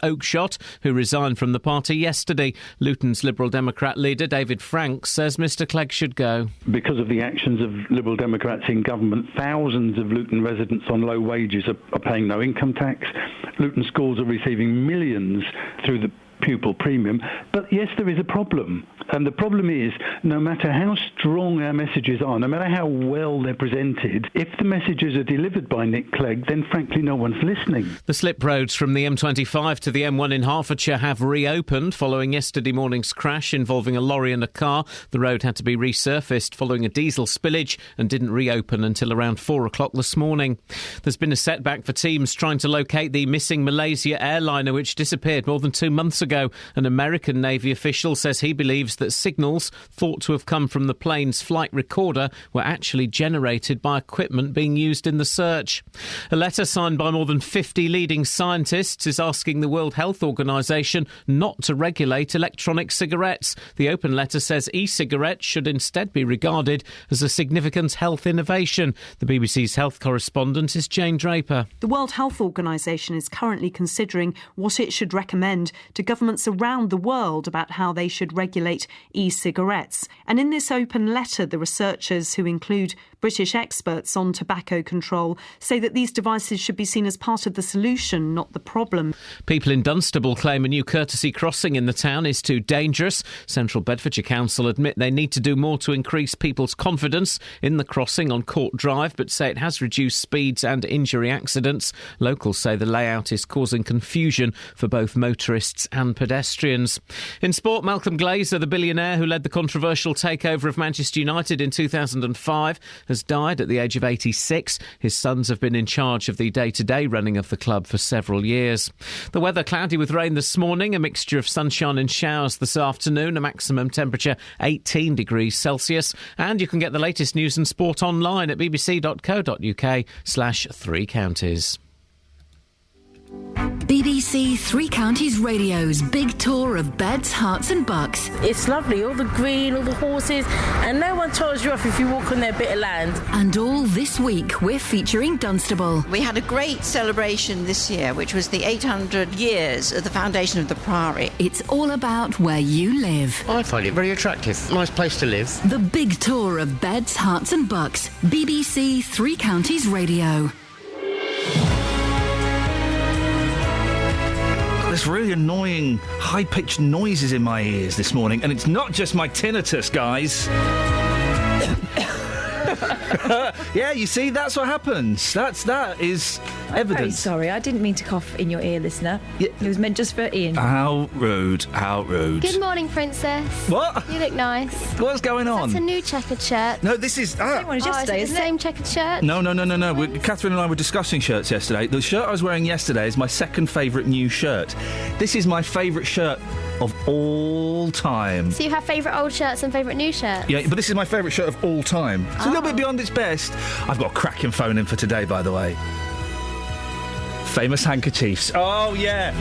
Lord Oakeshott, who resigned from the party yesterday. Luton's Liberal Democrat leader, David Franks, says Mr Clegg should go. Because of the actions of Liberal Democrats in government, thousands of Luton residents on low wages are paying no income tax. Luton schools are receiving millions through the pupil premium. But yes, there is a problem. And the problem is, no matter how strong our messages are, no matter how well they're presented, if the messages are delivered by Nick Clegg, then frankly no one's listening. The slip roads from the M25 to the M1 in Hertfordshire have reopened following yesterday morning's crash involving a lorry and a car. The road had to be resurfaced following a diesel spillage and didn't reopen until around 4 o'clock this morning. There's been a setback for teams trying to locate the missing Malaysia airliner which disappeared more than 2 months ago. An American Navy official says he believes that signals thought to have come from the plane's flight recorder were actually generated by equipment being used in the search. A letter signed by more than 50 leading scientists is asking the World Health Organization not to regulate electronic cigarettes. The open letter says e-cigarettes should instead be regarded as a significant health innovation. The BBC's health correspondent is Jane Draper. The World Health Organization is currently considering what it should recommend to governments around the world about how they should regulate e-cigarettes. And in this open letter, the researchers, who include British experts on tobacco control, say that these devices should be seen as part of the solution, not the problem. People in Dunstable claim a new courtesy crossing in the town is too dangerous. Central Bedfordshire Council admit they need to do more to increase people's confidence in the crossing on Court Drive, but say it has reduced speeds and injury accidents. Locals say the layout is causing confusion for both motorists and pedestrians. In sport, Malcolm Glazer, the billionaire who led the controversial takeover of Manchester United in 2005, has died at the age of 86. His sons have been in charge of the day-to-day running of the club for several years. The weather cloudy with rain this morning, a mixture of sunshine and showers this afternoon, a maximum temperature 18 degrees Celsius. And you can get the latest news and sport online at bbc.co.uk/Three Counties. BBC Three Counties Radio's big tour of beds, hearts and bucks. It's lovely, all the green, all the horses, and no one tells you off if you walk on their bit of land. And all this week we're featuring Dunstable. We had a great celebration this year, which was the 800 years of the foundation of the Priory. It's all about where you live. I find it very attractive. Nice place to live. The big tour of beds, hearts and bucks. BBC Three Counties Radio. There's really annoying, high-pitched noises in my ears this morning, and it's not just my tinnitus, guys. Yeah, you see, that's what happens. That is evidence. I'm very sorry, I didn't mean to cough in your ear, listener. Yeah. It was meant just for Iain. How rude, how rude. Good morning, Princess. What? You look nice. What's going on? That's a new checkered shirt. No, this is... Same one as yesterday, is it the same checkered shirt? No. Catherine and I were discussing shirts yesterday. The shirt I was wearing yesterday is my second favourite new shirt. This is my favourite shirt of all time. So you have favourite old shirts and favourite new shirts? Yeah, but this is my favourite shirt of all time. It's a little bit beyond its best. I've got a cracking phone in for today, by the way. Famous handkerchiefs. Oh, yeah.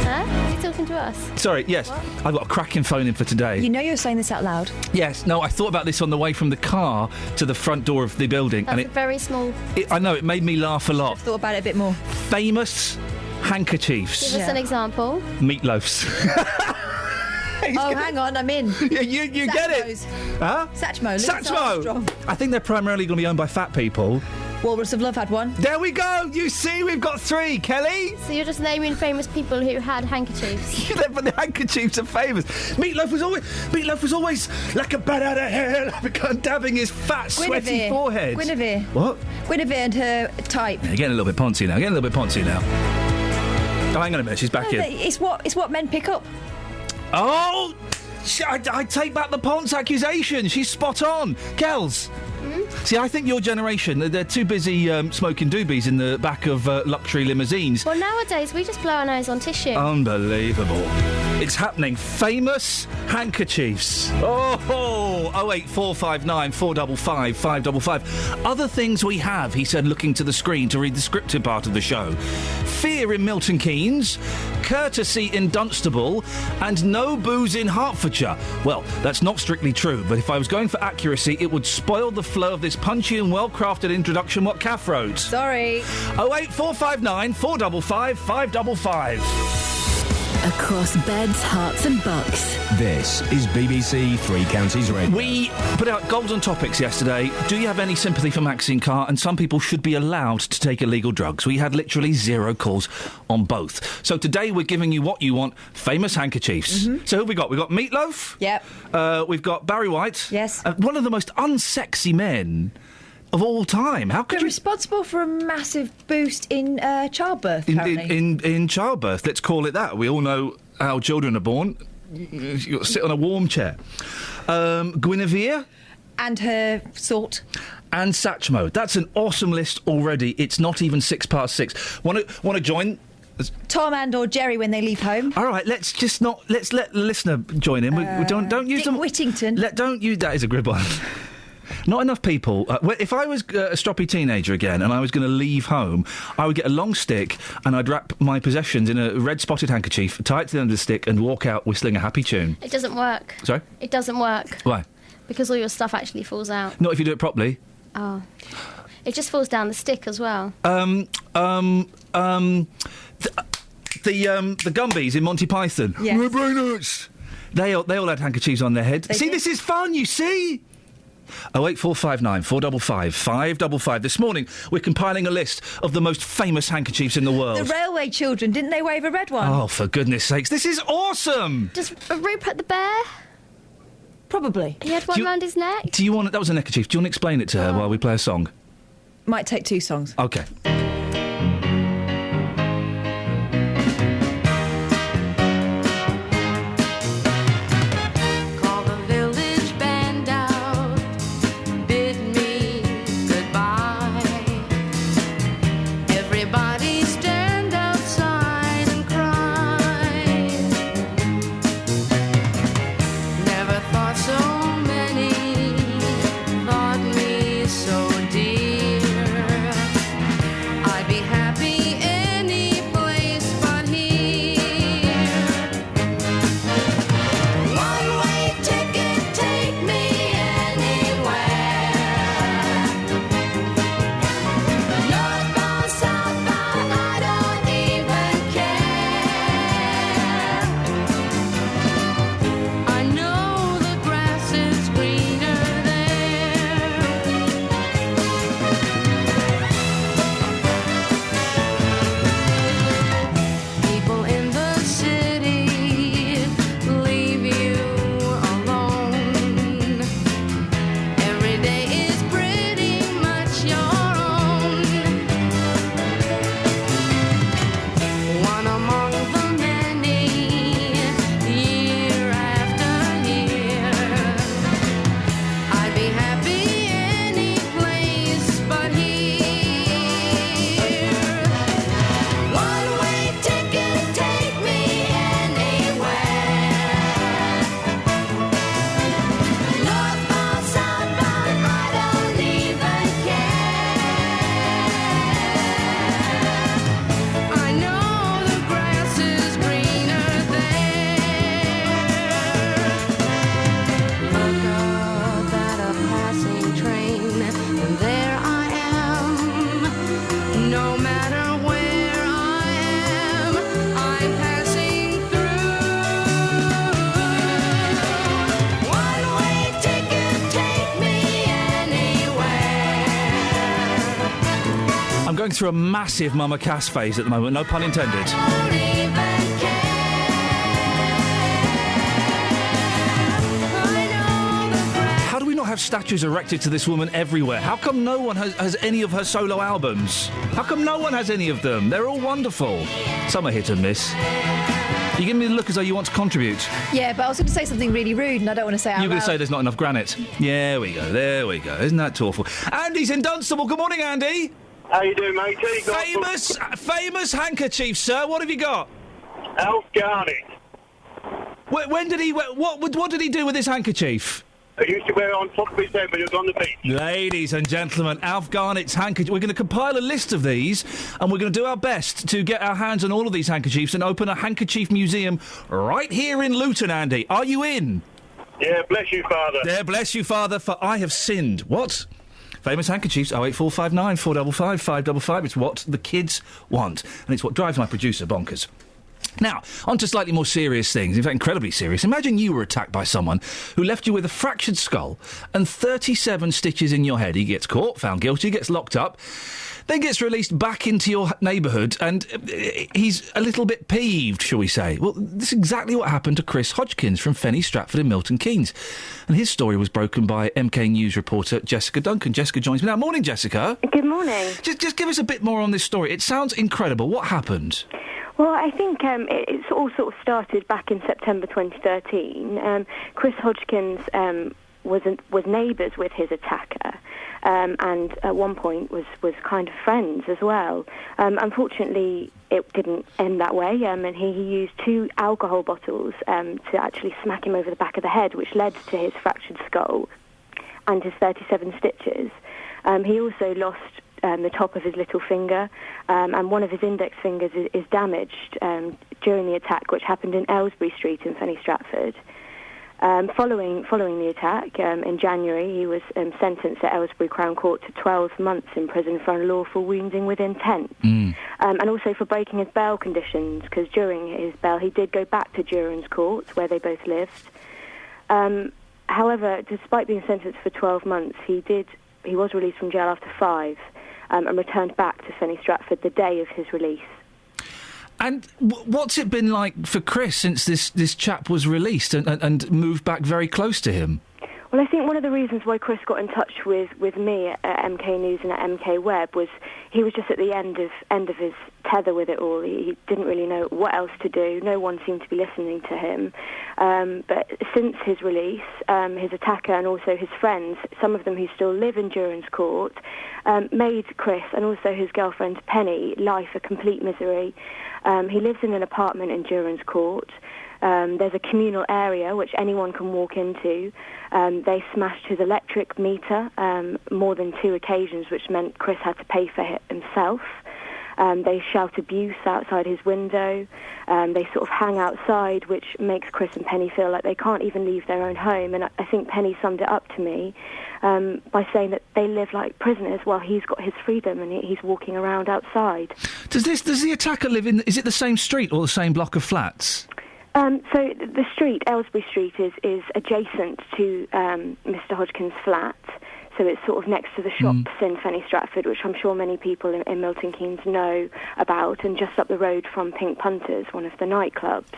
Huh? Are you talking to us? Sorry, yes. What? I've got a cracking phone in for today. You know you're saying this out loud? Yes. No, I thought about this on the way from the car to the front door of the building. That's very small. I know, it made me laugh a lot. I've thought about it a bit more. Famous handkerchiefs. Give us an example. Meatloafs. Hang on, I'm in. Yeah, you get it. Huh? Satchmo. I think they're primarily going to be owned by fat people. Walrus of Love had one. There we go. You see, we've got three, Kelly. So you're just naming famous people who had handkerchiefs. Yeah, but the handkerchiefs are famous. Meatloaf was always like a bat out of hell, dabbing his fat, sweaty forehead. Guinevere. What? Guinevere and her type. Yeah, getting a little bit poncy now. Oh, hang on a minute. She's back in. It's what men pick up. Oh, I take back the Ponce accusation. She's spot on. Kels. See, I think your generation, they're too busy smoking doobies in the back of luxury limousines. Well, nowadays, we just blow our nose on tissue. Unbelievable. It's happening. Famous handkerchiefs. Oh, 08459 455 555. Other things we have, he said, looking to the screen to read the scripted part of the show. Fear in Milton Keynes, courtesy in Dunstable, and no booze in Hertfordshire. Well, that's not strictly true, but if I was going for accuracy, it would spoil the flow of this punchy and well-crafted introduction what Kath wrote. Sorry. 08459 455 555. Across beds, hearts and bucks. This is BBC Three Counties Radio. We put out golden topics yesterday. Do you have any sympathy for Maxine Carr? And some people should be allowed to take illegal drugs. We had literally 0 calls on both. So today we're giving you what you want, famous handkerchiefs. Mm-hmm. So who have we got? We've got Meatloaf. Yep. We've got Barry White. Yes. One of the most unsexy men of all time. How could They're responsible for a massive boost in childbirth, apparently. in childbirth, let's call it that. We all know how children are born. You've got to sit on a warm chair. Guinevere. And her sort. And Satchmo. That's an awesome list already. It's not even 6:06. Want to join? Tom and or Jerry when they leave home. All right, let's let the listener join in. We don't use Dick them. Whittington. Don't use that as a grib on. Not enough people. If I was a stroppy teenager again and I was going to leave home, I would get a long stick and I'd wrap my possessions in a red spotted handkerchief, tie it to the end of the stick and walk out whistling a happy tune. It doesn't work. Sorry? It doesn't work. Why? Because all your stuff actually falls out. Not if you do it properly. Oh. It just falls down the stick as well. The Gumbies in Monty Python. Yes. We're brainers. They all had handkerchiefs on their head. They see, did. this is fun, you see? 08459 455 555. This morning, we're compiling a list of the most famous handkerchiefs in the world. The railway children, didn't they wave a red one? Oh, for goodness sakes, this is awesome! Does Rupert the Bear? Probably. He had one round his neck? Do you want... That was a neckerchief. Do you want to explain it to her while we play a song? Might take 2 songs. OK. Going through a massive Mama Cass phase at the moment, no pun intended. How do we not have statues erected to this woman everywhere? How come no one has any of her solo albums? How come no one has any of them? They're all wonderful. Some are hit and miss. You give me the look as though you want to contribute. Yeah, but I was going to say something really rude and I don't want to say it out You're going to loud. say there's not enough granite. Yeah, there we go. Isn't that awful? Andy's in Dunstable. Good morning, Andy. How you doing, mate? Famous handkerchief, sir. What have you got? Alf Garnett. When did he... What did he do with his handkerchief? He used to wear it on top of his head when he was on the beach. Ladies and gentlemen, Alf Garnett's handkerchief. We're going to compile a list of these, and we're going to do our best to get our hands on all of these handkerchiefs and open a handkerchief museum right here in Luton, Andy. Are you in? Yeah, bless you, Father. Yeah, bless you, Father, for I have sinned. What? Famous handkerchiefs, 08459 455 555. It's what the kids want, and it's what drives my producer bonkers. Now, on to slightly more serious things, in fact, incredibly serious. Imagine you were attacked by someone who left you with a fractured skull and 37 stitches in your head. He gets caught, found guilty, gets locked up, then gets released back into your neighbourhood, and he's a little bit peeved, shall we say. Well, this is exactly what happened to Chris Hodgkins from Fenny Stratford in Milton Keynes. And his story was broken by MK News reporter Jessica Duncan. Jessica joins me now. Morning, Jessica. Good morning. Just give us a bit more on this story. It sounds incredible. What happened? Well, I think it's all sort of started back in September 2013. Chris Hodgkins was neighbours with his attacker, and at one point was kind of friends as well. Unfortunately, it didn't end that way, and he used 2 alcohol bottles to actually smack him over the back of the head, which led to his fractured skull and his 37 stitches. He also lost the top of his little finger, and one of his index fingers is damaged during the attack, which happened in Aylesbury Street in Fenny Stratford. Following the attack, in January, he was sentenced at Aylesbury Crown Court to 12 months in prison for unlawful wounding with intent, and also for breaking his bail conditions, because during his bail he did go back to Durance Court, where they both lived. However, despite being sentenced for 12 months, he was released from jail after 5, and returned back to Fenny Stratford the day of his release. And what's it been like for Chris since this chap was released and moved back very close to him? Well, I think one of the reasons why Chris got in touch with me at MK News and at MK Web was he was just at the end of his tether with it all. He didn't really know what else to do. No one seemed to be listening to him. But since his release, his attacker and also his friends, some of them who still live in Durance Court, made Chris and also his girlfriend Penny life a complete misery. He lives in an apartment in Durance Court. There's a communal area which anyone can walk into. They smashed his electric meter more than 2 occasions, which meant Chris had to pay for it himself. They shout abuse outside his window. They sort of hang outside, which makes Chris and Penny feel like they can't even leave their own home. And I think Penny summed it up to me by saying that they live like prisoners while he's got his freedom and he's walking around outside. Does the attacker live in... Is it the same street or the same block of flats? So the street, Aylesbury Street, is adjacent to Mr. Hodgkins' flat. So it's sort of next to the shops in Fenny Stratford, which I'm sure many people in Milton Keynes know about, and just up the road from Pink Punters, one of the nightclubs.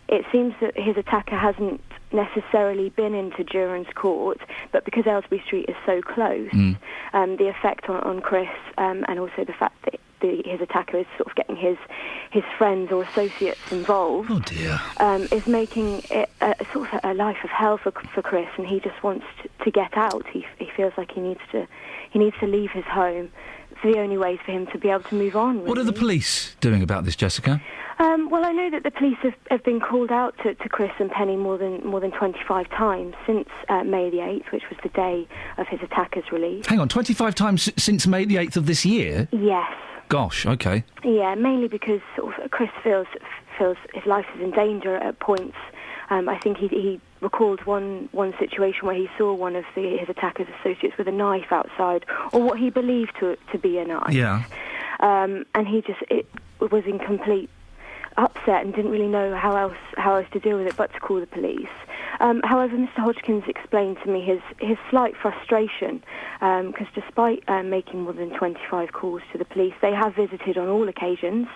It seems that his attacker hasn't necessarily been into Durance Court, but because Aylesbury Street is so close, the effect on Chris and also the fact that his attacker is sort of getting his friends or associates involved. Oh dear! Is making it sort of a life of hell for Chris, and he just wants to get out. He feels like he needs to leave his home. It's the only way for him to be able to move on. Really. What are the police doing about this, Jessica? Well, I know that the police have been called out to Chris and Penny more than 25 times since May the 8th, which was the day of his attacker's release. Hang on, 25 times since May the 8th of this year? Yes. Gosh, OK. Yeah, mainly because sort of Chris feels his life is in danger at points. I think he recalled one situation where he saw one of his attacker's associates with a knife outside, or what he believed to be a knife. Yeah. And he it was in complete upset and didn't really know how else to deal with it but to call the police. However, Mr. Hodgkins explained to me his slight frustration, because despite making more than 25 calls to the police, they have visited on all occasions,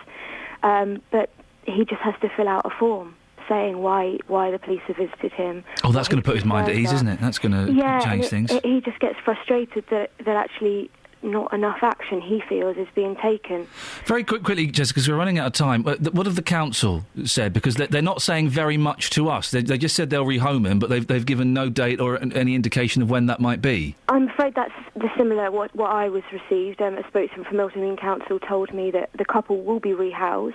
but he just has to fill out a form saying why the police have visited him. Oh, that's going to put his mind at ease, isn't it? That's going to change things. He just gets frustrated that actually not enough action, he feels, is being taken. Very quickly, Jessica, because we're running out of time, what have the council said? Because they're not saying very much to us. They just said they'll rehome him, but they've given no date or any indication of when that might be. I'm afraid that's similar what I was received. A spokesman from Milton Keynes Council told me that the couple will be rehoused.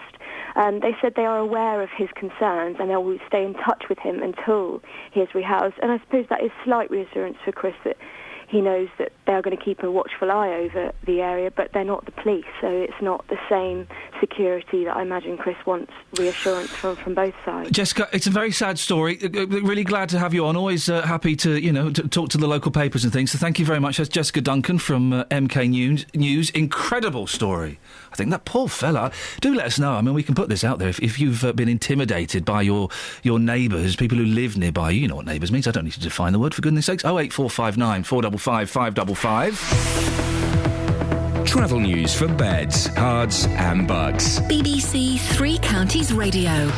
They said they are aware of his concerns and they will stay in touch with him until he is rehoused. And I suppose that is slight reassurance for Chris that he knows that they're going to keep a watchful eye over the area, but they're not the police, so it's not the same security that I imagine Chris wants reassurance from both sides. Jessica, it's a very sad story. Really glad to have you on. Always happy to, to talk to the local papers and things. So thank you very much. That's Jessica Duncan from MK News. Incredible story. I think that poor fella. Do let us know. I mean, we can put this out there. If you've been intimidated by your neighbours, people who live nearby, you know what neighbours means. I don't need to define the word, for goodness sakes. 08459 455 555. Travel news for beds, cards and bugs. BBC Three Counties Radio.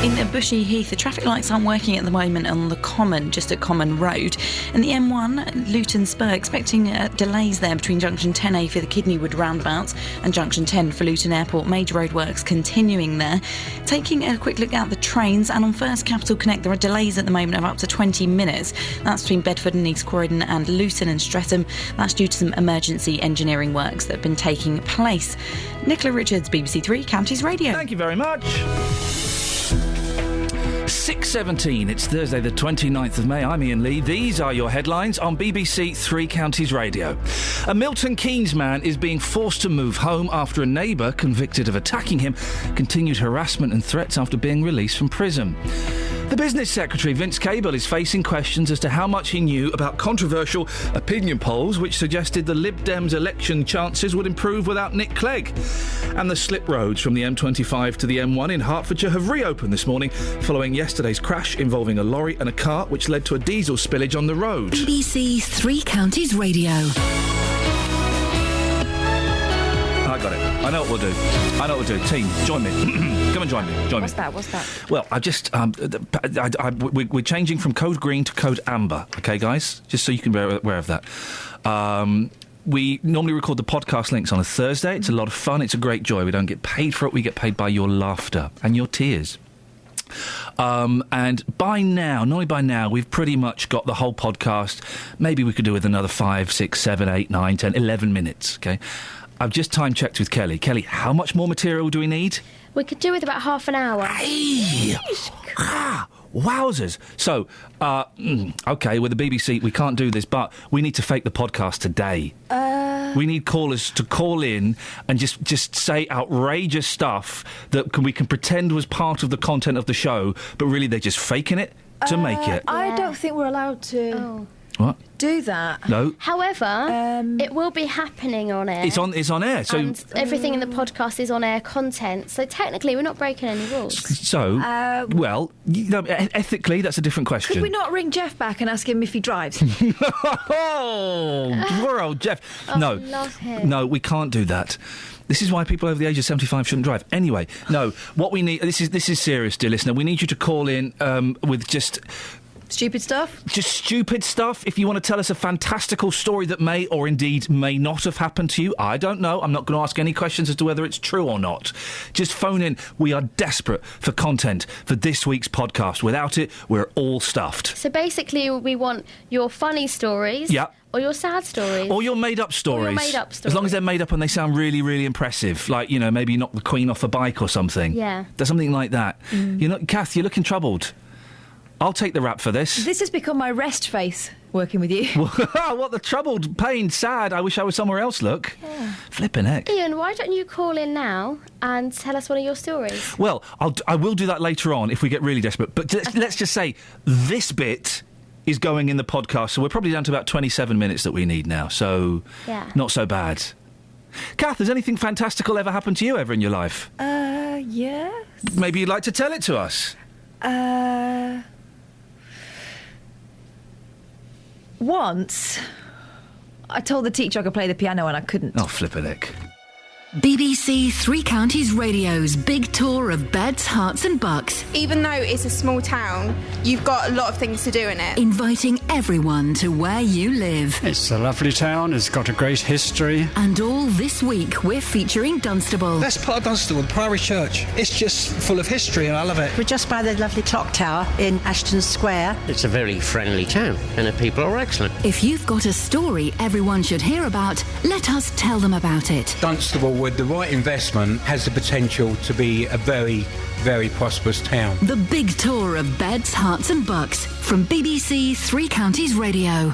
In Bushy Heath, the traffic lights aren't working at the moment on the Common, just at Common Road. And the M1, Luton Spur, expecting delays there between Junction 10A for the Kidneywood roundabouts and Junction 10 for Luton Airport. Major roadworks continuing there. Taking a quick look at the trains, and on First Capital Connect, there are delays at the moment of up to 20 minutes. That's between Bedford and East Croydon and Luton and Streatham. That's due to some emergency engineering works that have been taking place. Nicola Richards, BBC Three Counties Radio. Thank you very much. 6:17, it's Thursday the 29th of May. I'm Iain Lee. These are your headlines on BBC Three Counties Radio. A Milton Keynes man is being forced to move home after a neighbour convicted of attacking him continued harassment and threats after being released from prison. The Business Secretary, Vince Cable, is facing questions as to how much he knew about controversial opinion polls which suggested the Lib Dems' election chances would improve without Nick Clegg. And the slip roads from the M25 to the M1 in Hertfordshire have reopened this morning following yesterday's crash involving a lorry and a car which led to a diesel spillage on the road. BBC Three Counties Radio. I got it. I know what we'll do. Team, join me. Come and join me. What's that? Well, I just... we're changing from code green to code amber, OK, guys? Just so you can be aware of that. We normally record the podcast links on a Thursday. It's a lot of fun. It's a great joy. We don't get paid for it. We get paid by your laughter and your tears. And normally by now, we've pretty much got the whole podcast. Maybe we could do with another 5, 6, 7, 8, 9, 10, 11 minutes, OK? I've just time-checked with Kelly. Kelly, how much more material do we need? We could do with about half an hour. Hey! Wowzers. So, OK, with the BBC, we can't do this, but we need to fake the podcast today. We need callers to call in and just say outrageous stuff that we can pretend was part of the content of the show, but really they're just faking it to make it. I don't think we're allowed to... What? Do that. No. However, it will be happening on air. It's on air. So and everything in the podcast is on air content. So technically, we're not breaking any rules. So, ethically, that's a different question. Could we not ring Jeff back and ask him if he drives? Oh, poor old Jeff. No, love him. No, we can't do that. This is why people over the age of 75 shouldn't drive. Anyway, no. What we need. This is serious, dear listener. We need you to call in with just. Stupid stuff? Just stupid stuff. If you want to tell us a fantastical story that may or indeed may not have happened to you, I don't know. I'm not going to ask any questions as to whether it's true or not. Just phone in. We are desperate for content for this week's podcast. Without it, we're all stuffed. So basically, we want your funny stories. Yeah. Or your sad stories. Or your made-up stories. As long as they're made up and they sound really, really impressive. Like, maybe you knock the Queen off a bike or something. Yeah. There's something like that. Kath, you're looking troubled. I'll take the rap for this. This has become my rest face, working with you. What, the troubled, pained, sad, I wish I was somewhere else, look. Yeah. Flippin' heck. Iain, why don't you call in now and tell us one of your stories? Well, I will do that later on if we get really desperate. But let's just say this bit is going in the podcast, so we're probably down to about 27 minutes that we need now, so not so bad. Kath, has anything fantastical ever happened to you ever in your life? Yes. Maybe you'd like to tell it to us? Once, I told the teacher I could play the piano and I couldn't. Oh, flippin' heck. BBC Three Counties Radio's big tour of beds, hearts and bucks. Even though it's a small town, you've got a lot of things to do in it. Inviting everyone to where you live. It's a lovely town, it's got a great history. And all this week, we're featuring Dunstable. Best part of Dunstable, the Priory Church. It's just full of history and I love it. We're just by the lovely clock tower in Ashton Square. It's a very friendly town and the people are excellent. If you've got a story everyone should hear about, let us tell them about it. Dunstable, with the right investment, has the potential to be a very, very prosperous town. The big tour of beds, hearts and bucks from BBC Three Counties Radio.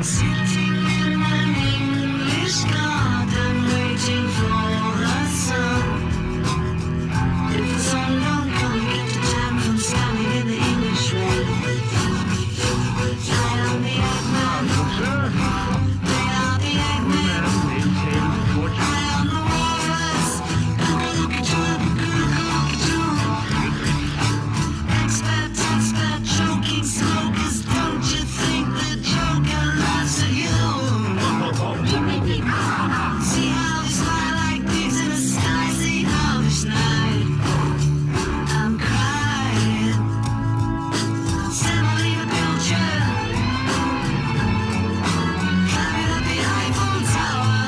Sitting in an English garden, waiting for the sun. If the sun don't come, get the time from standing in the English rain. I am the Eggman. They are the Eggmen. I am the walrus. Expert, choking smokers. Don't you think the Joker laughs at you? See how they smile like pigs in the sky. See how they snide. I'm crying. Semolina Pilcher. Climbing up the Eiffel Tower.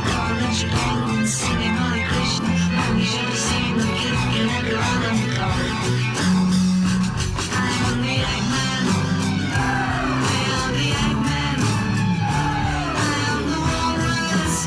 Lord, let your penguins singing Hare Krishna. You should have seen the kid get around on the car. I am the Eggman. They are the Eggmen. I am the walrus.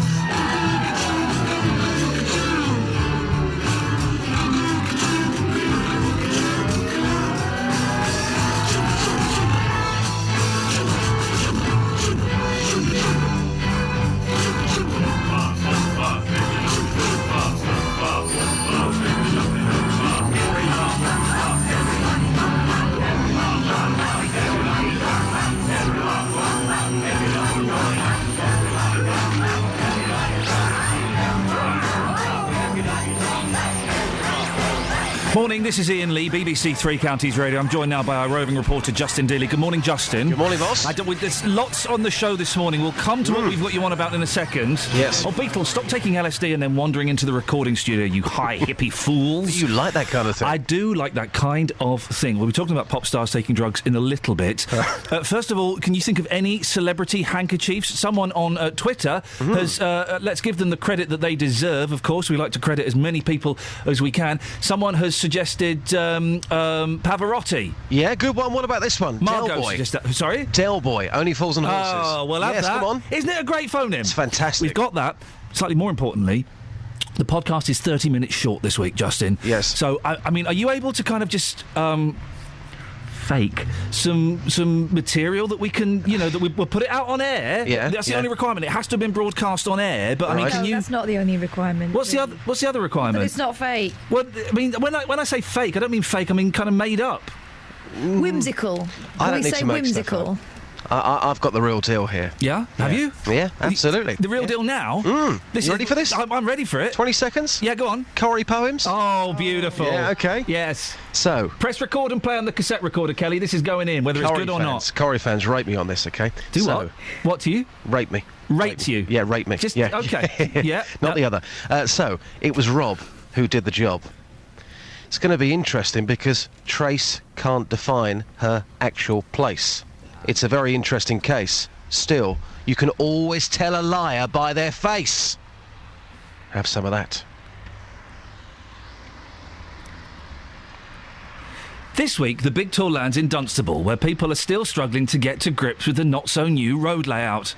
Morning, this is Iain Lee, BBC Three Counties Radio. I'm joined now by our roving reporter, Justin Dealey. Good morning, Justin. Good morning, boss. There's lots on the show this morning. We'll come to what we've got you on about in a second. Yes. Oh, Beatles, stop taking LSD and then wandering into the recording studio, you high hippie fools. You like that kind of thing? I do like that kind of thing. We'll be talking about pop stars taking drugs in a little bit. First of all, can you think of any celebrity handkerchiefs? Someone on Twitter has, let's give them the credit that they deserve, of course. We like to credit as many people as we can. Someone has suggested Pavarotti. Yeah, good one. What about this one? Margot Del Boy. Sorry? Del Boy. Only falls on horses. Oh, well, have yes, that. Come on. Isn't it a great phone-in? It's fantastic. We've got that. Slightly more importantly, the podcast is 30 minutes short this week, Justin. Yes. So, I mean, are you able to kind of just fake some material that we can, that we'll put it out on air? Yeah. That's the only requirement. It has to have been broadcast on air, but I mean, can you... That's not the only requirement. What's the other requirement? That it's not fake. Well, I mean, when I say fake, I don't mean fake, I mean kind of made up. Whimsical. I don't we need say to make whimsical? stuff up. I've got the real deal here. Yeah? Have you? Yeah, absolutely. The real deal now? You ready for this? I'm ready for it. 20 seconds? Yeah, go on. Corrie poems? Oh, beautiful. Yeah, okay. Yes. So... Press record and play on the cassette recorder, Kelly. This is going in, whether it's good or not. Corrie fans, rate me on this, okay? Do what? What to you? Rate me. Rate you? Yeah, rate me. Just, yeah. Okay. Yeah. Not the other. So, it was Rob who did the job. It's going to be interesting because Trace can't define her actual place. It's a very interesting case. Still, you can always tell a liar by their face. Have some of that. This week, the big tour lands in Dunstable, where people are still struggling to get to grips with the not-so-new road layout.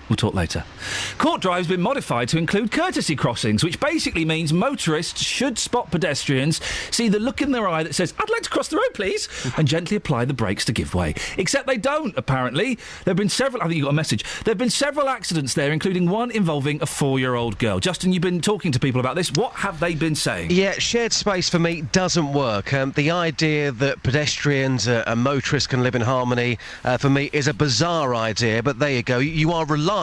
We'll talk later. Court Drive's been modified to include courtesy crossings, which basically means motorists should spot pedestrians, see the look in their eye that says, "I'd like to cross the road, please," and gently apply the brakes to give way. Except they don't, apparently. There have been several... I think you got a message. There have been several accidents there, including one involving a 4-year-old girl. Justin, you've been talking to people about this. What have they been saying? Yeah, shared space for me doesn't work. The idea that pedestrians and motorists can live in harmony, for me, is a bizarre idea, but there you go. You are relying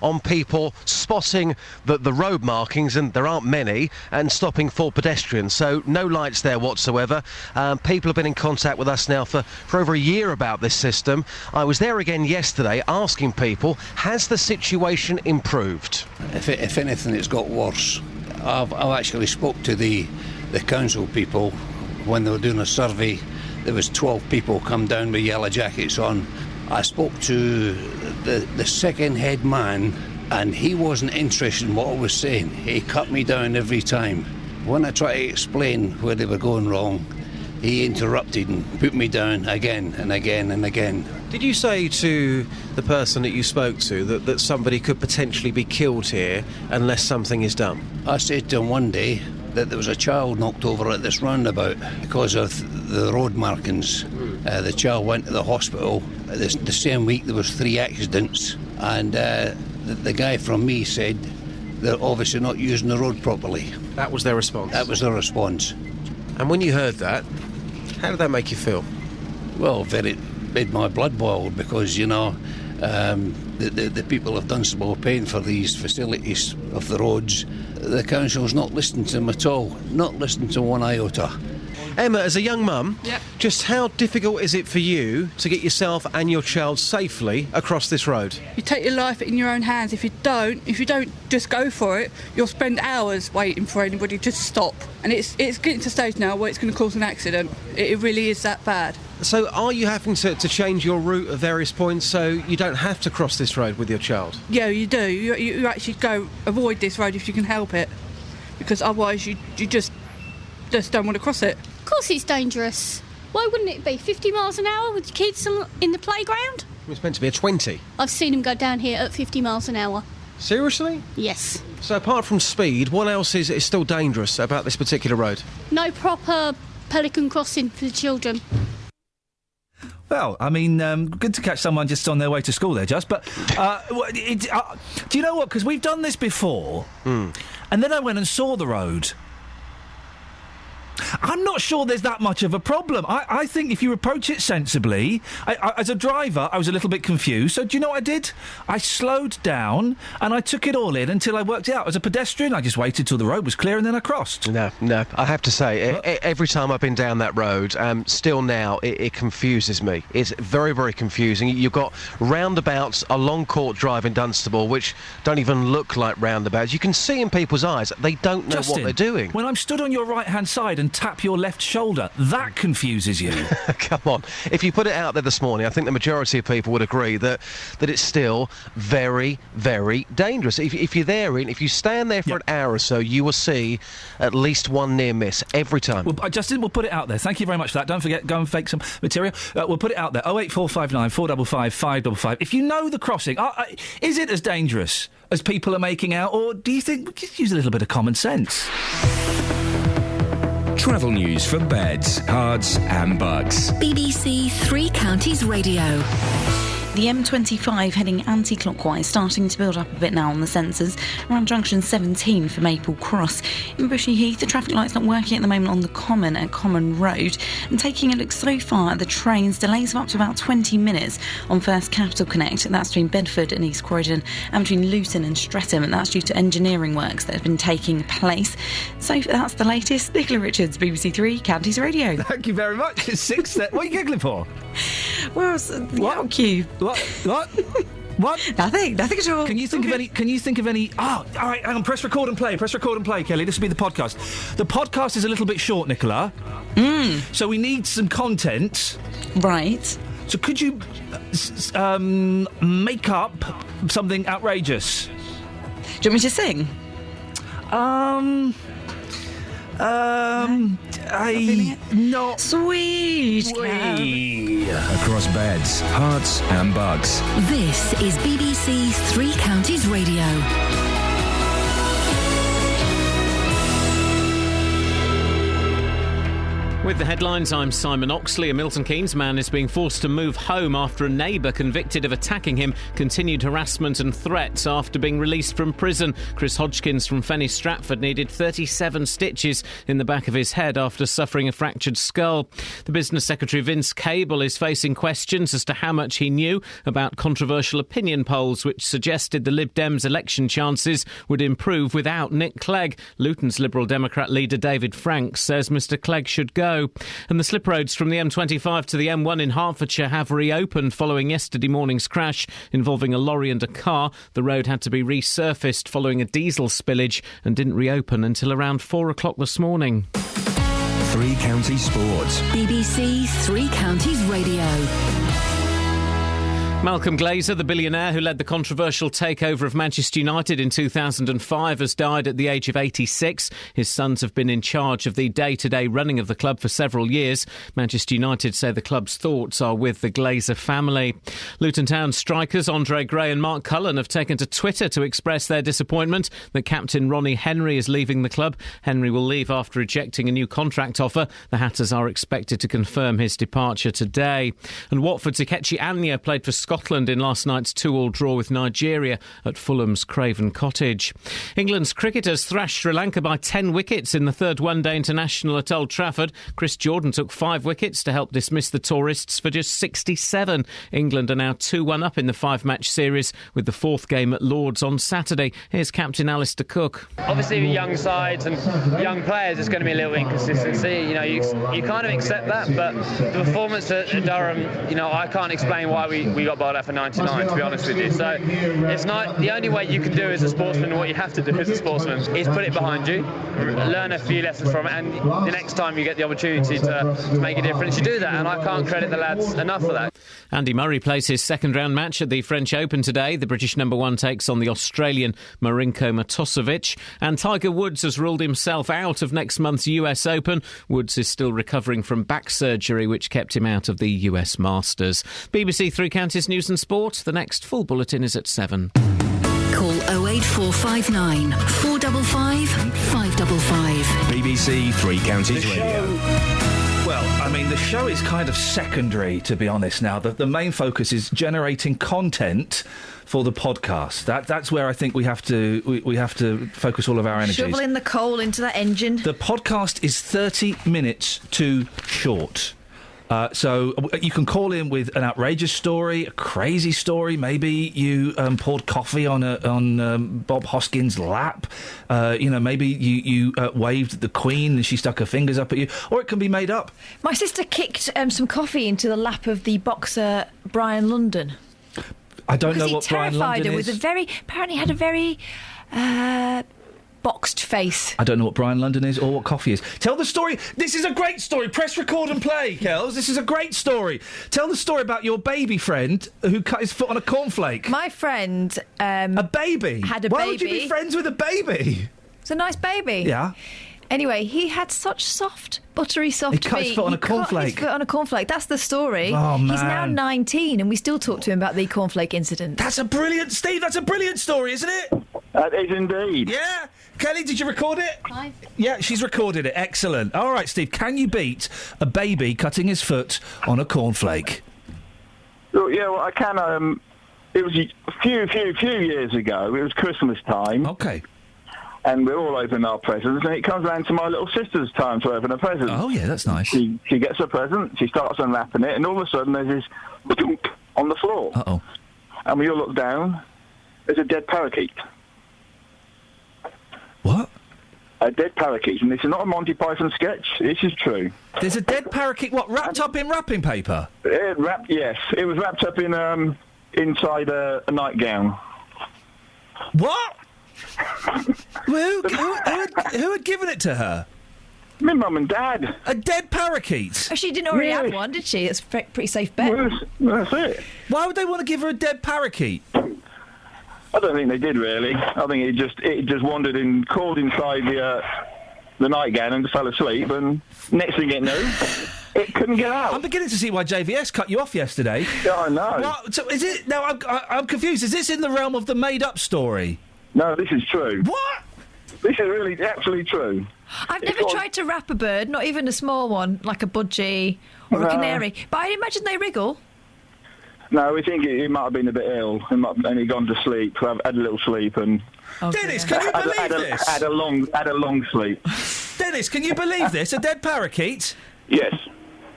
on people spotting the road markings, and there aren't many, and stopping for pedestrians. So no lights there whatsoever. People have been in contact with us now for over a year about this system. I was there again yesterday asking people, has the situation improved? If anything, it's got worse. I've actually spoke to the council people when they were doing a survey. There was 12 people come down with yellow jackets on. I spoke to the second head man, and he wasn't interested in what I was saying. He cut me down every time. When I tried to explain where they were going wrong, he interrupted and put me down again and again and again. Did you say to the person that you spoke to that somebody could potentially be killed here unless something is done? I said to him one day, that there was a child knocked over at this roundabout because of the road markings. The child went to the hospital. The same week there was 3 accidents, and the guy from me said they're obviously not using the road properly. That was their response? That was their response. And when you heard that, how did that make you feel? Well, made my blood boil, because, you know, the people of Dunstable are paying for these facilities of the roads. The council's not listening to them at all, not listening to one iota. Emma, as a young mum, Yep. just how difficult is it for you to get yourself and your child safely across this road? You take your life in your own hands. If you don't just go for it, you'll spend hours waiting for anybody to stop. And it's getting to a stage now where it's going to cause an accident. It really is that bad. So are you having to change your route at various points so you don't have to cross this road with your child? Yeah, you do. You actually go avoid this road if you can help it, because otherwise you just don't want to cross it. Of course it's dangerous. Why wouldn't it be? 50 miles an hour with kids in the playground? It's meant to be a 20. I've seen them go down here at 50 miles an hour. Seriously? Yes. So apart from speed, what else is still dangerous about this particular road? No proper pelican crossing for the children. Well, I mean, good to catch someone just on their way to school there, Just. But do you know what? Because we've done this before, and then I went and saw the road. I'm not sure there's that much of a problem. I think if you approach it sensibly... as a driver, I was a little bit confused. So do you know what I did? I slowed down and I took it all in until I worked it out. As a pedestrian, I just waited till the road was clear and then I crossed. No. I have to say, every time I've been down that road, still now, it confuses me. It's very, very confusing. You've got roundabouts along Court Drive in Dunstable, which don't even look like roundabouts. You can see in people's eyes, they don't know Justin, what they're doing. When I'm stood on your right-hand side and tap your left shoulder, that confuses you. Come on. If you put it out there this morning, I think the majority of people would agree that it's still very, very dangerous. If you're there, if you stand there for an hour or so, you will see at least one near miss every time. Well, Justin, we'll put it out there. Thank you very much for that. Don't forget, go and fake some material. We'll put it out there. 08459 455 555. If you know the crossing, is it as dangerous as people are making out, or do you think just use a little bit of common sense? Travel news for beds, cards and bugs. BBC Three Counties Radio. The M25 heading anti-clockwise, starting to build up a bit now on the sensors around junction 17 for Maple Cross. In Bushy Heath, the traffic light's not working at the moment on the Common at Common Road. And taking a look so far at the trains, delays of up to about 20 minutes on First Capital Connect. That's between Bedford and East Croydon, and between Luton and Streatham. And that's due to engineering works that have been taking place. So that's the latest. Nicola Richards, BBC Three Counties Radio. Thank you very much. It's 6. What are you giggling for? Well, the out cue. What? Nothing at all. Can you think of any? Oh, all right. Hang on. Press record and play. Kelly. This will be the podcast. The podcast is a little bit short, Nicola. So we need some content. Right. So could you make up something outrageous? Do you want me to sing? Not sweet. Across beds, hearts and bugs. This is BBC Three Counties Radio. With the headlines, I'm Simon Oxley. A Milton Keynes man is being forced to move home after a neighbour convicted of attacking him continued harassment and threats after being released from prison. Chris Hodgkins from Fenny Stratford needed 37 stitches in the back of his head after suffering a fractured skull. The Business Secretary Vince Cable is facing questions as to how much he knew about controversial opinion polls which suggested the Lib Dems' election chances would improve without Nick Clegg. Luton's Liberal Democrat leader David Franks says Mr Clegg should go. And the slip roads from the M25 to the M1 in Hertfordshire have reopened following yesterday morning's crash involving a lorry and a car. The road had to be resurfaced following a diesel spillage and didn't reopen until around 4 o'clock this morning. Three Counties Sports. BBC Three Counties Radio. Malcolm Glazer, the billionaire who led the controversial takeover of Manchester United in 2005, has died at the age of 86. His sons have been in charge of the day-to-day running of the club for several years. Manchester United say the club's thoughts are with the Glazer family. Luton Town strikers Andre Gray and Mark Cullen have taken to Twitter to express their disappointment that captain Ronnie Henry is leaving the club. Henry will leave after rejecting a new contract offer. The Hatters are expected to confirm his departure today. And Watford's Ikechi Anya played for Scotland in last night's 2-2 draw with Nigeria at Fulham's Craven Cottage. England's cricketers thrashed Sri Lanka by 10 wickets in the third one-day international at Old Trafford. Chris Jordan took 5 wickets to help dismiss the tourists for just 67. England are now 2-1 up in the 5-match series with the 4th game at Lord's on Saturday. Here's captain Alistair Cook. Obviously with young sides and young players there's going to be a little inconsistency. You kind of accept that, but the performance at Durham, I can't explain why we got bowled out for 99, to be honest with you. So it's not the only way you can do as a sportsman, and what you have to do as a sportsman is put it behind you, learn a few lessons from it, and the next time you get the opportunity to make a difference, you do that, and I can't credit the lads enough for that. Andy Murray plays his second-round match at the French Open today. The British number 1 takes on the Australian Marinko Matosevic, and Tiger Woods has ruled himself out of next month's US Open. Woods is still recovering from back surgery, which kept him out of the US Masters. BBC Three Counties News and Sport. The next full bulletin is at 7. Call 08459 455 555. BBC Three Counties Radio. Well, the show is kind of secondary, to be honest now. The main focus is generating content for the podcast. That's where I think we have to focus all of our energies. Shoveling the coal into that engine. The podcast is 30 minutes too short. So you can call in with an outrageous story, a crazy story. Maybe you poured coffee on Bob Hoskins' lap. Maybe you waved at the Queen and she stuck her fingers up at you. Or it can be made up. My sister kicked some coffee into the lap of the boxer Brian London. I don't know what Brian London is. Apparently had a very boxed face. I don't know what Brian London is or what coffee is. Tell the story. This is a great story. Press record and play, Kels. This is a great story. Tell the story about your baby friend who cut his foot on a cornflake. My friend... a baby? Had a Why baby. would you be friends with a baby? It's a nice baby. Yeah. Anyway, he had such buttery soft feet. He cut his foot on a cornflake. Cut his foot on a cornflake. That's the story. Oh, man. He's now 19 and we still talk to him about the cornflake incident. That's a brilliant... Steve, that's a brilliant story, isn't it? That is indeed. Yeah. Kelly, did you record it? Hi. Yeah, she's recorded it. Excellent. All right, Steve, can you beat a baby cutting his foot on a cornflake? Oh, yeah, well, I can. It was a few years ago. It was Christmas time. Okay. And we're all opening our presents, and it comes around to my little sister's time to open a present. Oh, yeah, that's nice. She gets a present, she starts unwrapping it, and all of a sudden there's this ba-dunk on the floor. Uh-oh. And when you look down, there's a dead parakeet. What? A dead parakeet, and this is not a Monty Python sketch, this is true. There's a dead parakeet, what, wrapped up in wrapping paper? Yes, it was wrapped up in inside a nightgown. What? who had given it to her? My mum and dad. A dead parakeet? Oh, she didn't already have one, did she? It's a pretty safe bet. That's it. Why would they want to give her a dead parakeet? I don't think they did, really. I think it just wandered and crawled inside the nightgown and fell asleep, and next thing it knew, it couldn't get out. I'm beginning to see why JVS cut you off yesterday. Yeah, I know. What? So is it... Now, I'm confused. Is this in the realm of the made-up story? No, this is true. What? This is really absolutely true. I've never tried to wrap a bird, not even a small one, like a budgie or a canary, but I imagine they wriggle. No, we think it might have been a bit ill, and he'd gone to sleep, had a little sleep, and... Oh, Dennis, can you believe this? Had a long sleep. Dennis, can you believe this? A dead parakeet? Yes.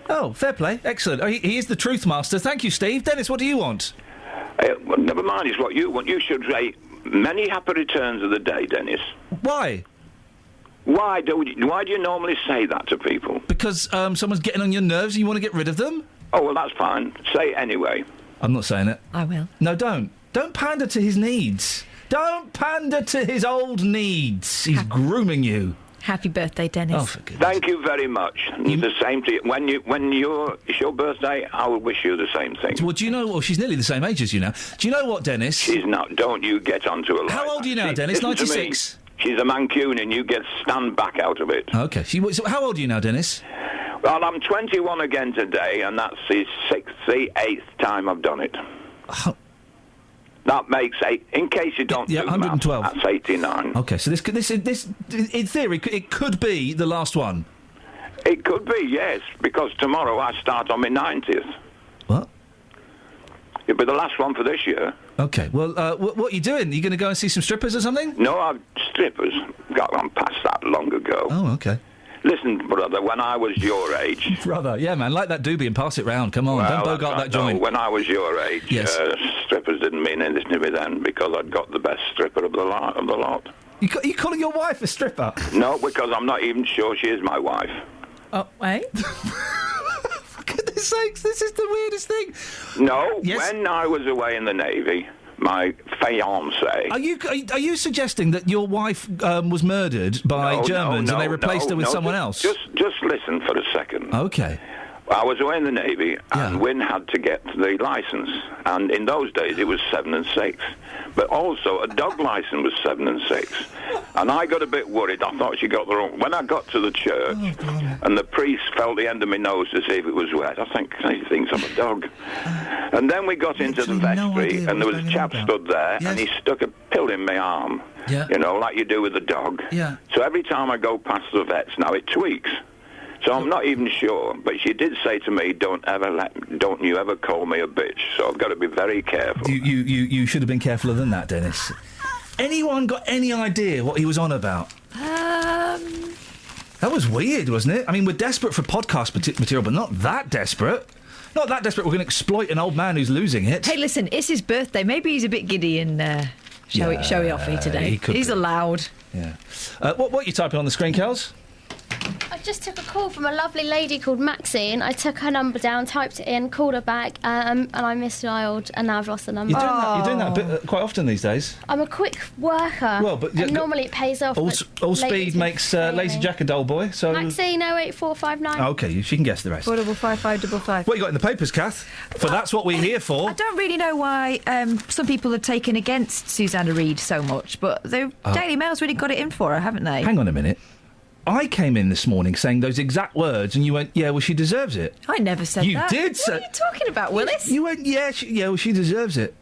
Oh, fair play. Excellent. Oh, he is the truth master. Thank you, Steve. Dennis, what do you want? Well, never mind, it's what you want. You should say, many happy returns of the day, Dennis. Why? Why do you normally say that to people? Because someone's getting on your nerves and you want to get rid of them? Oh, well, that's fine. Say it anyway. I'm not saying it. I will. No, don't. Don't pander to his needs. Don't pander to his old needs. He's grooming you. Happy birthday, Dennis. Oh, for goodness. Thank you very much. The same to you. When it's your birthday, I will wish you the same thing. Well, do you know... Well, she's nearly the same age as you now. Do you know what, Dennis? She's not. Don't you get onto her like How old are you now, that. Dennis? Listen to me. 96? She's a Mancunian. You get stand back out of it. Okay. So how old are you now, Dennis? Well, I'm 21 again today, and that's the 68th time I've done it. That makes in case you don't do 112. Math, that's 89. Okay, so this, in theory, it could be the last one. It could be, yes, because tomorrow I start on my 90th. What? It'll be the last one for this year. Okay, well, what are you doing? Are you going to go and see some strippers or something? No, strippers. Got past that long ago. Oh, okay. Listen, brother, when I was your age... Brother, yeah, man, light that doobie and pass it round. Come on, don't bogart that joint. When I was your age, yes. Strippers didn't mean anything to me then because I'd got the best stripper of the lot. You calling your wife a stripper? No, because I'm not even sure she is my wife. Oh, wait. For goodness sakes, this is the weirdest thing. No, yes? When I was away in the Navy... My fiancée. Are you suggesting that your wife was murdered by Germans and they replaced her with someone else? Just listen for a second. Okay. I was away in the Navy, and Wynne had to get the licence. And in those days, it was 7 and 6. But also, a dog licence was 7 and 6. And I got a bit worried. I thought she got the wrong... When I got to the church, and the priest felt the end of my nose to see if it was wet, I think he thinks I'm a dog. And then we got into the vestry, and there was a chap stood there, and he stuck a pill in my arm. Yeah. You know, like you do with a dog. Yeah. So every time I go past the vets now, it tweaks. So I'm not even sure, but she did say to me, "Don't you ever call me a bitch." So I've got to be very careful. You should have been carefuler than that, Dennis. Anyone got any idea what he was on about? That was weird, wasn't it? I mean, we're desperate for podcast material, but not that desperate. Not that desperate. We're going to exploit an old man who's losing it. Hey, listen, it's his birthday. Maybe he's a bit giddy and showy-offy today. He's allowed. Yeah. What are you typing on the screen, Kels? I just took a call from a lovely lady called Maxine. I took her number down, typed it in, called her back, and I misdialed, and now I've lost the number. You're doing that a bit, quite often these days. I'm a quick worker. Well, but and normally it pays off. All speed makes Lazy Jack a dull boy. So Maxine 08459. Okay, she can guess the rest. 45555. What you got in the papers, Kath? For that's what we're here for. I don't really know why some people have taken against Susanna Reid so much, but the Daily Mail's really got it in for her, haven't they? Hang on a minute. I came in this morning saying those exact words, and you went, "Yeah, well, she deserves it." I never said that. You did say... What are you talking about, Willis? You went, "Yeah, well, she deserves it."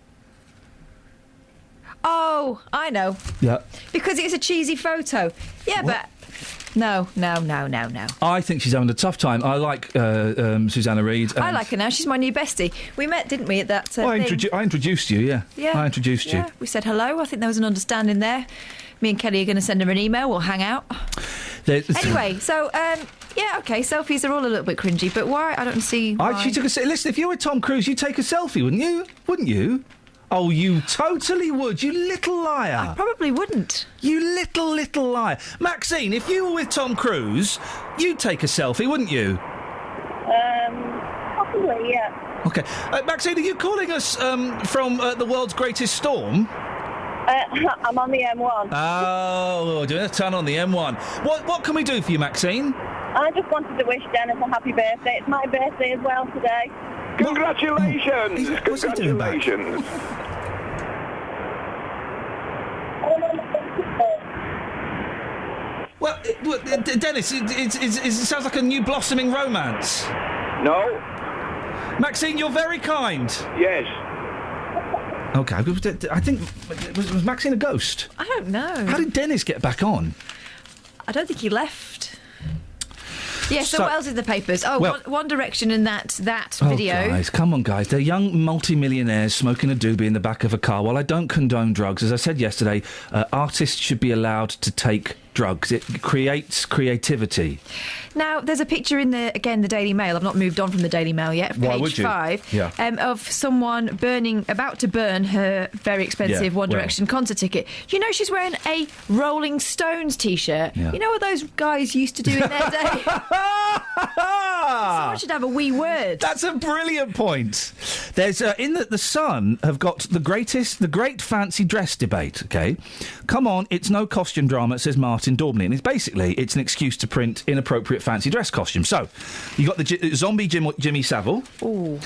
Oh, I know. Yeah. Because it's a cheesy photo. Yeah, What? but... No. I think she's having a tough time. I like Susanna Reid. I like her now. She's my new bestie. We met, didn't we, at that I introduced you, yeah. Yeah. I introduced you. We said hello. I think there was an understanding there. Me and Kelly are going to send her an email. We'll hang out. Anyway, so, okay, selfies are all a little bit cringy, but why? I don't see why. She took a... Listen, if you were Tom Cruise, you'd take a selfie, wouldn't you? Wouldn't you? Oh, you totally would, you little liar. I probably wouldn't. You little liar. Maxine, if you were with Tom Cruise, you'd take a selfie, wouldn't you? Possibly, yeah. OK. Maxine, are you calling us from the world's greatest storm? I'm on the M1. Oh, doing a ton on the M1. What can we do for you, Maxine? I just wanted to wish Dennis a happy birthday. It's my birthday as well today. Congratulations! What's he doing back? Congratulations! Well, Dennis, it sounds like a new blossoming romance. No. Maxine, you're very kind. Yes. OK, I think... Was Maxine a ghost? I don't know. How did Dennis get back on? I don't think he left. Yeah, so what else is in the papers? One Direction and that video. Guys, come on, guys. They're young multi-millionaires smoking a doobie in the back of a car. While I don't condone drugs, as I said yesterday, artists should be allowed to take drugs. It creates creativity. Now, there's a picture in the Daily Mail. I've not moved on from the Daily Mail yet. Why page would you? 5, Yeah. Of someone about to burn her very expensive One Direction concert ticket. You know, she's wearing a Rolling Stones T-shirt. Yeah. You know what those guys used to do in their day? Someone should have a wee word. That's a brilliant point. There's in the Sun have got the great fancy dress debate. Okay, come on, it's no costume drama, says Martin. in Daubney, and it's an excuse to print inappropriate fancy dress costumes. So, you got the zombie Jimmy Savile. Ooh.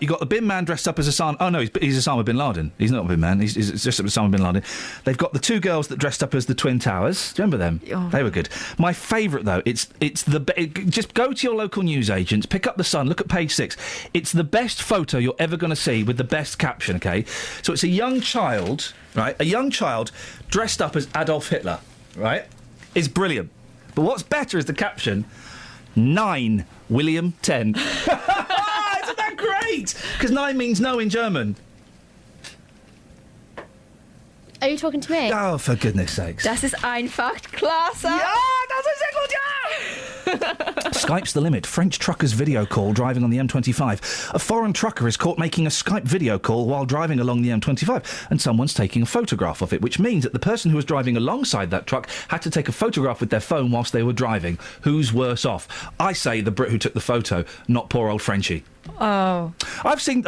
You got the bin man dressed up as Osama. Oh no, he's Osama bin Laden. He's not a bin man. He's dressed up as Osama bin Laden. They've got the two girls that dressed up as the Twin Towers. Do you remember them? Oh. They were good. My favourite though, just go to your local newsagents, pick up the Sun, look at page 6. It's the best photo you're ever going to see with the best caption. Okay, so it's a young child, right? A young child dressed up as Adolf Hitler, right? It's brilliant. But what's better is the caption: 9 William 10. Isn't that great? Because 9 means no in German. Are you talking to me? Oh, for goodness sakes. Das ist einfach klasse. Ja, das ist sehr gut, ja! Skype's the limit. French truckers video call driving on the M25. A foreign trucker is caught making a Skype video call while driving along the M25, and someone's taking a photograph of it, which means that the person who was driving alongside that truck had to take a photograph with their phone whilst they were driving. Who's worse off? I say the Brit who took the photo, not poor old Frenchie. Oh. I've seen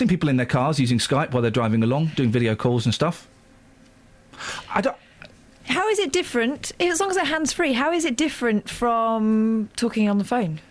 people in their cars using Skype while they're driving along, doing video calls and stuff. How is it different, as long as they're hands-free, how is it different from talking on the phone?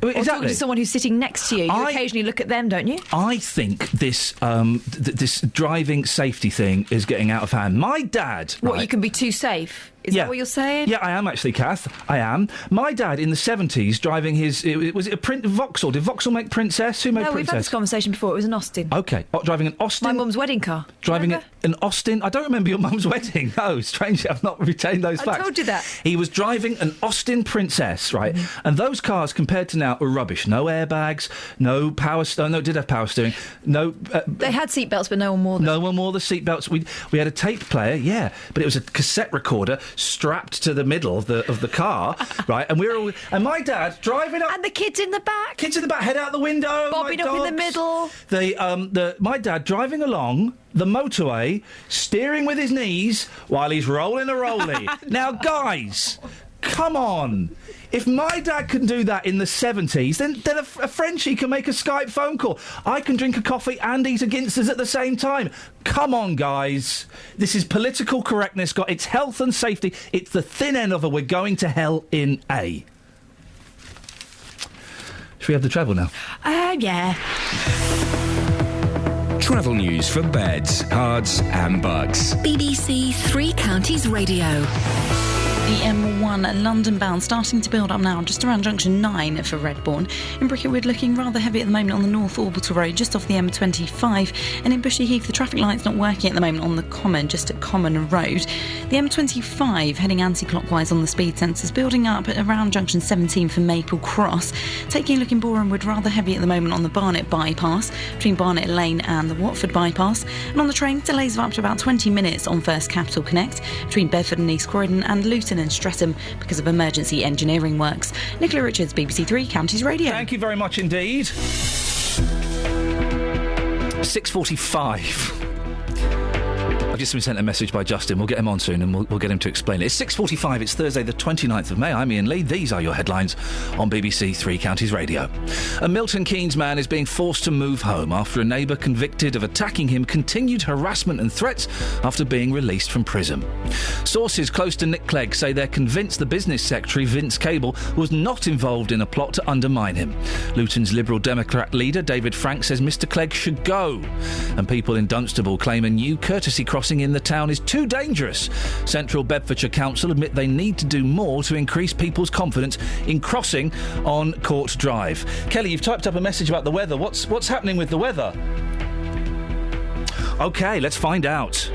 Or talking to someone who's sitting next to you. You occasionally look at them, don't you? I think this this driving safety thing is getting out of hand. My dad... What, you can be too safe? Is that what you're saying? Yeah, I am actually, Kath. I am. My dad in the 70s driving his... Was it a Vauxhall? Did Vauxhall make Princess? Who made Princess? No, we've had this conversation before. It was an Austin. OK. Driving an Austin... My mum's wedding car. Driving an Austin... I don't remember your mum's wedding. No, strangely, I've not retained those facts. I told you that. He was driving an Austin Princess, right? Mm-hmm. And those cars, compared to now, were rubbish. No airbags, no power... no, it did have power steering. No... they had seatbelts, but no one wore them. No one wore the seatbelts. We had a tape player, yeah, but it was a cassette recorder strapped to the middle of the car, right? And and my dad driving up, and the kids in the back. Kids in the back, head out the window, bobbing up in the middle. My dad driving along the motorway, steering with his knees while he's rolling a rollie. Now, guys, come on. If my dad can do that in the 70s, then a Frenchie can make a Skype phone call. I can drink a coffee and eat a Ginsters at the same time. Come on, guys. This is political correctness. It's health and safety. It's the thin end of a we're going to hell in A. Should we have the travel now? Yeah. Travel news for beds, cards and bugs. BBC Three Counties Radio. The M1 London-bound starting to build up now, just around junction 9 for Redbourne. In Bricketwood, looking rather heavy at the moment on the North Orbital Road, just off the M25. And in Bushy Heath, the traffic light's not working at the moment on the Common, just at Common Road. The M25 heading anti-clockwise on the speed sensors, building up at around junction 17 for Maple Cross. Taking a look in Borehamwood, rather heavy at the moment on the Barnet bypass, between Barnet Lane and the Watford bypass. And on the train, delays of up to about 20 minutes on First Capital Connect, between Bedford and East Croydon and Luton and Streatham because of emergency engineering works. Nicola Richards, BBC Three Counties Radio. Thank you very much indeed. 6:45. I've just been sent a message by Justin. We'll get him on soon and we'll get him to explain it. It's 6:45. It's Thursday the 29th of May. I'm Iain Lee. These are your headlines on BBC Three Counties Radio. A Milton Keynes man is being forced to move home after a neighbour convicted of attacking him continued harassment and threats after being released from prison. Sources close to Nick Clegg say they're convinced the business secretary, Vince Cable, was not involved in a plot to undermine him. Luton's Liberal Democrat leader, David Frank, says Mr Clegg should go. And people in Dunstable claim a new courtesy crossing in the town is too dangerous. Central Bedfordshire Council admit they need to do more to increase people's confidence in crossing on Court Drive. Kelly, you've typed up a message about the weather. What's happening with the weather? OK, let's find out.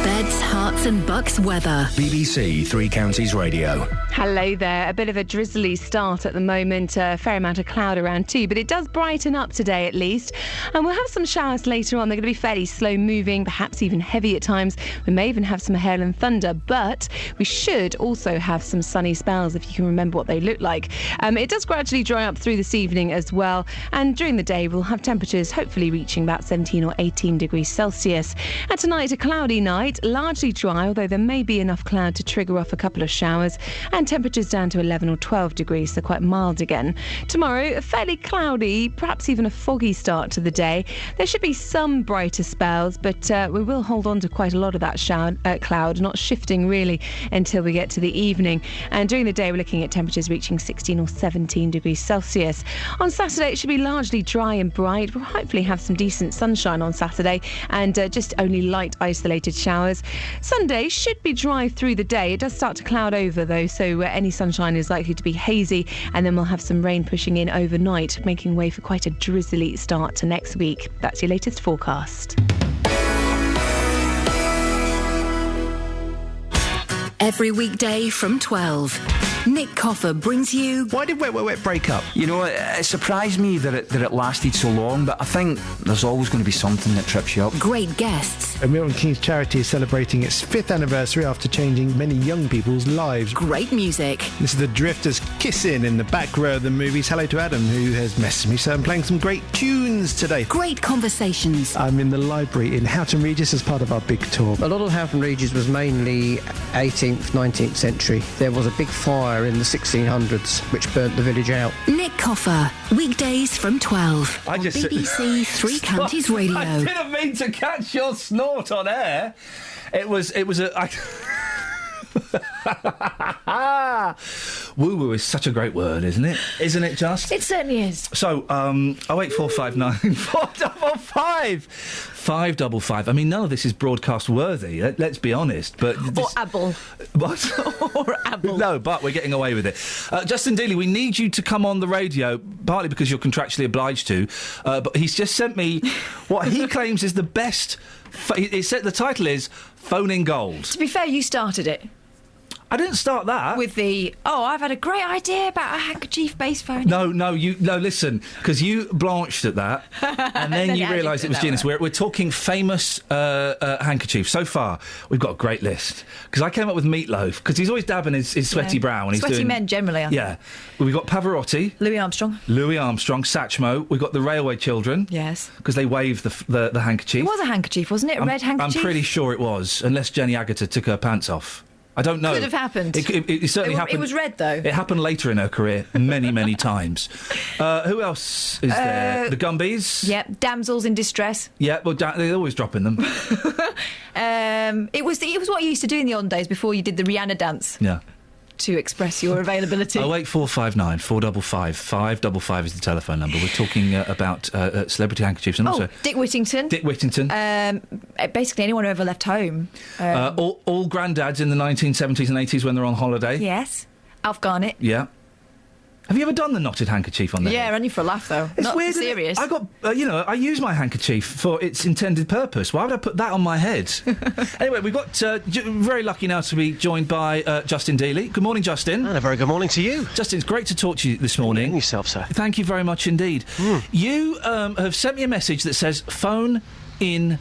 Beds, Herts and Bucks weather. BBC Three Counties Radio. Hello there. A bit of a drizzly start at the moment. A fair amount of cloud around too, but it does brighten up today at least. And we'll have some showers later on. They're going to be fairly slow moving, perhaps even heavy at times. We may even have some hail and thunder, but we should also have some sunny spells if you can remember what they look like. It does gradually dry up through this evening as well. And during the day, we'll have temperatures hopefully reaching about 17 or 18 degrees Celsius. And tonight, a cloudy night, largely dry, although there may be enough cloud to trigger off a couple of showers. And and temperatures down to 11 or 12 degrees, so quite mild again. Tomorrow, a fairly cloudy, perhaps even a foggy start to the day. There should be some brighter spells, but we will hold on to quite a lot of that cloud, not shifting really until we get to the evening. And during the day, we're looking at temperatures reaching 16 or 17 degrees Celsius. On Saturday, it should be largely dry and bright. We'll hopefully have some decent sunshine on Saturday and just only light isolated showers. Sunday should be dry through the day. It does start to cloud over though, so any sunshine is likely to be hazy, and then we'll have some rain pushing in overnight, making way for quite a drizzly start to next week. That's your latest forecast. Every weekday from 12, Nick Coffer brings you... Why did Wet Wet Wet break up? You know, it surprised me that it lasted so long, but I think there's always going to be something that trips you up. Great guests. Milton Keynes Charity is celebrating its 5th anniversary after changing many young people's lives. Great music. This is the Drifters kissing in the back row of the movies. Hello to Adam, who has messaged me, so I'm playing some great tunes today. Great conversations. I'm in the library in Houghton Regis as part of our big tour. A lot of Houghton Regis was mainly 18th, 19th century. There was a big fire in the 1600s which burnt the village out. Nick Coffer, weekdays from 12 on BBC Three Counties Radio. I didn't mean to catch your snort on air. It was woo-woo is such a great word, isn't it? Isn't it just? It certainly is. So, 08459 455 555. I mean, none of this is broadcast worthy, let's be honest. But or Apple. What? Or Apple. No, but we're getting away with it. Justin Dealey, we need you to come on the radio, partly because you're contractually obliged to, but he's just sent me what he claims is the best... It said the title is Phoning Gold. To be fair, you started it. I didn't start that. With I've had a great idea about a handkerchief-based phone. No, listen, because you blanched at that, and then you realised it was genius. We're talking famous handkerchiefs. So far, we've got a great list. Because I came up with Meatloaf, because he's always dabbing his sweaty brow. And sweaty men, generally, I think. Yeah. We've got Pavarotti. Louis Armstrong, Satchmo. We've got the Railway Children. Yes. Because they waved the handkerchief. It was a handkerchief, wasn't it? A red handkerchief? I'm pretty sure it was, unless Jenny Agutter took her pants off. I don't know. Could have happened. It certainly happened. It was red, though. It happened later in her career, many, many times. Who else is there? The Gumbies? Yep, damsels in distress. Yeah, well, they're always dropping them. It was what you used to do in the olden days before you did the Rihanna dance. Yeah. To express your availability. 08459 455 555 is the telephone number. We're talking about celebrity handkerchiefs and also... Dick Whittington. Basically anyone who ever left home. All granddads in the 1970s and 80s when they're on holiday. Yes. Alf Garnett. Yeah. Have you ever done the knotted handkerchief on there? Yeah, only for a laugh, though. It's not weird, serious. I got, I use my handkerchief for its intended purpose. Why would I put that on my head? Anyway, we've got very lucky now to be joined by Justin Dealey. Good morning, Justin. And a very good morning to you. Justin, it's great to talk to you this morning. And yourself, sir. Thank you very much indeed. You have sent me a message that says phone in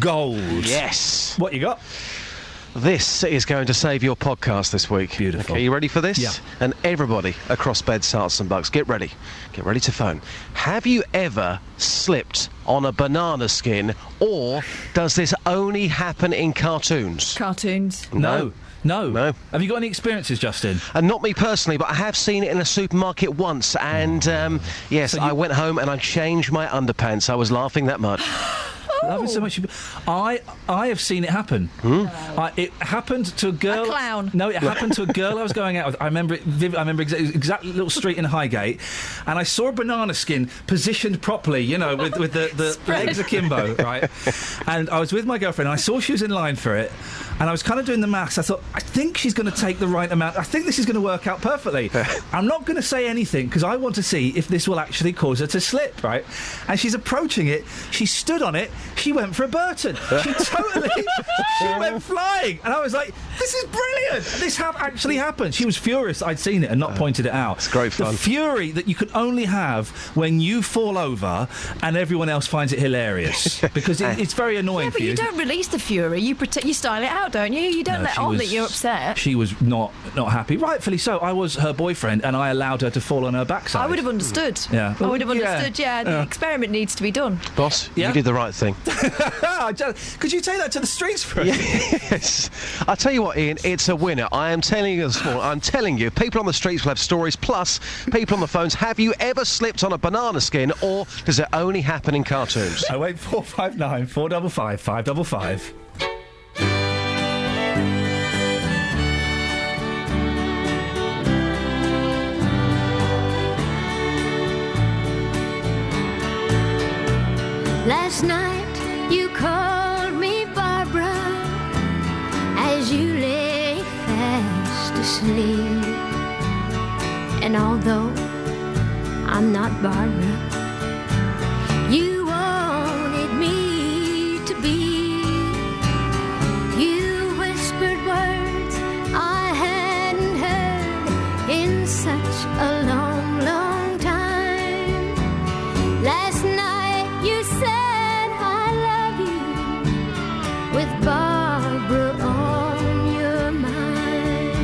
gold. Yes. What you got? This is going to save your podcast this week. Beautiful. Okay, you ready for this? Yeah. And everybody across beds, hearts and bucks, get ready. Get ready to phone. Have you ever slipped on a banana skin, or does this only happen in cartoons? Cartoons. No. Have you got any experiences, Justin? Not me personally, but I have seen it in a supermarket once, and yes, I went home and I changed my underpants. I was laughing that much. Love it so much. I have seen it happen. It happened to a girl. A clown. No, it happened to a girl I was going out with. I remember it. I remember exactly little street in Highgate, and I saw a banana skin positioned properly. With the legs akimbo, right? And I was with my girlfriend, and I saw she was in line for it, and I was kind of doing the maths. I thought, I think she's going to take the right amount. I think this is going to work out perfectly. I'm not going to say anything because I want to see if this will actually cause her to slip, right? And she's approaching it. She stood on it. She went for a Burton. She went flying. And I was like, this is brilliant. This actually happened. She was furious I'd seen it and not pointed it out. It's great fun. The fury that you can only have when you fall over and everyone else finds it hilarious. Because it's very annoying for you. But you don't release the fury. You style it out, don't you? You don't let on that you're upset. She was not happy. Rightfully so. I was her boyfriend and I allowed her to fall on her backside. I would have understood. Yeah. I would have understood, The experiment needs to be done. Boss, you did the right thing. Could you take that to the streets for us? Yes. I tell you what, Ian, it's a winner. I am telling you this morning. I'm telling you, people on the streets will have stories. Plus, people on the phones. Have you ever slipped on a banana skin, or does it only happen in cartoons? 08459 455 555. Last night you called me Barbara as you lay fast asleep. And although I'm not Barbara, you wanted me to be. You whispered words I hadn't heard in such a long, long time. Last night you said with Barbara on your mind.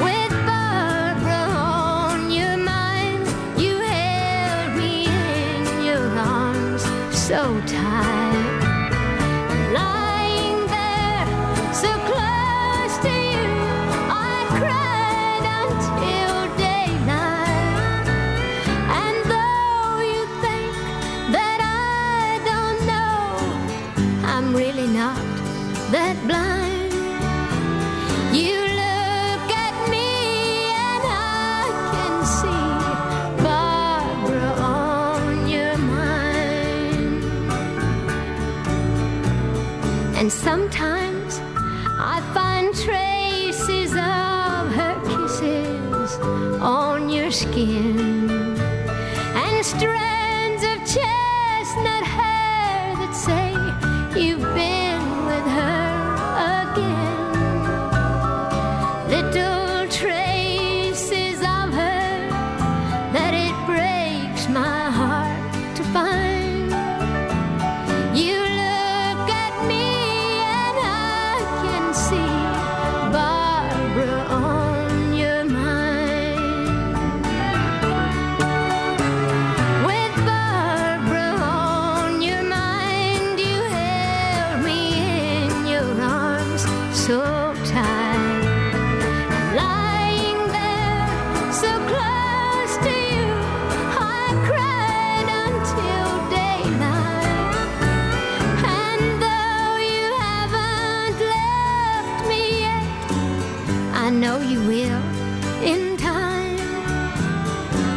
With Barbara on your mind, you held me in your arms so tight. Lying there so close to you, I cried until daylight. And though you think that I'm really not that blind, you look at me and I can see Barbara on your mind. And sometimes I find traces of her kisses on your skin, and strands of chestnut hair that say you've been with her again. Little traces of her that it breaks my heart to find. You look at me and I can see Barbara on your mind. With Barbara on your mind, you held me in your arms so tight. Lying there so close to you, I cried until daylight. And though you haven't left me yet, I know you will in time.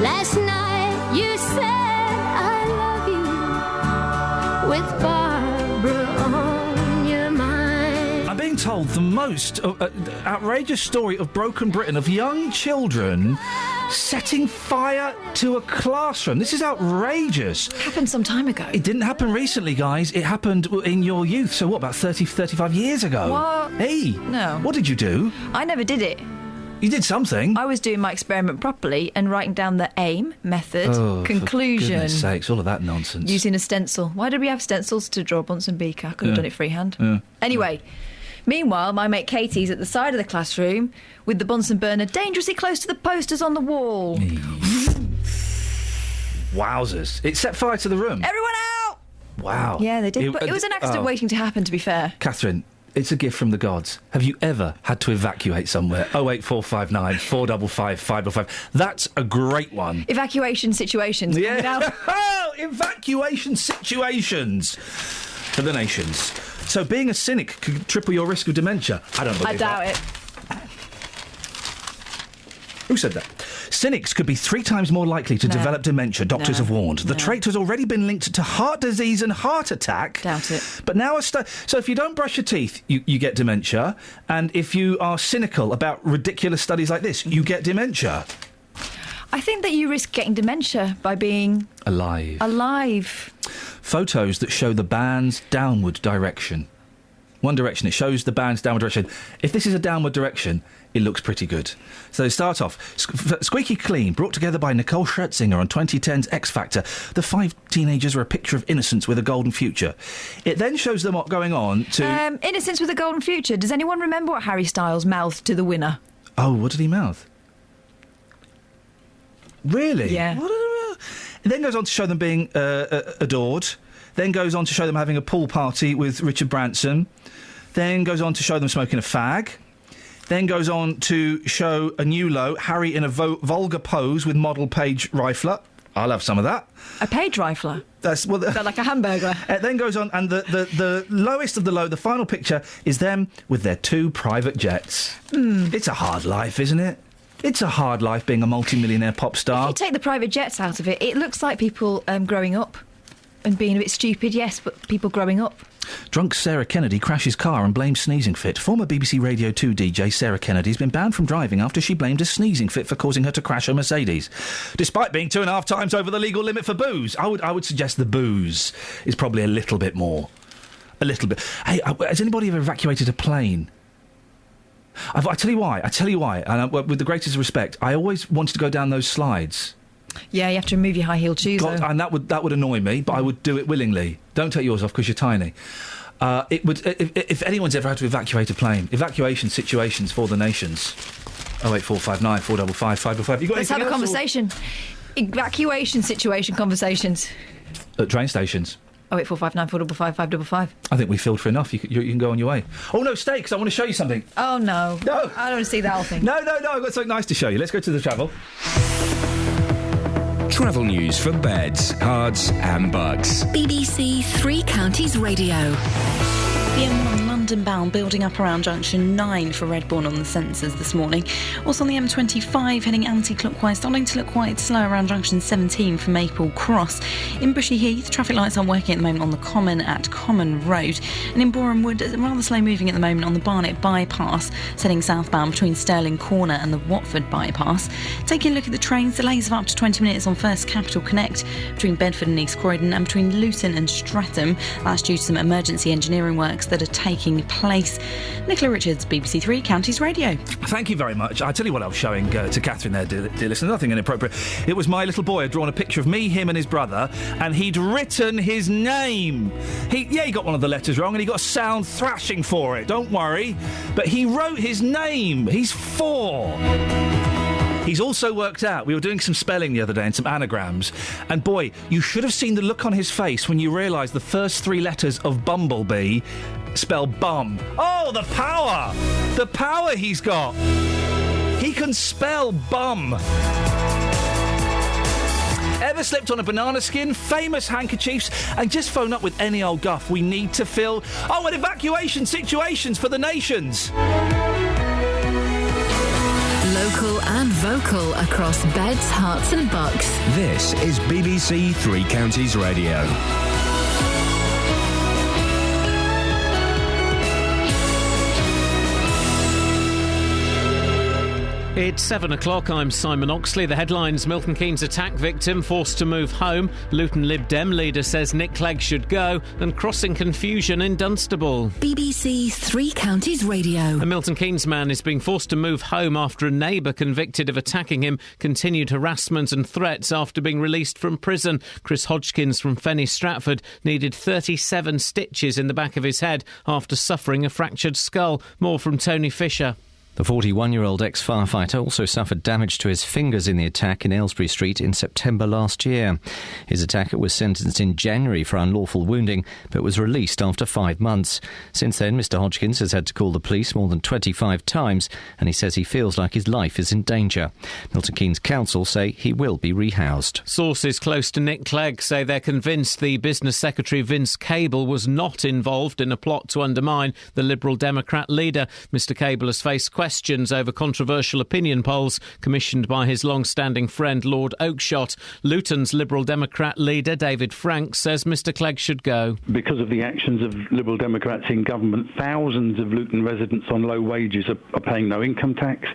Last night you said I love you with Barbara on your mind. I'm being told the most outrageous story of broken Britain, of young children setting fire to a classroom. This is outrageous. Happened some time ago. It didn't happen recently, guys. It happened in your youth. So what, about 30, 35 years ago? What? Hey. No. What did you do? I never did it. You did something. I was doing my experiment properly and writing down the aim, method, conclusion. For goodness sakes, all of that nonsense. Using a stencil. Why did we have stencils to draw Bunsen beaker? I could have done it freehand. Yeah. Anyway, meanwhile, my mate Katie's at the side of the classroom with the Bunsen burner dangerously close to the posters on the wall. Wowzers. It set fire to the room. Everyone out! Wow. Yeah, they did. But it was an accident waiting to happen, to be fair. Catherine, it's a gift from the gods. Have you ever had to evacuate somewhere? 08459 455 555. That's a great one. Evacuation situations. Yeah. Evacuation situations for the nations. So being a cynic could triple your risk of dementia. I don't believe that. I doubt it. Who said that? Cynics could be 3 times more likely to develop dementia, doctors have warned. The trait has already been linked to heart disease and heart attack. Doubt it. But now so if you don't brush your teeth, you get dementia. And if you are cynical about ridiculous studies like this, you get dementia. I think that you risk getting dementia by being... Alive. Photos that show the band's downward direction. One direction, it shows the band's downward direction. If this is a downward direction, it looks pretty good. So they start off, Squeaky Clean, brought together by Nicole Scherzinger on 2010's X Factor. The 5 teenagers are a picture of innocence with a golden future. It then shows them going on to... Innocence with a golden future. Does anyone remember what Harry Styles mouthed to the winner? Oh, what did he mouth? Really? Yeah. It then goes on to show them being adored. Then goes on to show them having a pool party with Richard Branson. Then goes on to show them smoking a fag. Then goes on to show a new low, Harry in a vulgar pose with model Page Rifler. I'll have some of that. A Page Rifler? That's well, is that like a hamburger? It then goes on, and the lowest of the low, the final picture, is them with their 2 private jets. It's a hard life, isn't it? It's a hard life being a multi-millionaire pop star. If you take the private jets out of it, it looks like people growing up and being a bit stupid, yes, but people growing up. Drunk Sarah Kennedy crashes car and blames sneezing fit. Former BBC Radio 2 DJ Sarah Kennedy has been banned from driving after she blamed a sneezing fit for causing her to crash her Mercedes, despite being 2.5 times over the legal limit for booze. I would suggest the booze is probably a little bit more. A little bit. Hey, has anybody ever evacuated a plane? I tell you why. And with the greatest respect, I always wanted to go down those slides. Yeah, you have to remove your high-heeled shoes, though. And that would annoy me, but I would do it willingly. Don't take yours off because you're tiny. It would. If anyone's ever had to evacuate a plane, evacuation situations for the nations. 08459 455 555. You got Let's have a conversation. Evacuation situation conversations. At train stations. 08459 455 555. I think we filled for enough. You can go on your way. Oh no, stay, because I want to show you something. Oh no. No. I don't want to see that whole thing. No, I've got something nice to show you. Let's go to the travel. Travel news for beds, cards and bugs. BBC Three Counties Radio. The M1 London bound building up around junction 9 for Redbourne on the sensors this morning. Also on the M25 heading anti-clockwise, starting to look quite slow around junction 17 for Maple Cross. In Bushy Heath, traffic lights aren't working at the moment on the Common at Common Road. And in Boreham Wood, rather slow moving at the moment on the Barnet bypass, heading southbound between Stirling Corner and the Watford bypass. Taking a look at the trains, delays of up to 20 minutes on First Capital Connect between Bedford and East Croydon and between Luton and Streatham. That's due to some emergency engineering works that are taking place. Nicola Richards, BBC Three Counties Radio. Thank you very much. I tell you what I was showing to Catherine there, dear listener, nothing inappropriate. It was my little boy had drawn a picture of me, him and his brother, and he'd written his name. He got one of the letters wrong and he got a sound thrashing for it, don't worry. But he wrote his name. He's 4. He's also worked out, we were doing some spelling the other day and some anagrams, and boy, you should have seen the look on his face when you realised the first 3 letters of Bumblebee spell bum. Oh, the power! The power he's got! He can spell bum. Ever slipped on a banana skin? Famous handkerchiefs? And just phone up with any old guff we need to fill. Oh, and evacuation situations for the nations! Local and vocal across beds, hearts and bucks. This is BBC Three Counties Radio. It's 7 o'clock. I'm Simon Oxley. The headlines: Milton Keynes attack victim forced to move home. Luton Lib Dem leader says Nick Clegg should go. And crossing confusion in Dunstable. BBC Three Counties Radio. A Milton Keynes man is being forced to move home after a neighbour convicted of attacking him continued harassment and threats after being released from prison. Chris Hodgkins from Fenny Stratford needed 37 stitches in the back of his head after suffering a fractured skull. More from Tony Fisher. The 41-year-old ex-firefighter also suffered damage to his fingers in the attack in Aylesbury Street in September last year. His attacker was sentenced in January for unlawful wounding, but was released after 5 months. Since then, Mr Hodgkins has had to call the police more than 25 times, and he says he feels like his life is in danger. Milton Keynes Council say he will be rehoused. Sources close to Nick Clegg say they're convinced the Business Secretary Vince Cable was not involved in a plot to undermine the Liberal Democrat leader. Mr Cable has faced questions over controversial opinion polls commissioned by his long-standing friend Lord Oakeshott. Luton's Liberal Democrat leader David Frank says Mr Clegg should go. Because of the actions of Liberal Democrats in government, thousands of Luton residents on low wages are paying no income tax.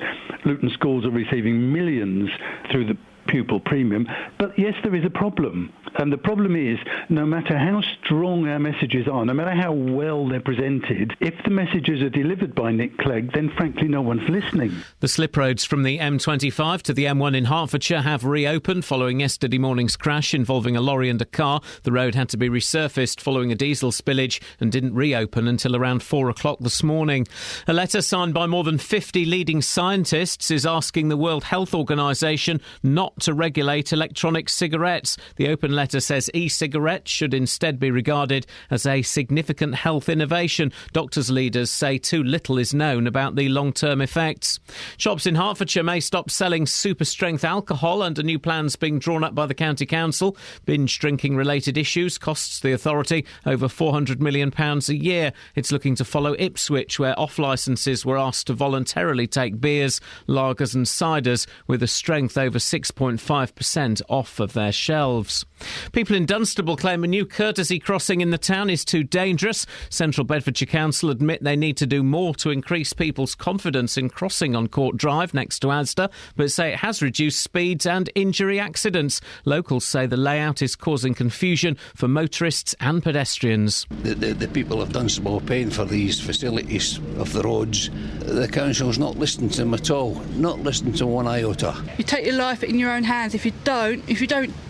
Luton schools are receiving millions through the pupil premium. But yes, there is a problem. And the problem is, no matter how strong our messages are, no matter how well they're presented, if the messages are delivered by Nick Clegg, then frankly no one's listening. The slip roads from the M25 to the M1 in Hertfordshire have reopened following yesterday morning's crash involving a lorry and a car. The road had to be resurfaced following a diesel spillage and didn't reopen until around 4 o'clock this morning. A letter signed by more than 50 leading scientists is asking the World Health Organisation not not to regulate electronic cigarettes. The open letter says e-cigarettes should instead be regarded as a significant health innovation. Doctors' leaders say too little is known about the long-term effects. Shops in Hertfordshire may stop selling super-strength alcohol under new plans being drawn up by the County Council. Binge drinking-related issues costs the authority over £400 million a year. It's looking to follow Ipswich, where off-licences were asked to voluntarily take beers, lagers and ciders with a strength over 6.5% off of their shelves. People in Dunstable claim a new courtesy crossing in the town is too dangerous. Central Bedfordshire Council admit they need to do more to increase people's confidence in crossing on Court Drive next to Asda, but say it has reduced speeds and injury accidents. Locals say the layout is causing confusion for motorists and pedestrians. The people of Dunstable are paying for these facilities of the roads. The council's not listening to them at all, not listening to one iota. You take your life in your own hands. If you don't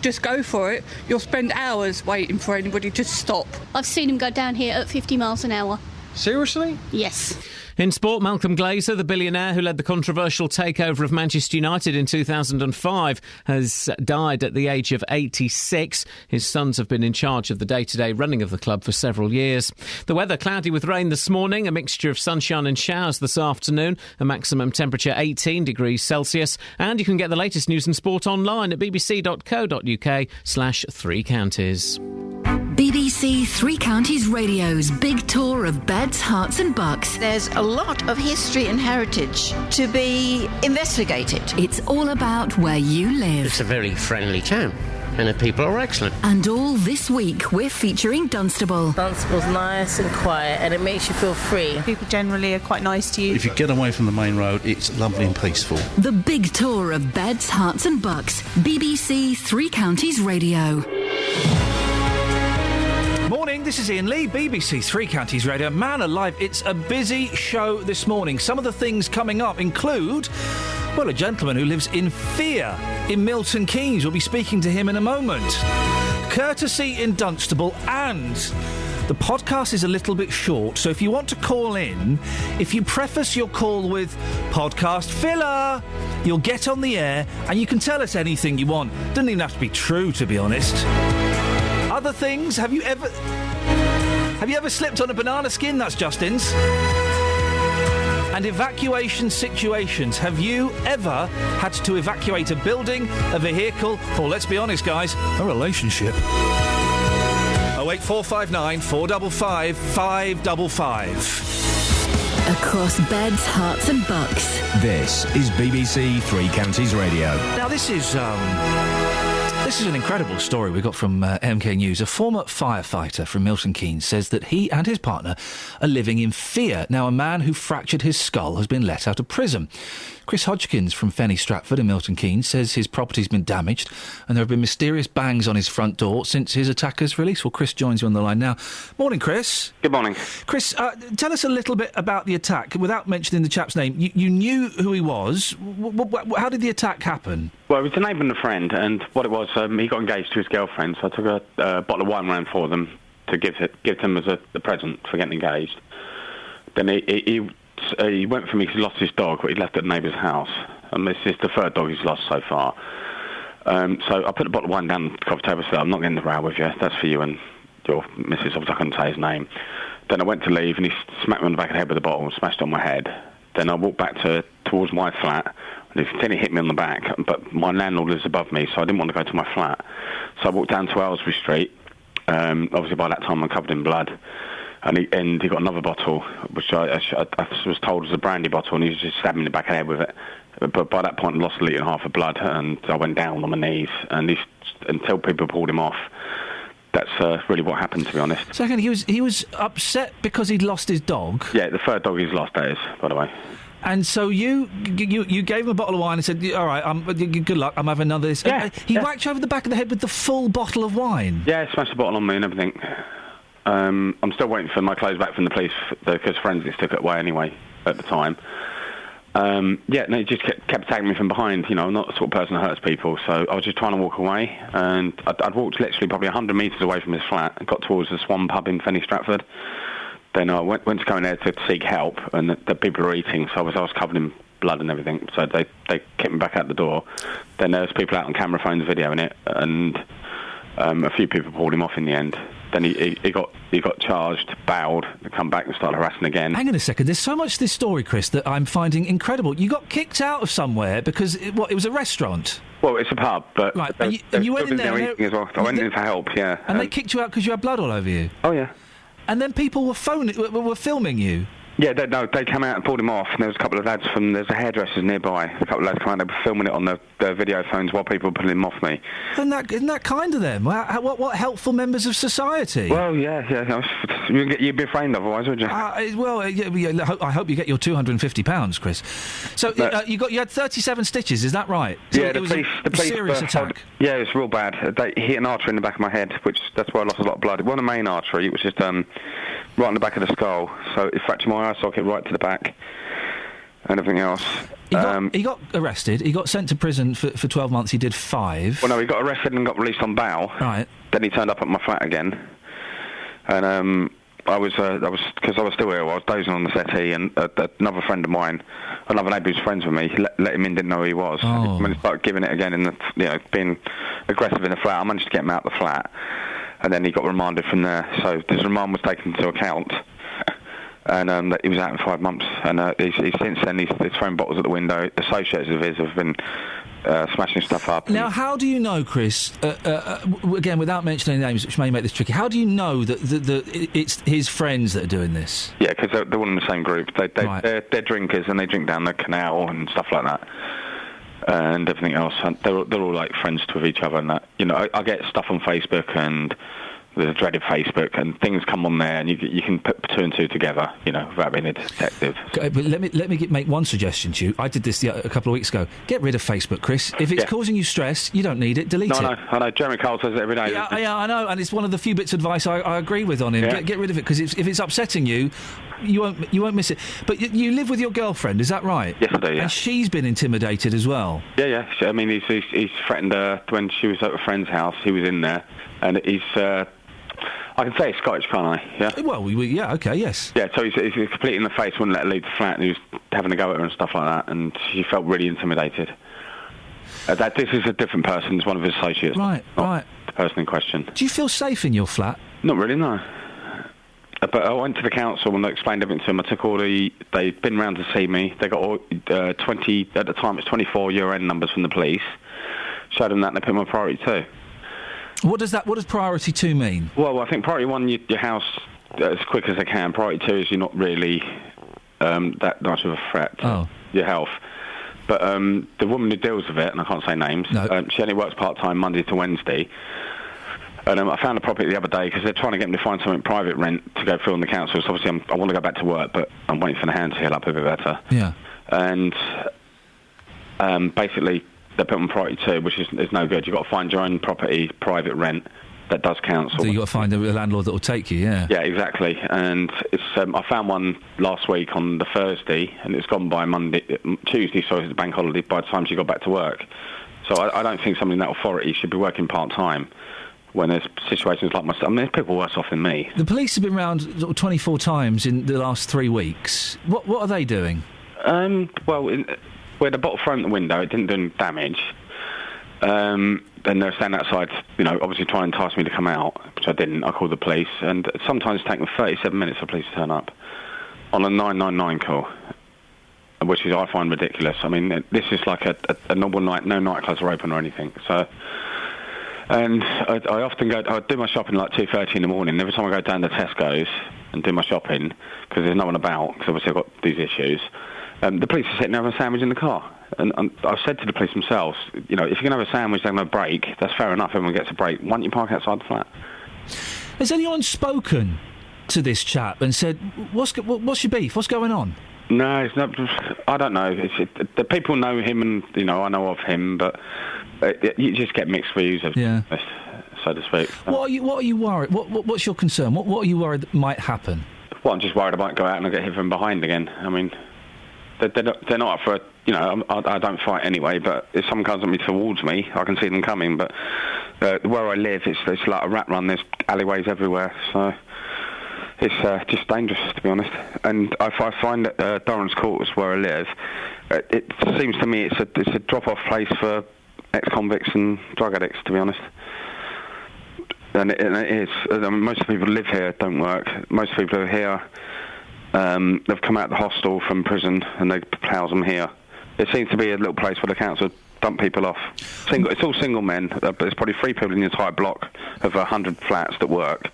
just go for it, you'll spend hours waiting for anybody to stop. I've seen him go down here at 50 miles an hour. Seriously? Yes. In sport, Malcolm Glazer, the billionaire who led the controversial takeover of Manchester United in 2005, has died at the age of 86. His sons have been in charge of the day-to-day running of the club for several years. The weather, cloudy with rain this morning, a mixture of sunshine and showers this afternoon, a maximum temperature 18 degrees Celsius. And you can get the latest news and sport online at bbc.co.uk/3 counties. BBC Three Counties Radio's big tour of beds, hearts and bucks. There's a lot of history and heritage to be investigated. It's all about where you live. It's a very friendly town and the people are excellent. And all this week we're featuring Dunstable. Dunstable's nice and quiet and it makes you feel free. People generally are quite nice to you. If you get away from the main road, it's lovely and peaceful. The big tour of beds, hearts and bucks. BBC Three Counties Radio. Morning, this is Iain Lee, BBC Three Counties Radio. Man alive, it's a busy show this morning. Some of the things coming up include, well, a gentleman who lives in fear in Milton Keynes. We'll be speaking to him in a moment. Courtesy in Dunstable, and the podcast is a little bit short, so if you want to call in, if you preface your call with podcast filler, you'll get on the air and you can tell us anything you want. Doesn't even have to be true, to be honest. Other things, have you ever slipped on a banana skin? That's Justin's. And evacuation situations. Have you ever had to evacuate a building, a vehicle, or, let's be honest, guys, a relationship? 08459 455 555. Across beds, hearts and bucks. This is BBC Three Counties Radio. Now, this is an incredible story we got from MK News. A former firefighter from Milton Keynes says that he and his partner are living in fear. Now, a man who fractured his skull has been let out of prison. Chris Hodgkins from Fenny Stratford in Milton Keynes says his property's been damaged and there have been mysterious bangs on his front door since his attacker's release. Well, Chris joins you on the line now. Morning, Chris. Good morning. Chris, tell us a little bit about the attack. Without mentioning the chap's name, you knew who he was. How did the attack happen? Well, it was a neighbour and a friend, and what it was, he got engaged to his girlfriend, so I took a bottle of wine round for them to give him as a present for getting engaged. Then he went for me because he lost his dog, but he left at the neighbour's house. And this is the third dog he's lost so far. So I put the bottle of wine down on the coffee table and said, I'm not getting the row with you. That's for you and your missus. Obviously, I couldn't say his name. Then I went to leave and he smacked me on the back of the head with the bottle and smashed it on my head. Then I walked back towards my flat and he hit me on the back. But my landlord lives above me, so I didn't want to go to my flat. So I walked down to Aylesbury Street. Obviously, by that time, I'm covered in blood. And he got another bottle, which I was told was a brandy bottle, and he was just stabbing me in the back of the head with it. But by that point, I lost 1.5 litres of blood, and I went down on my knees. And until people pulled him off, that's really what happened, to be honest. Second, he was upset because he'd lost his dog? Yeah, the third dog he's lost, that is, by the way. And so you gave him a bottle of wine and said, all right, good luck, I'm having another this. Yeah, he whacked you over the back of the head with the full bottle of wine? Yeah, smashed the bottle on me and everything. I'm still waiting for my clothes back from the police because forensics took it away anyway at the time. He just kept attacking me from behind. You know, I'm not the sort of person that hurts people, so I was just trying to walk away. And I'd walked literally probably 100 metres away from his flat and got towards the Swan pub in Fenny Stratford. Then I went to go in there to seek help, and the people were eating, so I was covered in blood and everything. So they kicked me back out the door. Then there was people out on camera phones videoing it, and a few people pulled him off in the end. Then he got charged, bowed, come back and started harassing again. Hang on a second. There's so much to this story, Chris, that I'm finding incredible. You got kicked out of somewhere because it was a restaurant. Well, it's a pub, but right. And you went in there as well. I went in for help. Yeah. And they kicked you out because you had blood all over you. Oh yeah. And then people were filming you. Yeah, they came out and pulled him off, and there was a couple of lads there's a hairdresser's nearby. A couple of lads came out, they were filming it on their video phones while people were pulling him off me. Isn't that kind of them? What helpful members of society? Well, yeah. You'd be framed otherwise, would you? I hope you get your £250, Chris. So you had 37 stitches, is that right? So yeah, the police serious attack. Yeah, it was real bad. They hit an artery in the back of my head, that's where I lost a lot of blood. It wasn't a main artery, it was just right on the back of the skull, so it fractured my eye socket right to the back and everything else. He got arrested, he got sent to prison for 12 months, he did 5. Well, no, he got arrested and got released on bail. Right. Then he turned up at my flat again, and I was because I was still ill, I was dozing on the settee, and another friend of mine, another neighbour who's friends with me, let him in, didn't know who he was. Oh. When he started giving it again, being aggressive in the flat, I managed to get him out of the flat. And then he got remanded from there. So this remand was taken into account. And he was out in 5 months. And he's since then, he's thrown bottles at the window. Associates of his have been smashing stuff up. Now, how do you know, Chris, again, without mentioning names, which may make this tricky, how do you know that it's his friends that are doing this? Yeah, because they're all in the same group. They're drinkers, and they drink down the canal and stuff like that. And everything else, and they're all like friends with each other, and that, I get stuff on Facebook and the dreaded Facebook, and things come on there, and you can put 2 and 2 together, without being a detective. But let me make one suggestion to you. I did this a couple of weeks ago. Get rid of Facebook, Chris. If it's causing you stress, you don't need it. Delete it. I know. Jeremy Kyle says it every day. Yeah, I know, and it's one of the few bits of advice I agree with on him. Yeah. Get rid of it, because if it's upsetting you, you won't miss it. But you live with your girlfriend, is that right? Yes, I do. Yeah. And she's been intimidated as well. Yeah. I mean, he's threatened her when she was at a friend's house. He was in there, and he's. I can say he's Scottish, can't I? Yeah. Well, yeah. Okay. Yes. Yeah. So he's completely in the face. Wouldn't let her leave the flat. And he was having a go at her and stuff like that, and she felt really intimidated. This is a different person. It's one of his associates. Right. The person in question. Do you feel safe in your flat? Not really, no. But I went to the council and I explained everything to them. I took they'd been round to see me. They got all, 20, at the time it was 24 URN numbers from the police. Showed them that and they put my priority 2. What does priority 2 mean? Well, I think priority 1, your house as quick as they can. Priority 2 is you're not really that much of a threat to your health. But the woman who deals with it, and I can't say names, she only works part-time Monday to Wednesday. And I found a property the other day because they're trying to get me to find something private rent to go through on the council. So obviously I want to go back to work, but I'm waiting for the hand to heal up a bit better. Yeah. And basically they put on priority 2, which is no good. You've got to find your own property, private rent, that does council. So you've got to find a landlord that will take you, yeah. Yeah, exactly. And it's I found one last week on the Thursday, and it's gone by Tuesday, so it's a bank holiday, by the time she got back to work. So I don't think somebody in that authority should be working part-time when there's situations like myself. I mean, there's people worse off than me. The police have been round 24 times in the last 3 weeks. What are they doing? Well, we had a bottle thrown at the window. It didn't do any damage. Then they're standing outside, obviously trying to entice me to come out, which I didn't. I called the police, and sometimes it takes them 37 minutes for police to turn up on a 999 call, which I find ridiculous. I mean, this is like a normal night. No nightclubs are open or anything. So, and I often I do my shopping like 2:30 in the morning. Every time I go down to Tesco's and do my shopping, because there's no one about, because obviously I've got these issues, the police are sitting there having a sandwich in the car. And I've said to the police themselves, if you can have a sandwich, they're going to break. That's fair enough. Everyone gets a break. Why don't you park outside the flat? Has anyone spoken to this chap and said, what's your beef? What's going on? No, it's not. I don't know. The people know him, and I know of him, but you just get mixed views of this, so to speak. What are you worried? What's your concern? What are you worried that might happen? Well, I'm just worried I might go out and I get hit from behind again. I mean, they're not up for I don't fight anyway, but if someone comes at me towards me, I can see them coming. But where I live, it's like a rat run. There's alleyways everywhere, so It's just dangerous, to be honest. And I find that Durham's Court, where I live, it seems to me it's a drop-off place for ex-convicts and drug addicts, to be honest. And it is. I mean, most of the people who live here don't work. Most people who are here, they've come out of the hostel from prison and they house them here. It seems to be a little place where the council dump people off. It's all single men, but there's probably 3 people in the entire block of 100 flats that work.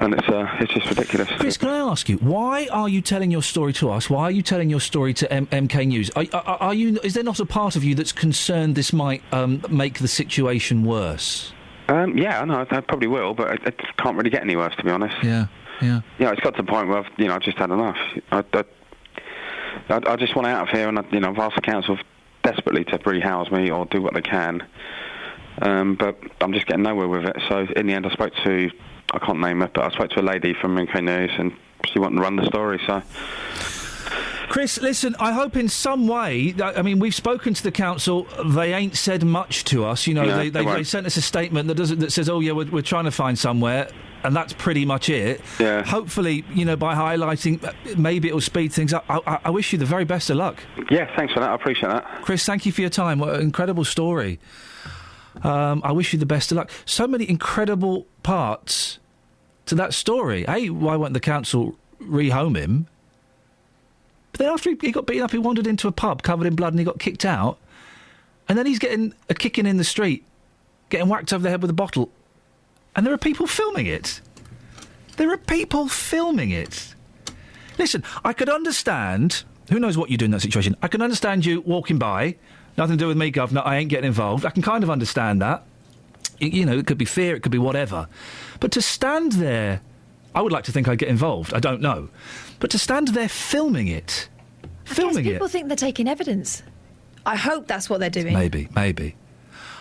And it's just ridiculous. Chris, can I ask you, why are you telling your story to us? Why are you telling your story to MK News? Are you? Is there not a part of you that's concerned this might make the situation worse? Yeah, I know, I probably will, but it can't really get any worse, to be honest. Yeah. Yeah, it's got to the point where I've just had enough. I just want out of here, and I've asked the council desperately to rehouse me or do what they can. But I'm just getting nowhere with it. So in the end, I spoke to, I can't name it, but I spoke to a lady from MK News, and she wanted to run the story. So, Chris, listen, I hope in some way, I mean, we've spoken to the council, they ain't said much to us, you know, No, they sent us a statement that says, oh yeah, we're trying to find somewhere, and that's pretty much it. Yeah. Hopefully, you know, by highlighting, maybe it'll speed things up. I wish you the very best of luck. Yeah, thanks for that, I appreciate that. Chris, thank you for your time, what an incredible story. I wish you the best of luck. So many incredible parts to that story. Why won't the council rehome him? But then after he got beaten up, he wandered into a pub covered in blood and he got kicked out. And then he's getting a kicking in the street, getting whacked over the head with a bottle. And there are people filming it. There are people filming it. Listen, I could understand, who knows what you do in that situation, I can understand you walking by, nothing to do with me, governor, I ain't getting involved. I can kind of understand that. You know, it could be fear, it could be whatever. But to stand there, I would like to think I'd get involved, I don't know. But to stand there filming it, people think they're taking evidence. I hope that's what they're doing. Maybe.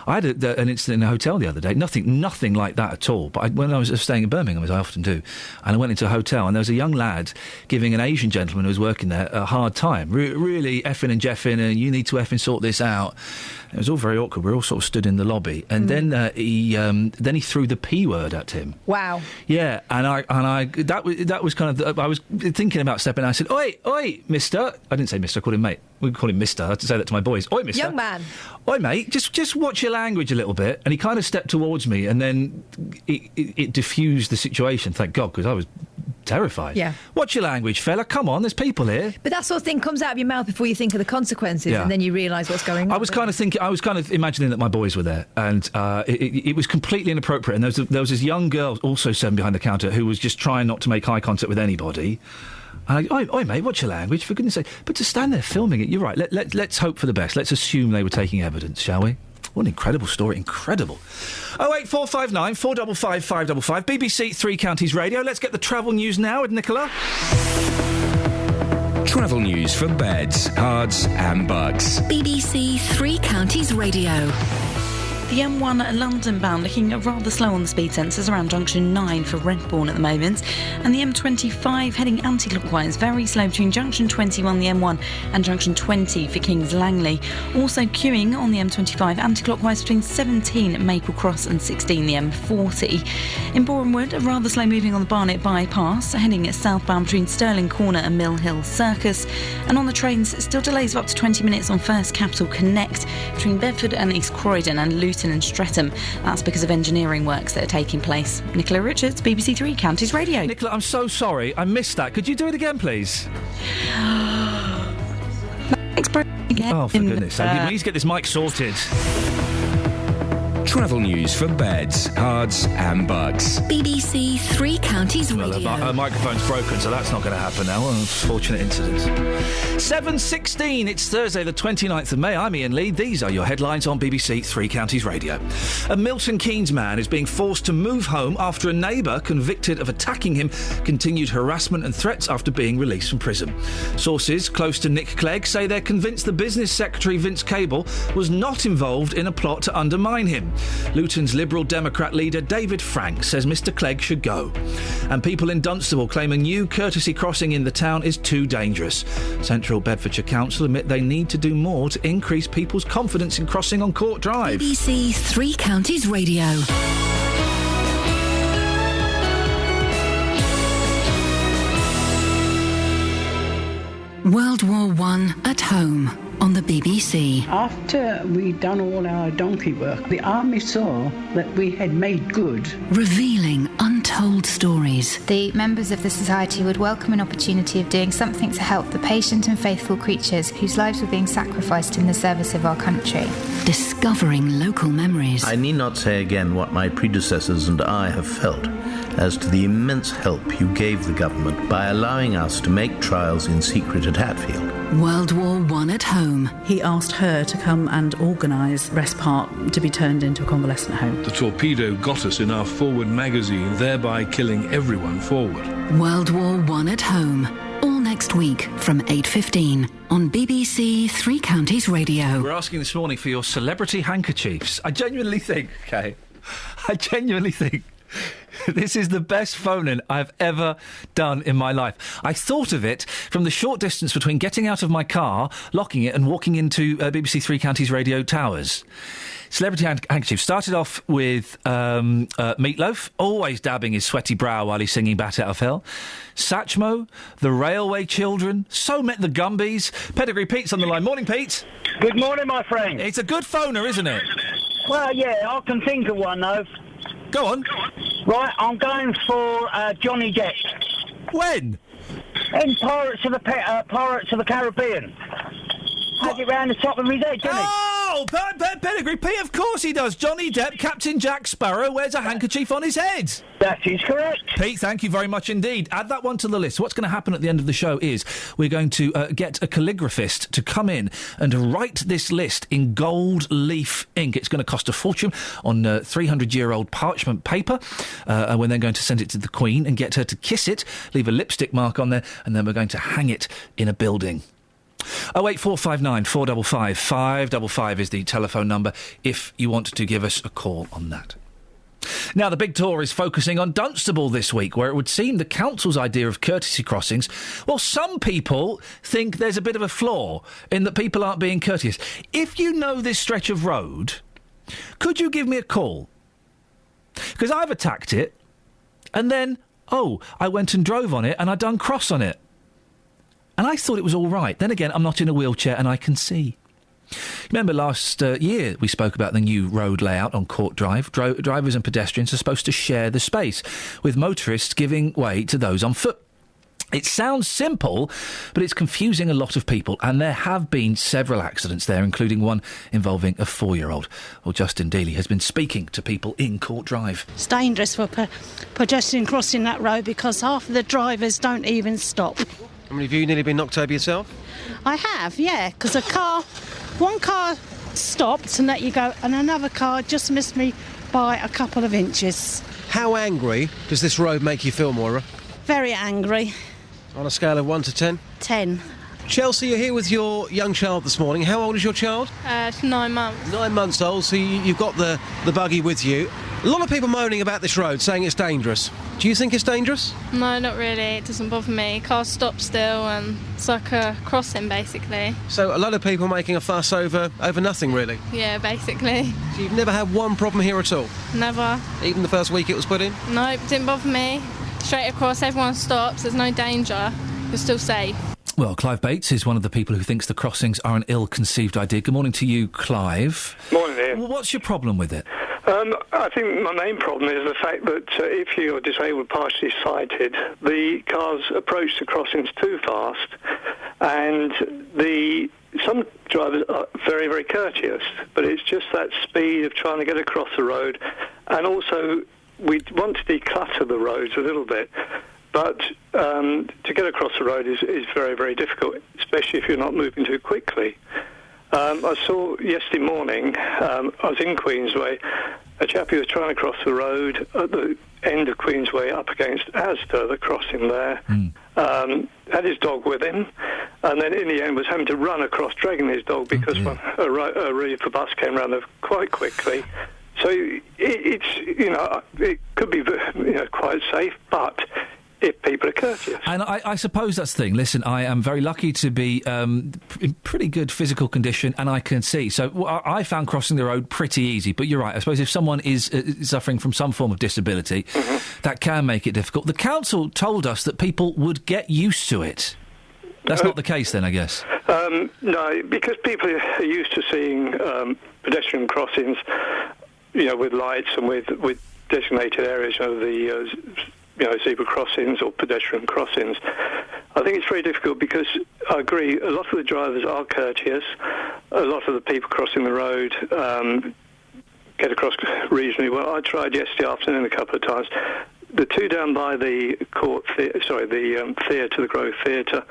I had an incident in a hotel the other day. Nothing like that at all. But when I was staying in Birmingham, as I often do, and I went into a hotel, and there was a young lad giving an Asian gentleman who was working there a hard time, really effing and jeffing, and you need to effing sort this out. It was all very awkward. We all sort of stood in the lobby, and then he threw the P word at him. Wow. Yeah, and that was kind of I was thinking about stepping out. I said, "Oi, Mister." I didn't say Mister. I called him mate. We call him Mister. I had to say that to my boys. Oi, Mister. Young man. Oi, mate. Just watch your language a little bit. And he kind of stepped towards me, and then it diffused the situation. Thank God, because I was terrified. Yeah. Watch your language, fella. Come on, there's people here. But that sort of thing comes out of your mouth before you think of the consequences, and then you realise what's going on. I was kind of imagining that my boys were there, and it was completely inappropriate. And there was this young girl also sitting behind the counter who was just trying not to make eye contact with anybody. And oi, mate, watch your language, for goodness sake. But to stand there filming it, you're right. Let's hope for the best. Let's assume they were taking evidence, shall we? What an incredible story. Incredible. 08459 455 555. BBC Three Counties Radio. Let's get the travel news now with Nicola. Travel news for beds, cards and bugs. BBC Three Counties Radio. The M1 London bound looking rather slow on the speed sensors around junction 9 for Redbourne at the moment, and the M25 heading anti-clockwise very slow between junction 21 the M1 and junction 20 for Kings Langley. Also queuing on the M25 anti-clockwise between 17 Maple Cross and 16 the M40. In Borehamwood, rather slow moving on the Barnet bypass heading southbound between Stirling Corner and Mill Hill Circus, and on the trains still delays of up to 20 minutes on First Capital Connect between Bedford and East Croydon and Luton and Streatham. That's because of engineering works that are taking place. Nicola Richards, BBC Three Counties Radio. Nicola, I'm so sorry. I missed that. Could you do it again, please? Again. Oh, for goodness sake. Please get this mic sorted. Travel news for beds, cards and bugs. BBC Three Counties Radio. Well, her microphone's broken, so that's not going to happen now. Unfortunate incident. 7:16. It's Thursday, the 29th of May. I'm Iain Lee. These are your headlines on BBC Three Counties Radio. A Milton Keynes man is being forced to move home after a neighbour convicted of attacking him continued harassment and threats after being released from prison. Sources close to Nick Clegg say they're convinced the business secretary Vince Cable was not involved in a plot to undermine him. Luton's Liberal Democrat leader David Frank says Mr Clegg should go. And people in Dunstable claim a new courtesy crossing in the town is too dangerous. Central Bedfordshire Council admit they need to do more to increase people's confidence in crossing on Court Drive. BBC Three Counties Radio. One at Home on the BBC. After we'd done all our donkey work, the army saw that we had made good. Revealing untold stories. The members of the society would welcome an opportunity of doing something to help the patient and faithful creatures whose lives were being sacrificed in the service of our country. Discovering local memories. I need not say again what my predecessors and I have felt as to the immense help you gave the government by allowing us to make trials in secret at Hatfield. World War I at Home. He asked her to come and organise Rest Park to be turned into a convalescent home. The torpedo got us in our forward magazine, thereby killing everyone forward. World War I at Home. All next week from 8:15 on BBC Three Counties Radio. We're asking this morning for your celebrity handkerchiefs. I genuinely think this is the best phone-in I've ever done in my life. I thought of it from the short distance between getting out of my car, locking it, and walking into BBC Three Counties Radio Towers. Celebrity handkerchief. Started off with Meatloaf, always dabbing his sweaty brow while he's singing Bat Out of Hell. Satchmo, the Railway Children, So Met the Gumbies. Pedigree Pete's on the line. Morning, Pete. Good morning, my friend. It's a good phoner, isn't it? Well, yeah, I can think of one, though. Go on. Right, I'm going for Johnny Depp. When? In Pirates of the Caribbean. Has it round the top of his head, doesn't he? Oh, Pedigree Pete, of course he does. Johnny Depp, Captain Jack Sparrow, wears a handkerchief on his head. That is correct. Pete, thank you very much indeed. Add that one to the list. What's going to happen at the end of the show is we're going to get a calligraphist to come in and write this list in gold leaf ink. It's going to cost a fortune on 300-year-old parchment paper. And we're then going to send it to the Queen and get her to kiss it, leave a lipstick mark on there, and then we're going to hang it in a building. 08459 455 555 is the telephone number if you want to give us a call on that. Now, the big tour is focusing on Dunstable this week, where it would seem the council's idea of courtesy crossings, well, some people think there's a bit of a flaw in that people aren't being courteous. If you know this stretch of road, could you give me a call? Because I've attacked it, and then, I went and drove on it, and I done cross on it. And I thought it was all right. Then again, I'm not in a wheelchair and I can see. Remember last year we spoke about the new road layout on Court Drive. Drivers and pedestrians are supposed to share the space, with motorists giving way to those on foot. It sounds simple, but it's confusing a lot of people, and there have been several accidents there, including one involving a 4-year-old. Well, Justin Dealey has been speaking to people in Court Drive. It's dangerous for pedestrian crossing that road because half of the drivers don't even stop. How many of you nearly been knocked over yourself? I have, yeah, because one car stopped and let you go, and another car just missed me by a couple of inches. How angry does this road make you feel, Moira? Very angry. On a scale of 1 to 10? 10. Chelsea, you're here with your young child this morning. How old is your child? 9 months. 9 months old, so you've got the buggy with you. A lot of people moaning about this road, saying it's dangerous. Do you think it's dangerous? No, not really. It doesn't bother me. Cars stop still and it's like a crossing, basically. So a lot of people making a fuss over nothing, really? Yeah, basically. So you've never had one problem here at all? Never. Even the first week it was put in? No, it didn't bother me. Straight across, everyone stops. There's no danger. You're still safe. Well, Clive Bates is one of the people who thinks the crossings are an ill-conceived idea. Good morning to you, Clive. Morning, Ian. Well, what's your problem with it? I think my main problem is the fact that if you're disabled, partially sighted, the cars approach the crossings too fast, and some drivers are very, very courteous, but it's just that speed of trying to get across the road, and also we want to declutter the roads a little bit. But to get across the road is very, very difficult, especially if you're not moving too quickly. I saw yesterday morning, I was in Queensway, a chap who was trying to cross the road at the end of Queensway up against Asda, the crossing there, had his dog with him, and then in the end was having to run across, dragging his dog because a reefer bus came around there quite quickly. So it could be quite safe, but if people are courteous. And I suppose that's the thing. Listen, I am very lucky to be in pretty good physical condition and I can see. So I found crossing the road pretty easy. But you're right. I suppose if someone is suffering from some form of disability, that can make it difficult. The council told us that people would get used to it. That's not the case then, I guess. No, because people are used to seeing pedestrian crossings, with lights and with designated areas of the zebra crossings or pedestrian crossings. I think it's very difficult because I agree, a lot of the drivers are courteous. A lot of the people crossing the road get across reasonably well. I tried yesterday afternoon a couple of times. The two down by the theatre, the Grove Theatre,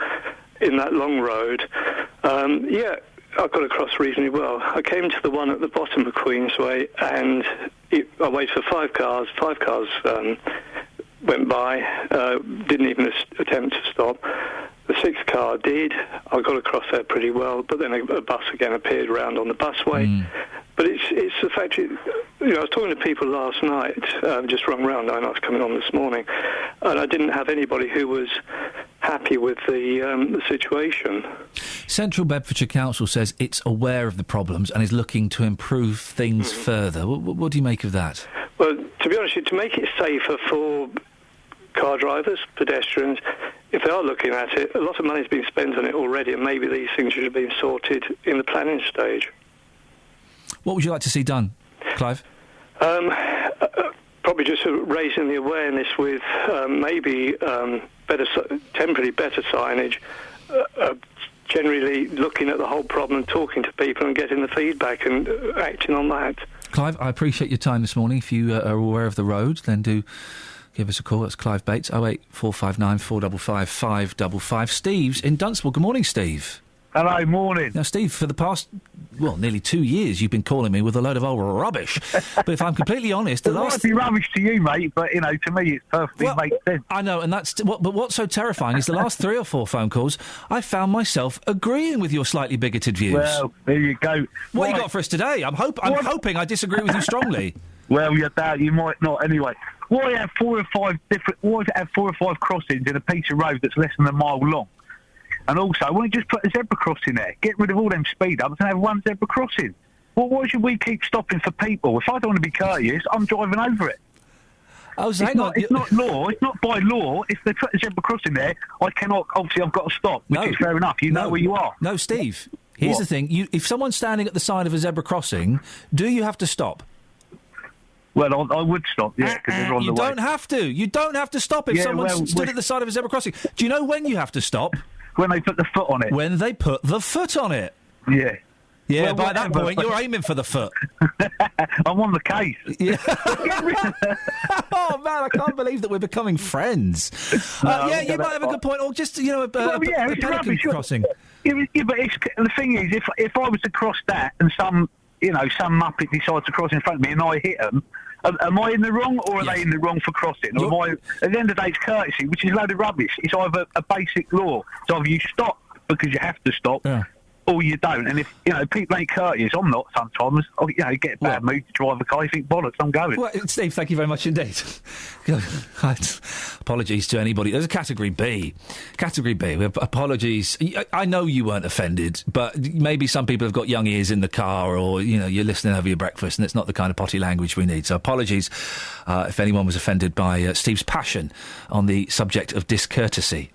in that long road, I got across reasonably well. I came to the one at the bottom of Queensway, and I waited for 5 cars. 5 cars went by, didn't even attempt to stop. The 6th car did. I got across there pretty well, but then a bus again appeared round on the busway. But it's the fact, I was talking to people last night, just rung round, I know I was coming on this morning, and I didn't have anybody who was happy with the situation. Central Bedfordshire Council says it's aware of the problems and is looking to improve things further. What do you make of that? Well, to be honest, to make it safer for car drivers, pedestrians, if they are looking at it, a lot of money's been spent on it already, and maybe these things should have been sorted in the planning stage. What would you like to see done, Clive? Probably just raising the awareness with maybe temporarily better signage, generally looking at the whole problem and talking to people and getting the feedback and acting on that. Clive, I appreciate your time this morning. If you are aware of the road, then do give us a call. That's Clive Bates, 08459 455 555. Steve's in Dunstable. Good morning, Steve. Hello, morning. Now, Steve, for the past, nearly 2 years, you've been calling me with a load of old rubbish. But if I'm completely honest, it might be rubbish to you, mate, but, to me it perfectly makes sense. I know, and but what's so terrifying is the last 3 or 4 phone calls, I found myself agreeing with your slightly bigoted views. Well, there you go. What you got for us today? I'm hoping I disagree with you strongly. Well, you might not. Anyway, why have 4 or 5 crossings in a piece of road that's less than a mile long? And also, why don't you just put a zebra crossing there? Get rid of all them speed ups and have one zebra crossing. Well, why should we keep stopping for people? If I don't want to be courteous, I'm driving over it. It's not law. It's not by law. If they put a zebra crossing there, I cannot. Obviously, I've got to stop, which is fair enough. You know where you are. No, Steve. Here's the thing. If someone's standing at the side of a zebra crossing, do you have to stop? Well, I would stop, because they're on the way. You don't have to. You don't have to stop if someone stood at the side of a zebra crossing. Do you know when you have to stop? When they put the foot on it. When they put the foot on it. Yeah. Yeah, well, by that point, you're aiming for the foot. I'm on the case. Yeah. Oh, man, I can't believe that we're becoming friends. You might have a good point. Or just, a pelican crossing. Yeah, but the thing is, if I was to cross that and some muppet decides to cross in front of me and I hit them, am I in the wrong, or are they in the wrong for crossing? Or at the end of the day, it's courtesy, which is a load of rubbish. It's either a basic law. It's either you stop because you have to stop, or you don't. And if people ain't courteous, I'm not sometimes. You get a bad mood to drive a car. You think bollocks, I'm going. Well, Steve, thank you very much indeed. Apologies to anybody. There's a category B. Category B. Apologies. I know you weren't offended, but maybe some people have got young ears in the car, or you're listening over your breakfast, and it's not the kind of potty language we need. So apologies if anyone was offended by Steve's passion on the subject of discourtesy.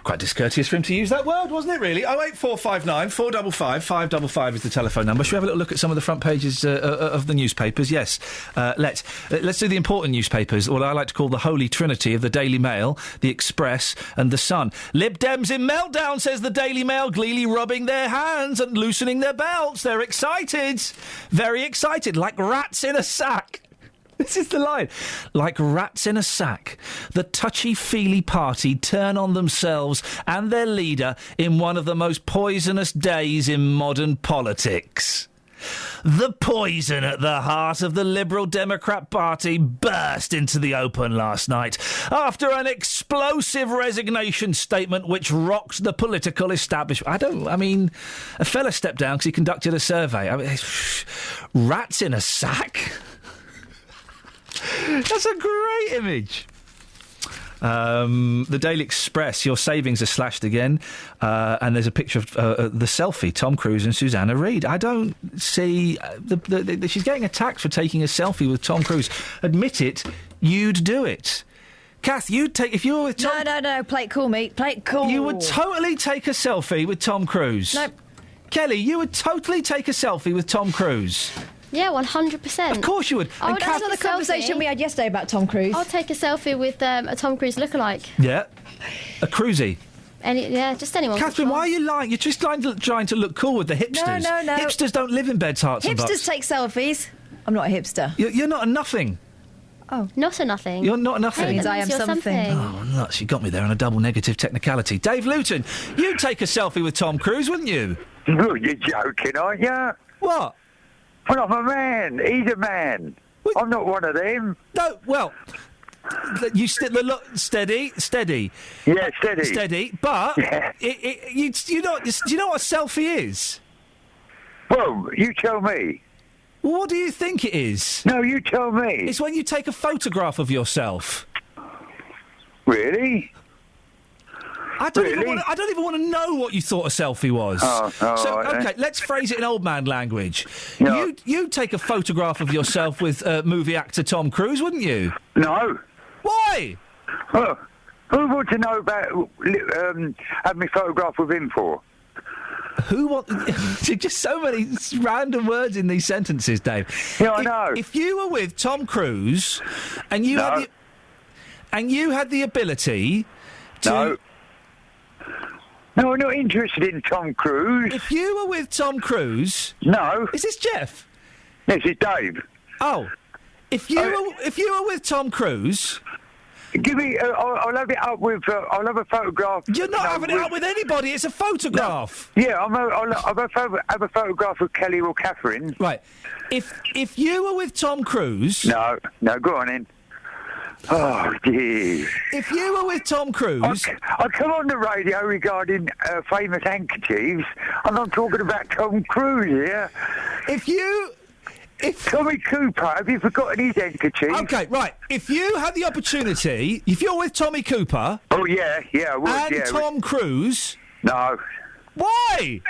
Quite discourteous for him to use that word, wasn't it, really? 08459 455 555 is the telephone number. Should we have a little look at some of the front pages of the newspapers? Yes. Let's do the important newspapers, what I like to call the Holy Trinity of the Daily Mail, the Express and the Sun. Lib Dems in meltdown, says the Daily Mail, gleefully rubbing their hands and loosening their belts. They're excited. Very excited, like rats in a sack. This is the line. Like rats in a sack, the touchy-feely party turn on themselves and their leader in one of the most poisonous days in modern politics. The poison at the heart of the Liberal Democrat Party burst into the open last night after an explosive resignation statement which rocked the political establishment. A fella stepped down because he conducted a survey. Rats in a sack? That's a great image. The Daily Express, your savings are slashed again, and there's a picture of the selfie, Tom Cruise and Susanna Reid. I don't see... she's getting attacked for taking a selfie with Tom Cruise. Admit it, you'd do it. Kath, if you were with Tom... No, play it cool, mate. Play it cool. You would totally take a selfie with Tom Cruise. Nope. Kelly, you would totally take a selfie with Tom Cruise. Yeah, 100%. Of course you would. And That's not the conversation we had yesterday about Tom Cruise. I'll take a selfie with a Tom Cruise lookalike. Yeah. A cruisie. Just anyone. Catherine, why are you lying? You're just trying to look cool with the hipsters. No. Hipsters don't live in beds, hearts and bucks. Hipsters take selfies. I'm not a hipster. You're not a nothing. Oh, not a nothing. You're not a nothing. I am something. Oh, nuts. You got me there on a double negative technicality. Dave Luton, you'd take a selfie with Tom Cruise, wouldn't you? Well, you're joking, aren't you? What? Well, I'm a man. He's a man. I'm not one of them. No, well... You steady. Yeah, steady. Steady, but yeah. Do you know what a selfie is? Well, you tell me. Well, what do you think it is? No, you tell me. It's when you take a photograph of yourself. Really? I don't even want to know what you thought a selfie was. Okay, let's phrase it in old man language. No. You'd take a photograph of yourself with movie actor Tom Cruise, wouldn't you? No. Why? Well, who wants to know about having me photograph with him for? Who want... Just so many random words in these sentences, Dave. Yeah, I know. If you were with Tom Cruise and you had the ability to... No, I'm not interested in Tom Cruise. If you were with Tom Cruise... No. Is this Jeff? This is Dave. Oh. If you were with Tom Cruise... Give me... I'll have it up with... I'll have a photograph... You're not having it up with anybody. It's a photograph. No. Yeah, I'll have a photograph with Kelly or Catherine. Right. If you were with Tom Cruise... No, go on in. Oh, dear. If you were with Tom Cruise... I come on the radio regarding famous handkerchiefs, and I'm talking about Tom Cruise here. If Tommy Cooper, have you forgotten his handkerchief? Okay, right. If you had the opportunity, if you're with Tommy Cooper... Oh, yeah, I would, and Tom Cruise... No. Why?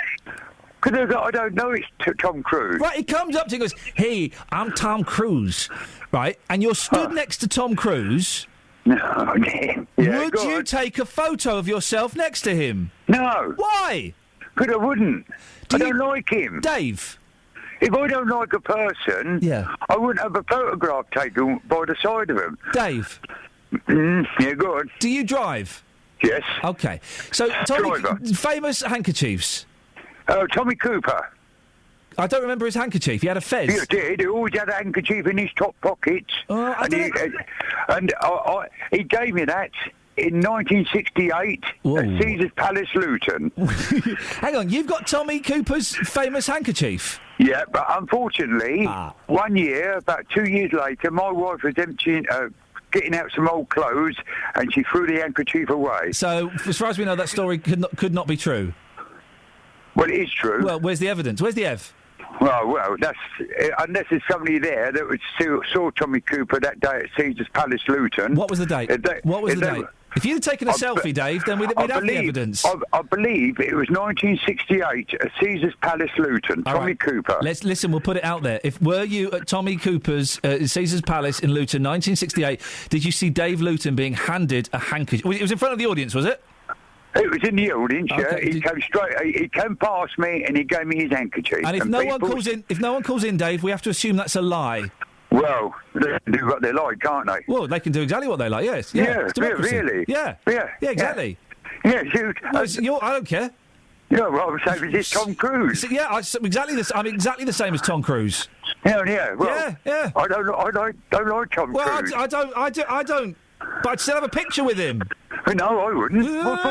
Because I don't know it's Tom Cruise. Right, he comes up to you and goes, hey, I'm Tom Cruise, right? And you're stood next to Tom Cruise. No, would you take a photo of yourself next to him? No. Why? Because I wouldn't. I don't like him. Dave? If I don't like a person, I wouldn't have a photograph taken by the side of him. Dave? Yeah, go on. Do you drive? Yes. Okay. So, Tommy, famous handkerchiefs? Tommy Cooper. I don't remember his handkerchief. He had a fez. He did. He always had a handkerchief in his top pockets. He gave me that in 1968 at Caesar's Palace, Luton. Hang on, you've got Tommy Cooper's famous handkerchief? Yeah, but unfortunately, 1 year, about 2 years later, my wife was emptying... getting out some old clothes, and she threw the handkerchief away. So, as far as we know, that story could not be true? Well, it is true. Well, where's the evidence? Where's the ev? Well, that's unless there's somebody there that saw Tommy Cooper that day at Caesar's Palace, Luton. What was the date? What was the date? If you'd taken a selfie, Dave, then we'd have the evidence. I believe it was 1968 at Caesar's Palace, Luton. Tommy Cooper. Listen, we'll put it out there. Were you at Tommy Cooper's Caesar's Palace in Luton, 1968? Did you see Dave Luton being handed a handkerchief? It was in front of the audience, was it? It was in the audience. Okay. He came straight. He came past me and he gave me his handkerchief. And if no one calls in, Dave, we have to assume that's a lie. Well, they can do what they like, can't they? Well, they can do exactly what they like. Yes. Yeah. It's democracy. Really. Yeah. Exactly. Yeah. I don't care. Yeah, well, I'm saying it's Tom Cruise. Yeah, I'm exactly the same as Tom Cruise. Yeah. Well, yeah. I don't like Tom Cruise. Well, I don't. But I'd still have a picture with him. No, I wouldn't. What for?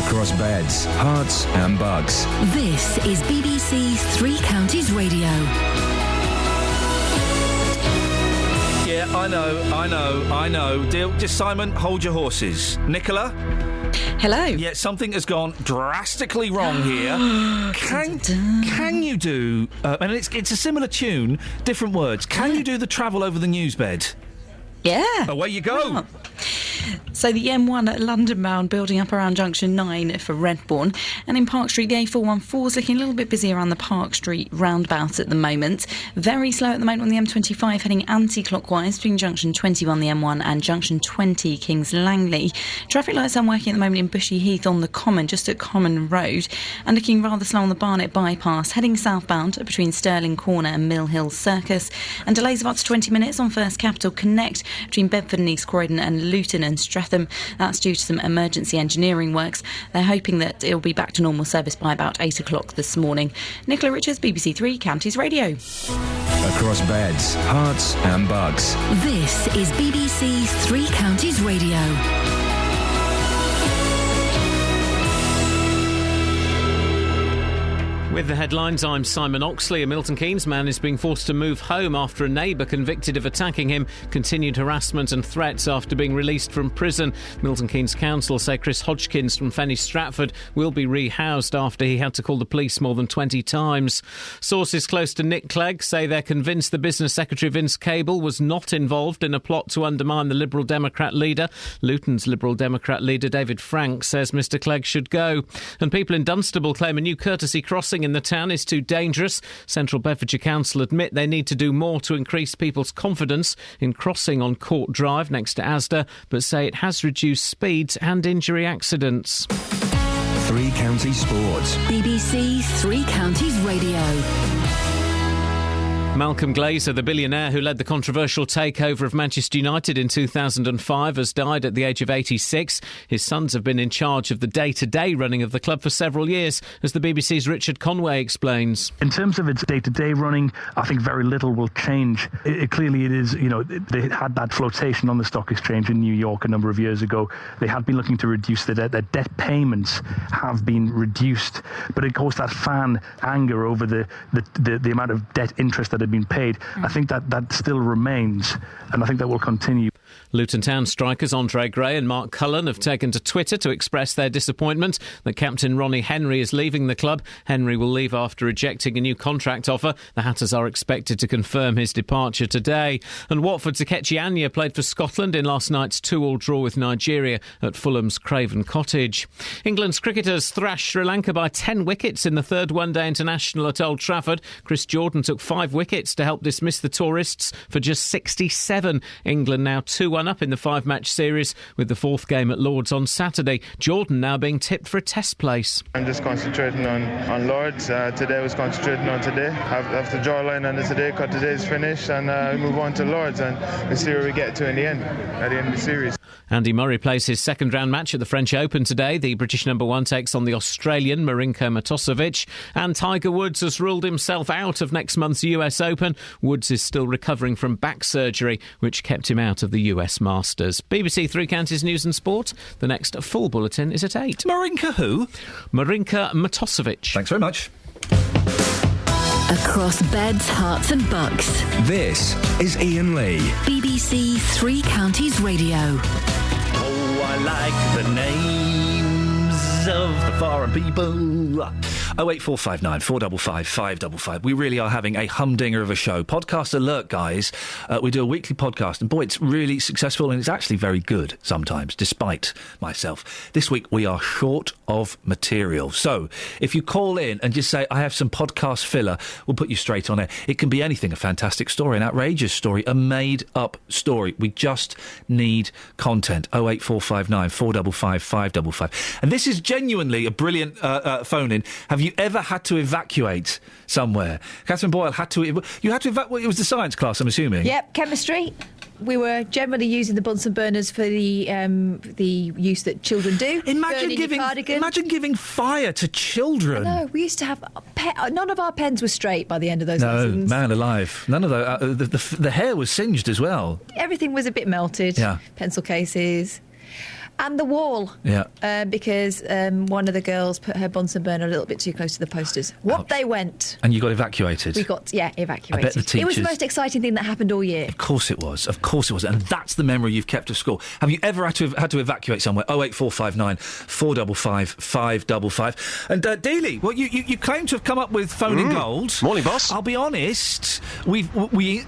Across beds, hearts and bugs. This is BBC Three Counties Radio. Yeah, I know. Just Simon, hold your horses. Nicola? Hello. Yeah, something has gone drastically wrong here. Can you do... and it's a similar tune, different words. Can you do the travel over the news bed? Yeah. Away you go. So the M1 at London bound building up around junction 9 for Redbourne. And in Park Street, the A414 is looking a little bit busy around the Park Street roundabout at the moment. Very slow at the moment on the M25 heading anti-clockwise between junction 21 the M1 and junction 20 Kings Langley. Traffic lights aren't working at the moment in Bushy Heath on the Common, just at Common Road. And looking rather slow on the Barnet bypass heading southbound between Stirling Corner and Mill Hill Circus. And delays of up to 20 minutes on First Capital Connect between Bedford and East Croydon and Luton and Streatham. That's due to some emergency engineering works. They're hoping that it'll be back to normal service by about 8 o'clock this morning. Nicola Richards, BBC Three Counties Radio. Across beds, hearts and bugs. This is BBC Three Counties Radio. With the headlines, I'm Simon Oxley. A Milton Keynes man is being forced to move home after a neighbour convicted of attacking him continued harassment and threats after being released from prison. Milton Keynes Council say Chris Hodgkins from Fenny Stratford will be rehoused after he had to call the police more than 20 times. Sources close to Nick Clegg say they're convinced the Business Secretary Vince Cable was not involved in a plot to undermine the Liberal Democrat leader. Luton's Liberal Democrat leader David Frank says Mr Clegg should go. And people in Dunstable claim a new courtesy crossing in the town is too dangerous. Central Bedfordshire Council admit they need to do more to increase people's confidence in crossing on Court Drive next to Asda, but say it has reduced speeds and injury accidents. Three Counties Sports. BBC Three Counties Radio. Malcolm Glazer, the billionaire who led the controversial takeover of Manchester United in 2005, has died at the age of 86. His sons have been in charge of the day-to-day running of the club for several years, as the BBC's Richard Conway explains. In terms of its day-to-day running, I think very little will change. Clearly it is, they had that flotation on the stock exchange in New York a number of years ago. They had been looking to reduce the debt. Their debt payments have been reduced. But of course that fan anger over the amount of debt interest that had been paid, I think that still remains, and I think that will continue. Luton Town strikers Andre Gray and Mark Cullen have taken to Twitter to express their disappointment that captain Ronnie Henry is leaving the club. Henry will leave after rejecting a new contract offer. The Hatters are expected to confirm his departure today. And Watford's Akechi Anya played for Scotland in last night's 2-2 draw with Nigeria at Fulham's Craven Cottage. England's cricketers thrashed Sri Lanka by 10 wickets in the third one-day international at Old Trafford. Chris Jordan took 5 wickets to help dismiss the tourists for just 67. England now 2-1 up in the 5-match series with the 4th game at Lord's on Saturday. Jordan now being tipped for a test place. I'm just concentrating on Lord's. Today I was concentrating on today. Have the jawline under today, cut today's finish and move on to Lord's and we'll see where we get to in the end, at the end of the series. Andy Murray plays his second round match at the French Open today. The British number 1 takes on the Australian Marinko Matosevic. And Tiger Woods has ruled himself out of next month's US Open. Woods is still recovering from back surgery, which kept him out of the US Masters. BBC Three Counties News and Sport. The next full bulletin is at 8. Marinka who? Marinko Matosevic. Thanks very much. Across beds, hearts and bucks. This is Iain Lee. BBC Three Counties Radio. Oh, I like the names of the foreign people. 08459 455 555. We really are having a humdinger of a show. Podcast alert, guys. We do a weekly podcast, and boy, it's really successful, and it's actually very good sometimes, despite myself. This week, we are short of material. So, if you call in and just say, I have some podcast filler, we'll put you straight on it. It can be anything, a fantastic story, an outrageous story, a made-up story. We just need content. 08459 455 555. And this is genuinely a brilliant phone-in. Have you ever had to evacuate somewhere? Catherine Boyle had to... You had to evacuate... It was the science class, I'm assuming. Yep, chemistry. We were generally using the Bunsen burners for the use that children do. Imagine giving fire to children. No, we used to have... none of our pens were straight by the end of those lessons. No, man alive. None of the hair was singed as well. Everything was a bit melted. Yeah. Pencil cases. And the wall. Yeah. Because one of the girls put her Bunsen burner a little bit too close to the posters. They went. And you got evacuated? We got, evacuated. I bet the teachers... It was the most exciting thing that happened all year. Of course it was. And that's the memory you've kept of school. Have you ever had to evacuate somewhere? 08459 455 555. And Dealey, well, you claim to have come up with phoning gold. Morning, boss. I'll be honest, we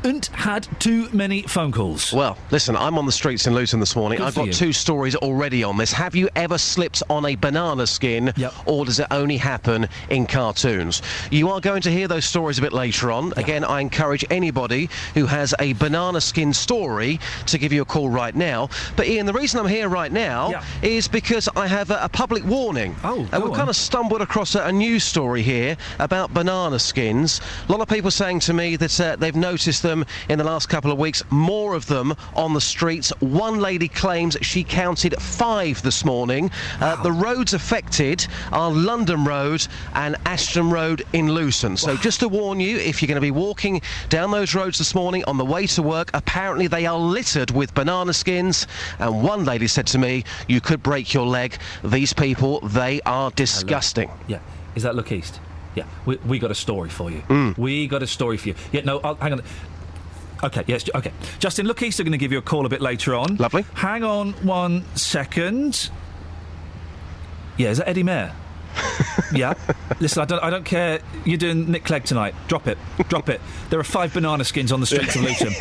ain't had too many phone calls. Well, listen, I'm on the streets in Luton this morning. I've got 2 stories already on this. Have you ever slipped on a banana skin, or does it only happen in cartoons? You are going to hear those stories a bit later on. Again, I encourage anybody who has a banana skin story to give you a call right now. But Ian, the reason I'm here right now is because I have a public warning. We've kind of stumbled across a news story here about banana skins. A lot of people saying to me that they've noticed them in the last couple of weeks, more of them on the streets. One lady claims she counted 5 this morning. The roads affected are London Road and Ashton Road in Luton. So just to warn you, if you're going to be walking down those roads this morning on the way to work, apparently they are littered with banana skins. And one lady said to me, you could break your leg. These people, they are disgusting. Yeah. Is that Look East? Yeah. We got a story for you. We got a story for you. Yeah, no, hang on. OK, yes, OK. Justin, Look East are going to give you a call a bit later on. Lovely. Hang on 1 second. Yeah, is that Eddie Mayer? Yeah. Listen, I don't care. You're doing Nick Clegg tonight. Drop it. There are 5 banana skins on the streets of Luton.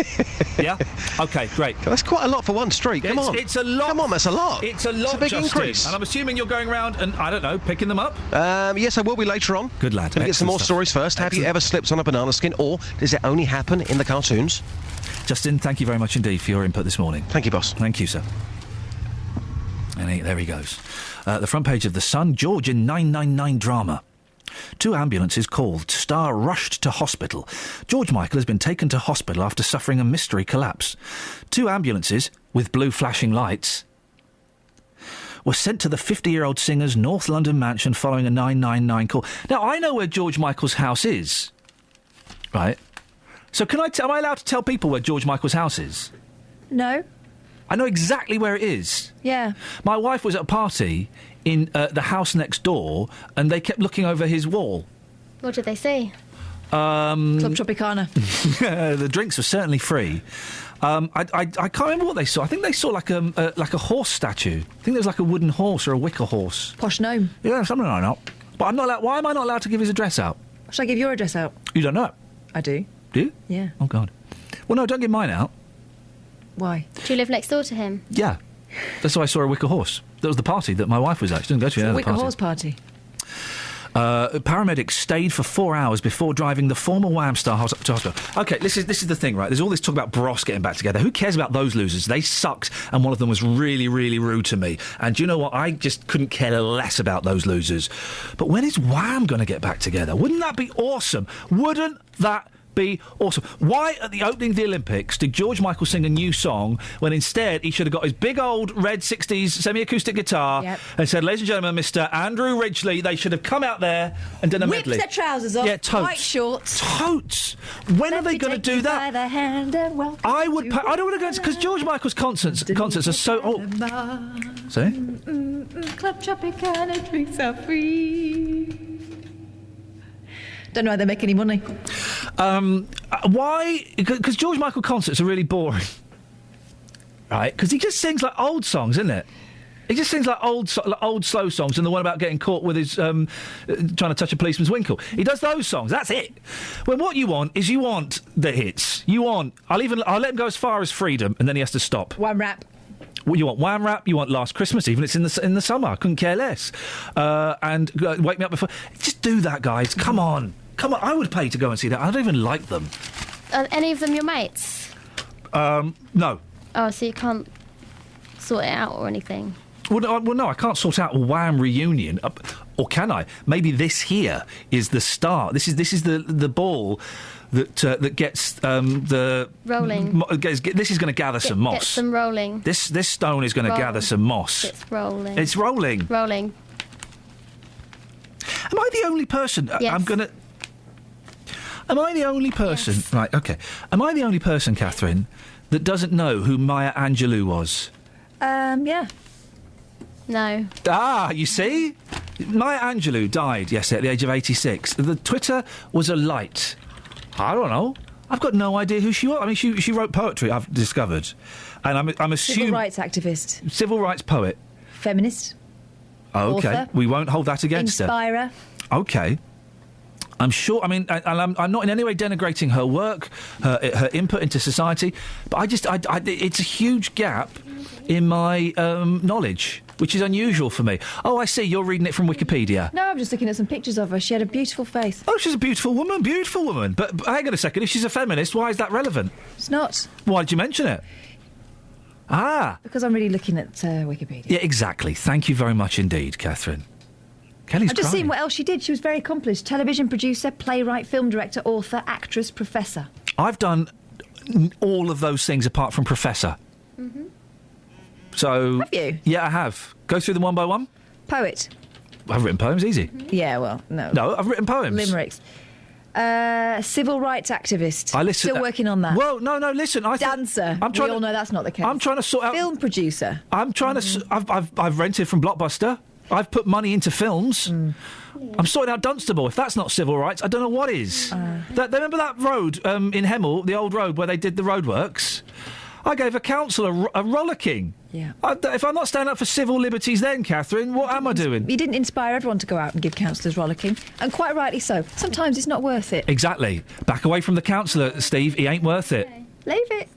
Yeah? OK, great. That's quite a lot for one street. Come on. It's a lot. Come on, that's a lot. It's a lot, It's a big Justin. increase. And I'm assuming you're going around and, I don't know, picking them up? Yes, I will be later on. Good lad. Let me get some more stories first. Have you ever slipped on a banana skin, or does it only happen in the cartoons? Justin, thank you very much indeed for your input this morning. Thank you, boss. Thank you, sir. And there he goes. The front page of The Sun, George in 999 drama. 2 ambulances called. Star rushed to hospital. George Michael has been taken to hospital after suffering a mystery collapse. 2 ambulances, with blue flashing lights, were sent to the 50-year-old singer's North London mansion following a 999 call. Now, I know where George Michael's house is. Right? So am I allowed to tell people where George Michael's house is? No. I know exactly where it is. Yeah. My wife was at a party in the house next door, and they kept looking over his wall. What did they say? Club Tropicana. The drinks were certainly free. I can't remember what they saw. I think they saw like a horse statue. I think there was like a wooden horse or a wicker horse. Posh gnome. Yeah, something like that. But I'm not allowed. Why am I not allowed to give his address out? Should I give your address out? You don't know it? I do. Do you? Yeah. Oh, God. Well, no, don't give mine out. Why? Do you live next door to him? Yeah. That's why I saw a wicker horse. That was the party that my wife was at. She didn't go to the wicker horse party. Paramedics stayed for 4 hours before driving the former Wham star to hospital. OK, this is the thing, right? There's all this talk about Bros getting back together. Who cares about those losers? They sucked, and one of them was really, really rude to me. And do you know what? I just couldn't care less about those losers. But when is Wham going to get back together? Wouldn't that be awesome? Wouldn't that be awesome? Why at the opening of the Olympics did George Michael sing a new song when instead he should have got his big old red 60s semi-acoustic guitar and said, ladies and gentlemen, Mr. Andrew Ridgeley, they should have come out there and done a medley. Whipped their trousers off, white shorts. Totes. When are they going to do that? By the hand and I would pay, I don't want to go because George Michael's concerts are so... Sorry? Club Tropicana drinks are free. Don't know how they make any money. Why? Because George Michael concerts are really boring. Right? Because he just sings like old songs, isn't it? He just sings like old slow songs, and the one about getting caught with his trying to touch a policeman's winkle. He does those songs. That's it. Well, what you want is the hits. I'll let him go as far as Freedom, and then he has to stop. Wham rap. Well, you want Wham Rap, you want Last Christmas, even if it's in the summer. I couldn't care less. And Wake Me Up Before. Just do that, guys. Come on. I would pay to go and see that. I don't even like them. Are any of them your mates? No. Oh, so you can't sort it out or anything? Well, no, I can't sort out a Wham reunion. Or can I? Maybe this here is the start. This is the ball that gets the... Rolling. This is going to gather some moss. Get some rolling. This stone is going to gather some moss. It's rolling. It's rolling. Rolling. Am I the only person... Yes. Am I the only person... Yes. Right, OK. Am I the only person, Catherine, that doesn't know who Maya Angelou was? Yeah. No. Ah, you see? Maya Angelou died yesterday at the age of 86. The Twitter was alight. I don't know. I've got no idea who she was. I mean, she wrote poetry, I've discovered. And I'm assuming... Civil rights activist. Civil rights poet. Feminist. OK. Author. We won't hold that against Inspirer. her. OK. I'm sure... I mean, I'm not in any way denigrating her work, her input into society, but it's a huge gap in my knowledge, which is unusual for me. Oh, I see. You're reading it from Wikipedia. No, I'm just looking at some pictures of her. She had a beautiful face. Oh, she's a beautiful woman. Beautiful woman. But hang on a second. If she's a feminist, why is that relevant? It's not. Why did you mention it? Ah. Because I'm really looking at Wikipedia. Yeah, exactly. Thank you very much indeed, Catherine. Kelly's I've just crying. seen what else she did. She was very accomplished. Television producer, playwright, film director, author, actress, professor. I've done all of those things apart from professor. Mm-hmm. So... Have you? Yeah, I have. Go through them one by one. Poet. I've written poems, easy. Yeah, well, no. No, I've written poems. Limericks. Civil rights activist. I listen. Still working on that. Well, no, listen. Dancer. I'm trying we all know that's not the case. I'm trying to sort out. Film producer. I'm trying to. I've rented from Blockbuster. I've put money into films. I'm sorting out Dunstable. If that's not civil rights, I don't know what is. Remember that road in Hemel, the old road where they did the roadworks? I gave a council a rollicking. Yeah. If I'm not standing up for civil liberties then, Catherine, what am I doing? You didn't inspire everyone to go out and give councillors rollicking, and quite rightly so. Sometimes it's not worth it. Exactly. Back away from the councillor, Steve. He ain't worth it. Leave it.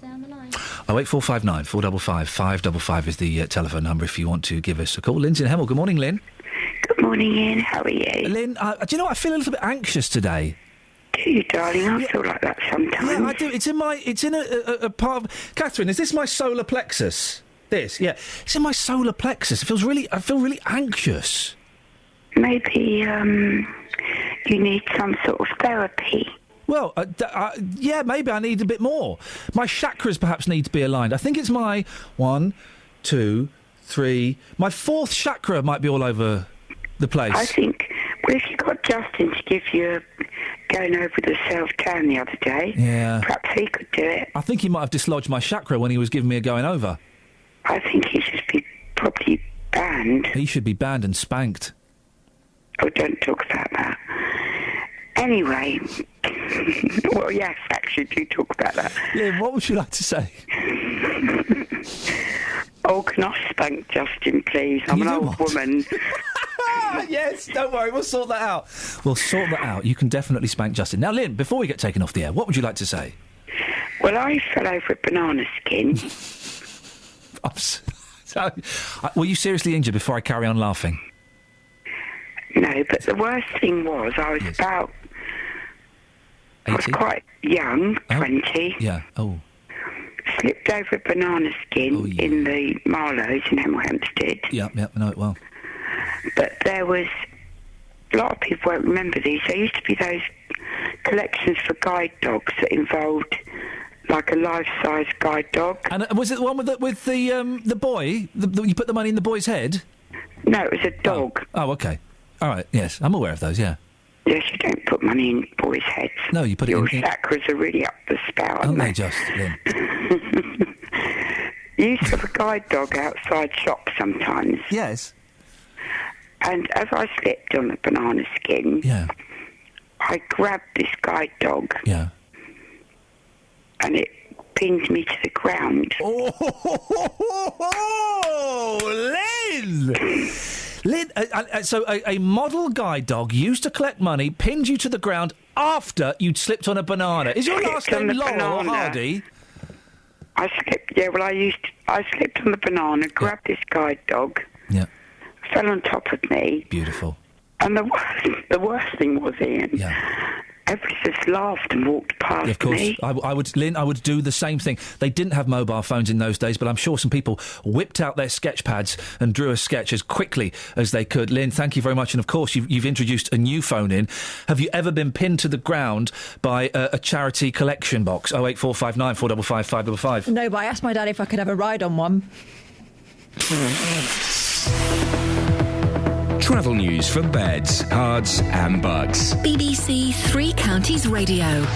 08459 455 555 is the telephone number if you want to give us a call. Lynn's in Hemel. Good morning, Lynn. Good morning, Ian. How are you? Lynn, do you know what? I feel a little bit anxious today. Do you, darling? I feel like that sometimes. Yeah, I do. It's in a part of... Catherine, is this my solar plexus? This, yeah. It's in my solar plexus. I feel really anxious. Maybe, you need some sort of therapy. Well, yeah, maybe I need a bit more. My chakras perhaps need to be aligned. I think it's my 1, 2, 3... My fourth chakra might be all over the place. I think... Well, if you got Justin to give you going over the self-tan the other day, perhaps he could do it. I think he might have dislodged my chakra when he was giving me a going over. I think he should be probably banned. He should be banned and spanked. Oh, don't talk about that. Anyway, well, yes, actually, do talk about that. Lynn, what would you like to say? Oh, can I spank Justin, please? I'm an old woman. Yes, don't worry, we'll sort that out. We'll sort that out. You can definitely spank Justin. Now, Lynn, before we get taken off the air, what would you like to say? Well, I fell over a banana skin. Were you seriously injured before I carry on laughing? No, but the worst thing was I was about... 80? I was quite young, 20. Yeah, oh. Slipped over a banana skin in the Marlows in Hemel Hempstead. Yeah, I know it well. But there was... A lot of people won't remember these. There used to be those collections for guide dogs that involved... like a life-size guide dog. And was it the one with the boy? You put the money in the boy's head? No, it was a dog. Oh, OK. All right, yes. I'm aware of those, yeah. Yes, you don't put money in boys' heads. No, you put Your it in... Your chakras are really up the spout, aren't they? Just, Lynn? You used to have a guide dog outside shops sometimes. Yes. And as I slipped on the banana skin... Yeah. I grabbed this guide dog... Yeah. And it pinned me to the ground. Oh, Lynn! Lynn, so a model guide dog used to collect money, pinned you to the ground after you'd slipped on a banana. Is your last name Laurel or Hardy? I slipped, yeah, well, I slipped on the banana, grabbed this guide dog. Yeah. Fell on top of me. Beautiful. And the worst thing was, Ian... Yeah. Everybody just laughed and walked past me. Of course, me. I would, Lynn, I would do the same thing. They didn't have mobile phones in those days, but I'm sure some people whipped out their sketch pads and drew a sketch as quickly as they could. Lynn, thank you very much. And, of course, you've introduced a new phone in. Have you ever been pinned to the ground by a charity collection box? 08459 455 555. No, but I asked my dad if I could have a ride on one. Travel news for beds, cards and bugs. BBC Three Counties Radio.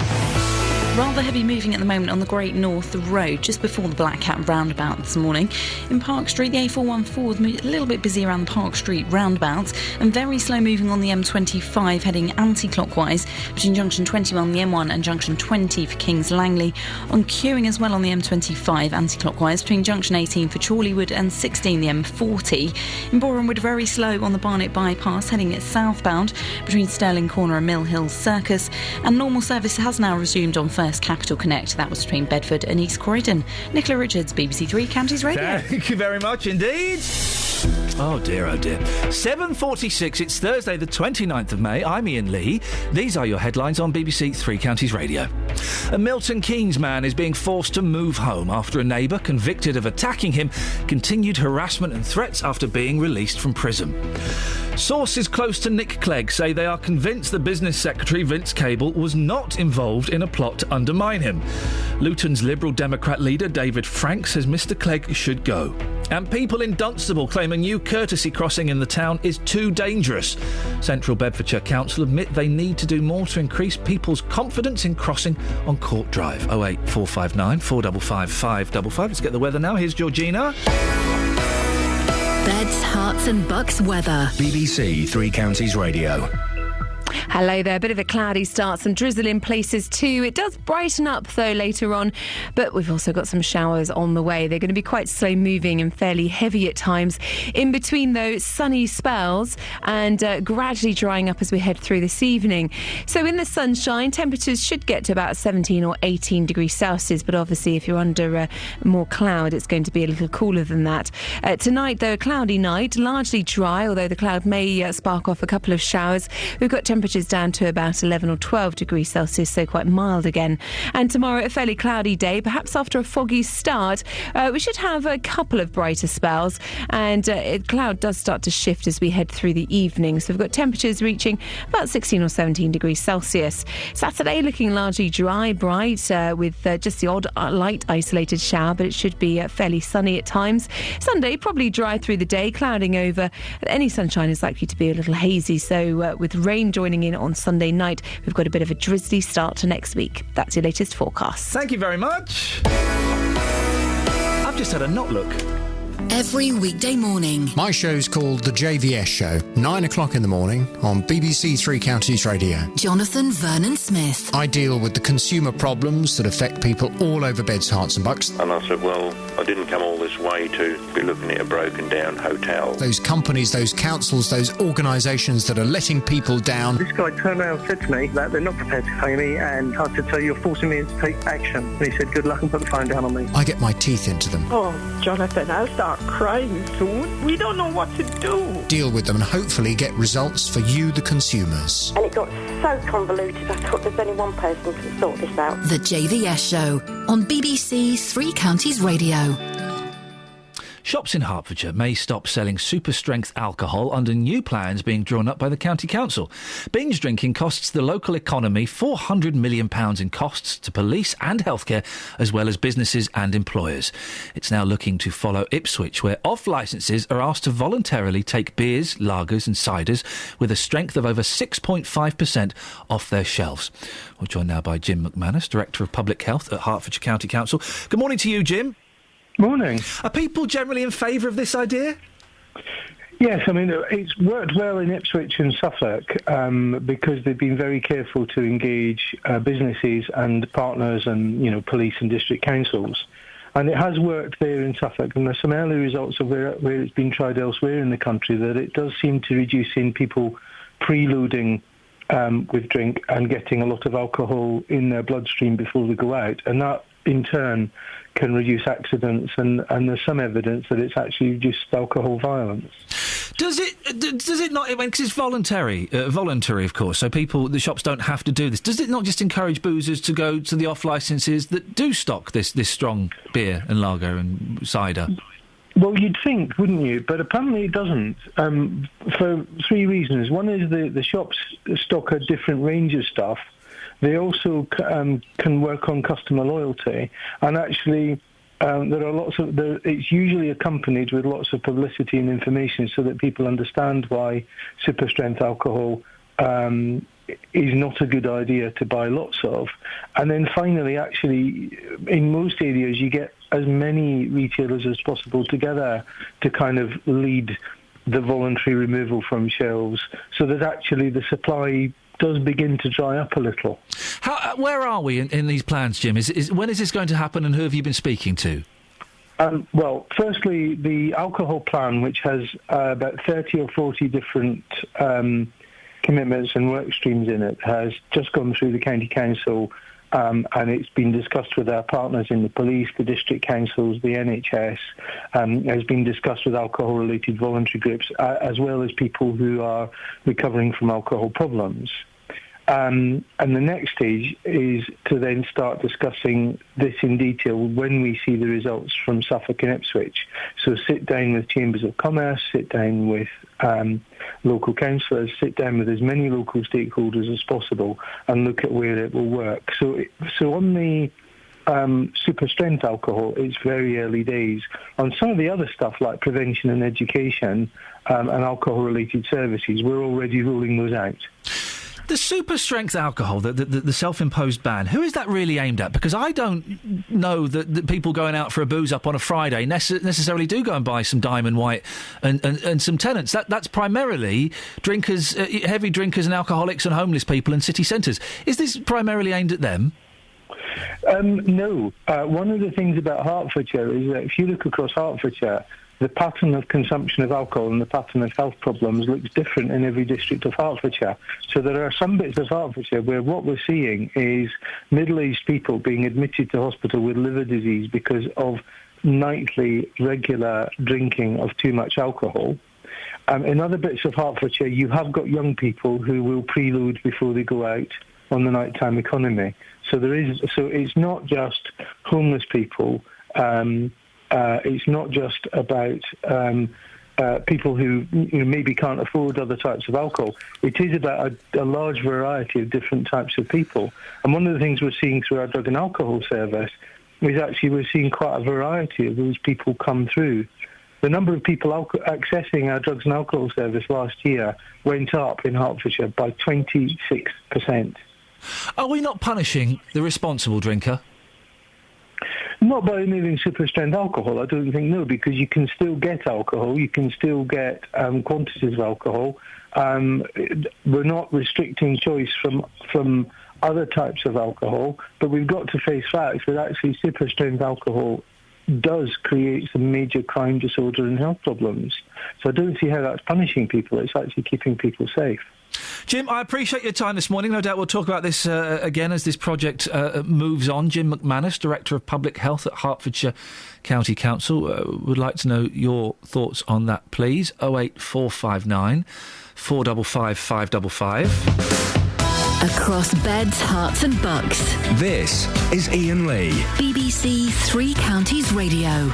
Rather heavy moving at the moment on the Great North Road, just before the Black Cat roundabout this morning. In Park Street, the A414 a little bit busy around the Park Street roundabout, and very slow moving on the M25 heading anti-clockwise between junction 21 on the M1 and junction 20 for Kings Langley. On queuing as well on the M25 anti-clockwise between junction 18 for Chorleywood and 16 the M40. In Borehamwood, very slow on the Barnet bypass heading southbound between Stirling Corner and Mill Hill Circus, and normal service has now resumed on First Capital Connect. That was between Bedford and East Croydon. Nicola Richards, BBC Three Counties Radio. Thank you very much indeed. Oh dear, oh dear. 7:46, it's Thursday the 29th of May. I'm Iain Lee. These are your headlines on BBC Three Counties Radio. A Milton Keynes man is being forced to move home after a neighbour convicted of attacking him continued harassment and threats after being released from prison. Sources close to Nick Clegg say they are convinced the Business Secretary, Vince Cable, was not involved in a plot to undermine him. Luton's Liberal Democrat leader, David Frank, says Mr Clegg should go. And people in Dunstable claim a new courtesy crossing in the town is too dangerous. Central Bedfordshire Council admit they need to do more to increase people's confidence in crossing on Court Drive. 08459 455 555. Let's get the weather now. Here's Georgina. Beds, Herts and Bucks weather. BBC Three Counties Radio. Hello there. A bit of a cloudy start, some drizzle in places too. It does brighten up though later on, but we've also got some showers on the way. They're going to be quite slow moving and fairly heavy at times. In between though, sunny spells and gradually drying up as we head through this evening. So in the sunshine, temperatures should get to about 17 or 18 degrees Celsius, but obviously if you're under more cloud, it's going to be a little cooler than that. Tonight though, a cloudy night, largely dry, although the cloud may spark off a couple of showers. We've got temperatures down to about 11 or 12 degrees Celsius, so quite mild again. And tomorrow, a fairly cloudy day, perhaps after a foggy start. We should have a couple of brighter spells, and cloud does start to shift as we head through the evening. So we've got temperatures reaching about 16 or 17 degrees Celsius. Saturday looking largely dry, bright, with just the odd light isolated shower, but it should be fairly sunny at times. Sunday, probably dry through the day, clouding over. Any sunshine is likely to be a little hazy, so with rain joining in on Sunday night, we've got a bit of a drizzly start to next week. That's your latest forecast. Thank you very much. I've just had a not look. Every weekday morning. My show's called The JVS Show, 9 o'clock in the morning on BBC Three Counties Radio. Jonathan Vernon Smith. I deal with the consumer problems that affect people all over Beds, Herts and Bucks. And I said, well, I didn't come all this way to be looking at a broken down hotel. Those companies, those councils, those organisations that are letting people down. This guy turned around and said to me that they're not prepared to pay me, and I said, so you're forcing me to take action. And he said, good luck, and put the phone down on me. I get my teeth into them. Oh, Jonathan, I'll start crying soon. We don't know what to do. Deal with them and hopefully get results for you, the consumers. And it got so convoluted, I thought there's only one person who can sort this out. The JVS Show on BBC Three Counties Radio. Shops in Hertfordshire may stop selling super-strength alcohol under new plans being drawn up by the County Council. Binge drinking costs the local economy £400 million in costs to police and healthcare, as well as businesses and employers. It's now looking to follow Ipswich, where off-licences are asked to voluntarily take beers, lagers and ciders with a strength of over 6.5% off their shelves. We're joined now by Jim McManus, Director of Public Health at Hertfordshire County Council. Good morning to you, Jim. Morning. Are people generally in favour of this idea? Yes, I mean, it's worked well in Ipswich and Suffolk because they've been very careful to engage businesses and partners and, you know, police and district councils. And it has worked there in Suffolk, and there's some early results of where it's been tried elsewhere in the country that it does seem to reduce in people preloading with drink and getting a lot of alcohol in their bloodstream before they go out. And that, in turn, can reduce accidents, and there's some evidence that it's actually reduced alcohol violence. Does it not? Because it's voluntary, of course. So the shops don't have to do this. Does it not just encourage boozers to go to the off licences that do stock this strong beer and lager and cider? Well, you'd think, wouldn't you? But apparently it doesn't, for three reasons. One is the shops stock a different range of stuff. They also can work on customer loyalty, and actually there are lots of. It's usually accompanied with lots of publicity and information, so that people understand why super strength alcohol is not a good idea to buy lots of. And then finally, actually, in most areas, you get as many retailers as possible together to kind of lead the voluntary removal from shelves, so that actually the supply does begin to dry up a little. Where are we in these plans, Jim? When is this going to happen, and who have you been speaking to? Well, firstly, the alcohol plan, which has about 30 or 40 different commitments and work streams in it, has just gone through the County Council, and it's been discussed with our partners in the police, the district councils, the NHS, has been discussed with alcohol-related voluntary groups, as well as people who are recovering from alcohol problems. And the next stage is to then start discussing this in detail when we see the results from Suffolk and Ipswich. So sit down with chambers of commerce, sit down with local councillors, sit down with as many local stakeholders as possible and look at where it will work. So on the super strength alcohol, it's very early days. On some of the other stuff like prevention and education and alcohol-related services, we're already rolling those out. The super strength alcohol, the self-imposed ban, who is that really aimed at? Because I don't know that people going out for a booze up on a Friday necessarily do go and buy some Diamond White and some Tennants. That's primarily drinkers, heavy drinkers and alcoholics and homeless people in city centres. Is this primarily aimed at them? No. One of the things about Hertfordshire is that if you look across Hertfordshire, the pattern of consumption of alcohol and the pattern of health problems looks different in every district of Hertfordshire. So there are some bits of Hertfordshire where what we're seeing is middle-aged people being admitted to hospital with liver disease because of nightly regular drinking of too much alcohol. In other bits of Hertfordshire, you have got young people who will preload before they go out on the nighttime economy. So it's not just homeless people. It's not just about people who maybe can't afford other types of alcohol. It is about a large variety of different types of people. And one of the things we're seeing through our drug and alcohol service is actually we're seeing quite a variety of those people come through. The number of people accessing our drugs and alcohol service last year went up in Hertfordshire by 26%. Are we not punishing the responsible drinker? Not by removing super-strength alcohol, I don't think, no, because you can still get alcohol, you can still get quantities of alcohol. We're not restricting choice from other types of alcohol, but we've got to face facts that actually super-strength alcohol does create some major crime, disorder and health problems. So I don't see how that's punishing people, it's actually keeping people safe. Jim, I appreciate your time this morning. No doubt we'll talk about this again as this project moves on. Jim McManus, Director of Public Health at Hertfordshire County Council, would like to know your thoughts on that, please. 08459 455 555. Across beds, hearts and bucks. This is Iain Lee. BBC Three Counties Radio.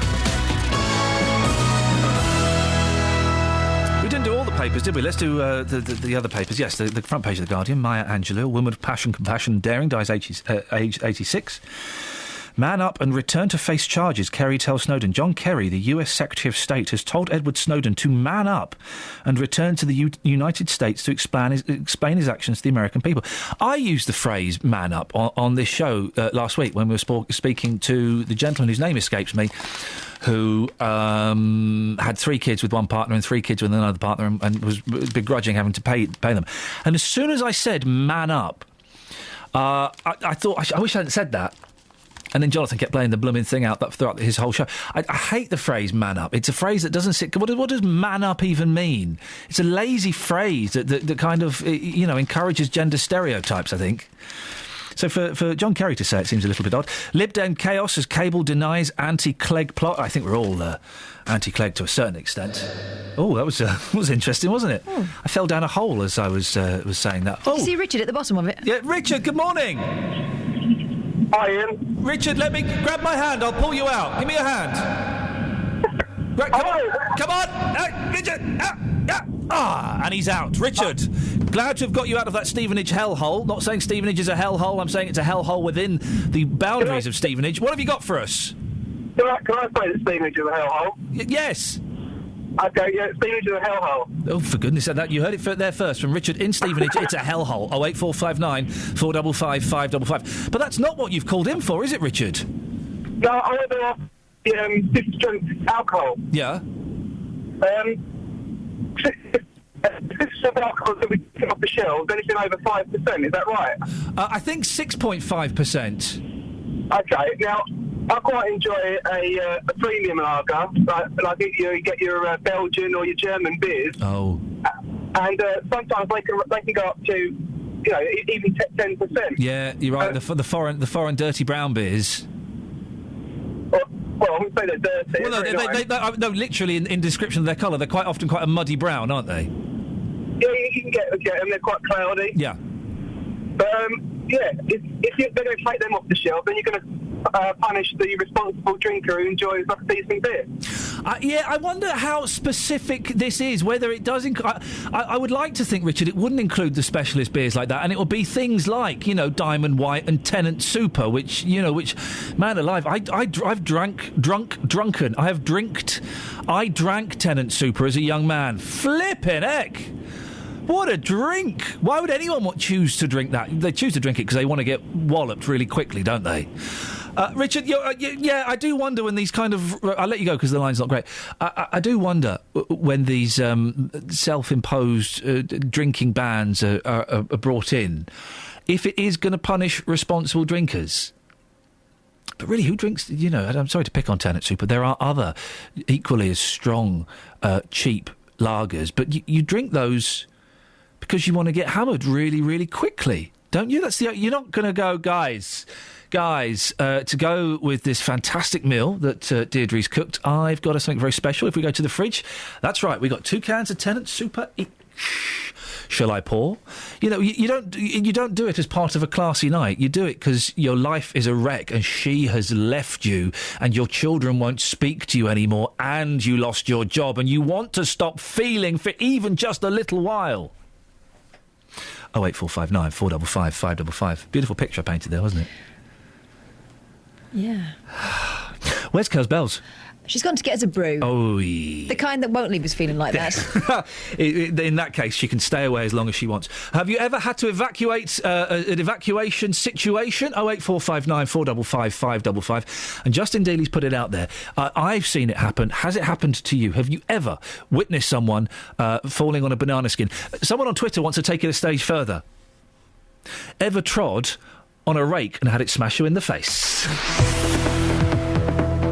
We didn't do all the papers, did we? Let's do the other papers. Yes, the front page of The Guardian. Maya Angelou, a woman of passion, compassion and daring, dies aged 86. Man up and return to face charges, Kerry tells Snowden. John Kerry, the US Secretary of State, has told Edward Snowden to man up and return to the United States to explain his actions to the American people. I used the phrase man up on this show last week when we were speaking to the gentleman whose name escapes me, who had 3 kids with one partner and 3 kids with another partner and was begrudging having to pay them. And as soon as I said man up, I thought, I wish I hadn't said that. And then Jonathan kept playing the blooming thing out throughout his whole show. I hate the phrase man up. It's a phrase that doesn't sit... What does man up even mean? It's a lazy phrase that kind of, encourages gender stereotypes, I think. So for John Kerry to say it seems a little bit odd. Lib Dem chaos as Cable denies anti-Clegg plot. I think we're all anti-Clegg to a certain extent. Oh, that was interesting, wasn't it? Oh. I fell down a hole as I was saying that. Did you see Richard at the bottom of it? Yeah, Richard, good morning. Hi, Ian. Richard, let me grab my hand. I'll pull you out. Give me a hand. Right, come on. Richard. And he's out. Richard, glad to have got you out of that Stevenage hellhole. Not saying Stevenage is a hellhole. I'm saying it's a hellhole within the boundaries of Stevenage. What have you got for us? Can I say that Stevenage is a hellhole? Yes. Okay, yeah, Stevenage is a hellhole. Oh, for goodness sake, that you heard it there first from Richard in Stevenage. It's a hellhole. 08459 455 555. But that's not what you've called in for, is it, Richard? No, I went there off drink alcohol. Yeah. This is alcohol that we took off the shelves, anything over 5%, is that right? I think 6.5%. Okay, now, I quite enjoy a premium lager, like you get your Belgian or your German beers. Oh. And sometimes they can go up to, even 10%. Yeah, you're right. The foreign dirty brown beers. Well, I wouldn't say they're dirty. Well, no, literally in description of their colour, they're quite often quite a muddy brown, aren't they? Yeah, you can get them. They're quite cloudy. Yeah. But if they're going to take them off the shelf, then you're going to punish the responsible drinker who enjoys like a decent beer. I wonder how specific this is. Whether it does. I would like to think, Richard, it wouldn't include the specialist beers like that, and it would be things like Diamond White and Tennant Super, which man alive, I've drunken. I drank Tennant Super as a young man. Flippin' heck. What a drink! Why would anyone choose to drink that? They choose to drink it because they want to get walloped really quickly, don't they? Richard, I do wonder when these kind of... I'll let you go because the line's not great. I do wonder when these self-imposed drinking bans are brought in, if it is going to punish responsible drinkers. But really, who drinks... I'm sorry to pick on Tennant Super. There are other equally as strong, cheap lagers, but you drink those... because you want to get hammered really, really quickly, don't you? You're not going to go, guys, to go with this fantastic meal that Deirdre's cooked. I've got something very special. If we go to the fridge, that's right. We got 2 cans of Tennant Super each. Shall I pour? You don't do it as part of a classy night. You do it because your life is a wreck and she has left you and your children won't speak to you anymore and you lost your job and you want to stop feeling for even just a little while. 08459 455 555. Beautiful picture I painted there, wasn't it? Yeah. Where's Curls Bells? She's gone to get us a brew. Oh, yeah. The kind that won't leave us feeling like that. In that case, she can stay away as long as she wants. Have you ever had to evacuate an evacuation situation? 08459 455 555. And Justin Dealey's put it out there. I've seen it happen. Has it happened to you? Have you ever witnessed someone falling on a banana skin? Someone on Twitter wants to take it a stage further. Ever trod on a rake and had it smash you in the face?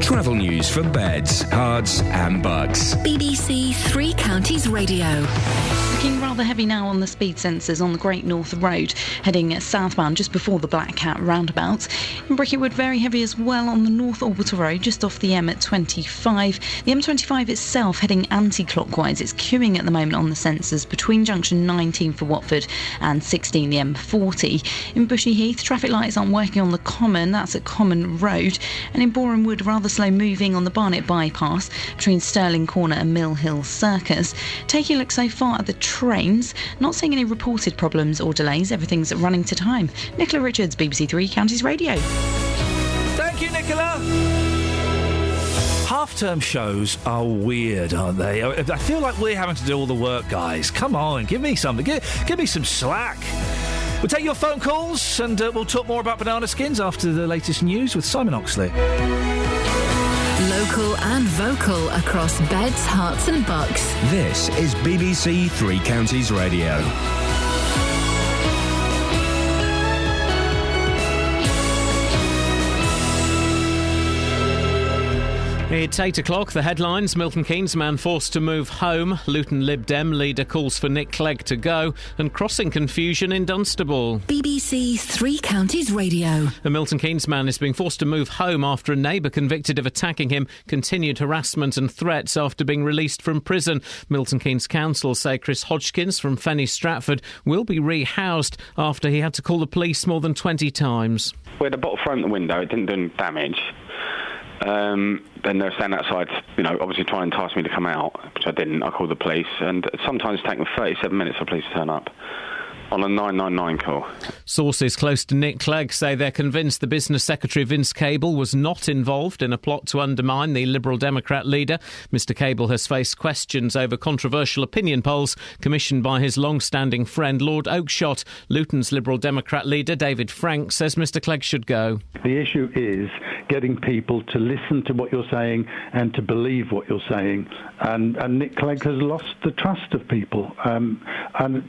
Travel news for beds, cards and bugs. BBC Three Counties Radio. Looking rather heavy now on the speed sensors on the Great North Road, heading southbound just before the Black Cat roundabout. In Bricketwood, very heavy as well on the North Orbital Road, just off the M25. The M25 itself heading anti-clockwise. It's queuing at the moment on the sensors between junction 19 for Watford and 16, the M40. In Bushy Heath, traffic lights aren't working on the Common, that's at Common Road. And in Boreham Wood, rather slow moving on the Barnet bypass between Stirling Corner and Mill Hill Circus. Taking a look so far at the trains, not seeing any reported problems or delays. Everything's running to time. Nicola Richards, BBC Three Counties Radio. Thank you, Nicola. Half-term shows are weird, aren't they? I feel like we're having to do all the work, guys. Come on, give me something. Give me some slack. We'll take your phone calls and we'll talk more about banana skins after the latest news with Simon Oxley. Local and vocal across beds, hearts and bucks. This is BBC Three Counties Radio. It's 8 o'clock. The headlines. Milton Keynes man forced to move home. Luton Lib Dem leader calls for Nick Clegg to go. And crossing confusion in Dunstable. BBC Three Counties Radio. A Milton Keynes man is being forced to move home after a neighbour convicted of attacking him continued harassment and threats after being released from prison. Milton Keynes Council say Chris Hodgkins from Fenny Stratford will be rehoused after he had to call the police more than 20 times. We had a bottle thrown at the window. It didn't do any damage. Then they were standing outside, obviously trying to entice me to come out, which I didn't. I called the police, and sometimes it's taken 37 minutes for police to turn up. on a 999 call. Sources close to Nick Clegg say they're convinced the business secretary Vince Cable was not involved in a plot to undermine the Liberal Democrat leader. Mr Cable has faced questions over controversial opinion polls commissioned by his long-standing friend Lord Oakeshott. Luton's Liberal Democrat leader David Frank says Mr Clegg should go. The issue is getting people to listen to what you're saying and to believe what you're saying. And Nick Clegg has lost the trust of people. And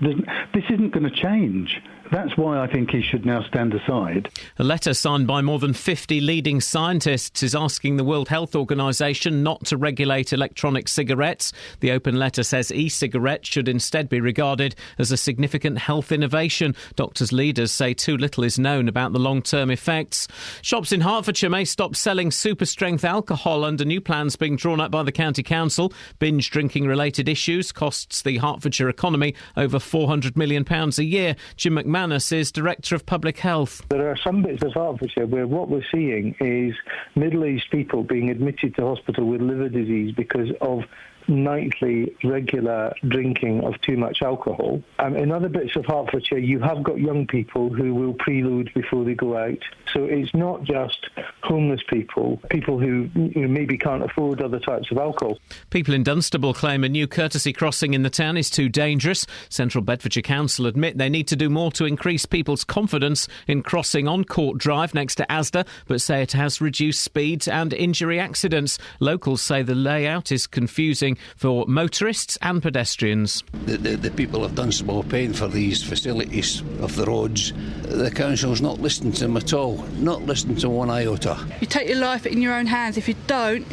this isn't going to change. That's why I think he should now stand aside. A letter signed by more than 50 leading scientists is asking the World Health Organization not to regulate electronic cigarettes. The open letter says e-cigarettes should instead be regarded as a significant health innovation. Doctors' leaders say too little is known about the long-term effects. Shops in Hertfordshire may stop selling super-strength alcohol under new plans being drawn up by the County Council. Binge drinking-related issues costs the Hertfordshire economy over £400 million a year. Jim McManus is Director of Public Health. There are some bits of Hertfordshire where what we're seeing is middle-aged people being admitted to hospital with liver disease because of nightly regular drinking of too much alcohol. In other bits of Hertfordshire, you have got young people who will preload before they go out. So it's not just homeless people who maybe can't afford other types of alcohol. People in Dunstable claim a new courtesy crossing in the town is too dangerous. Central Bedfordshire Council admit they need to do more to increase people's confidence in crossing on Court Drive next to Asda, but say it has reduced speeds and injury accidents. Locals say the layout is confusing for motorists and pedestrians. The people of Dunstable are paying for these facilities of the roads. The council's not listening to them at all, not listening to one iota. You take your life in your own hands. If you don't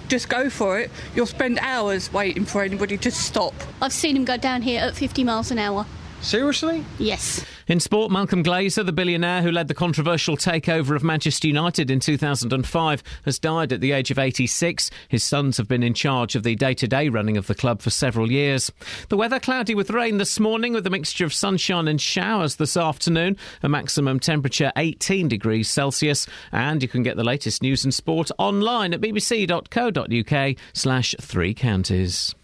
just go for it, you'll spend hours waiting for anybody to stop. I've seen him go down here at 50 miles an hour. Seriously? Yes. In sport, Malcolm Glazer, the billionaire who led the controversial takeover of Manchester United in 2005, has died at the age of 86. His sons have been in charge of the day-to-day running of the club for several years. The weather cloudy with rain this morning with a mixture of sunshine and showers this afternoon. A maximum temperature 18 degrees Celsius. And you can get the latest news and sport online at bbc.co.uk/3 counties.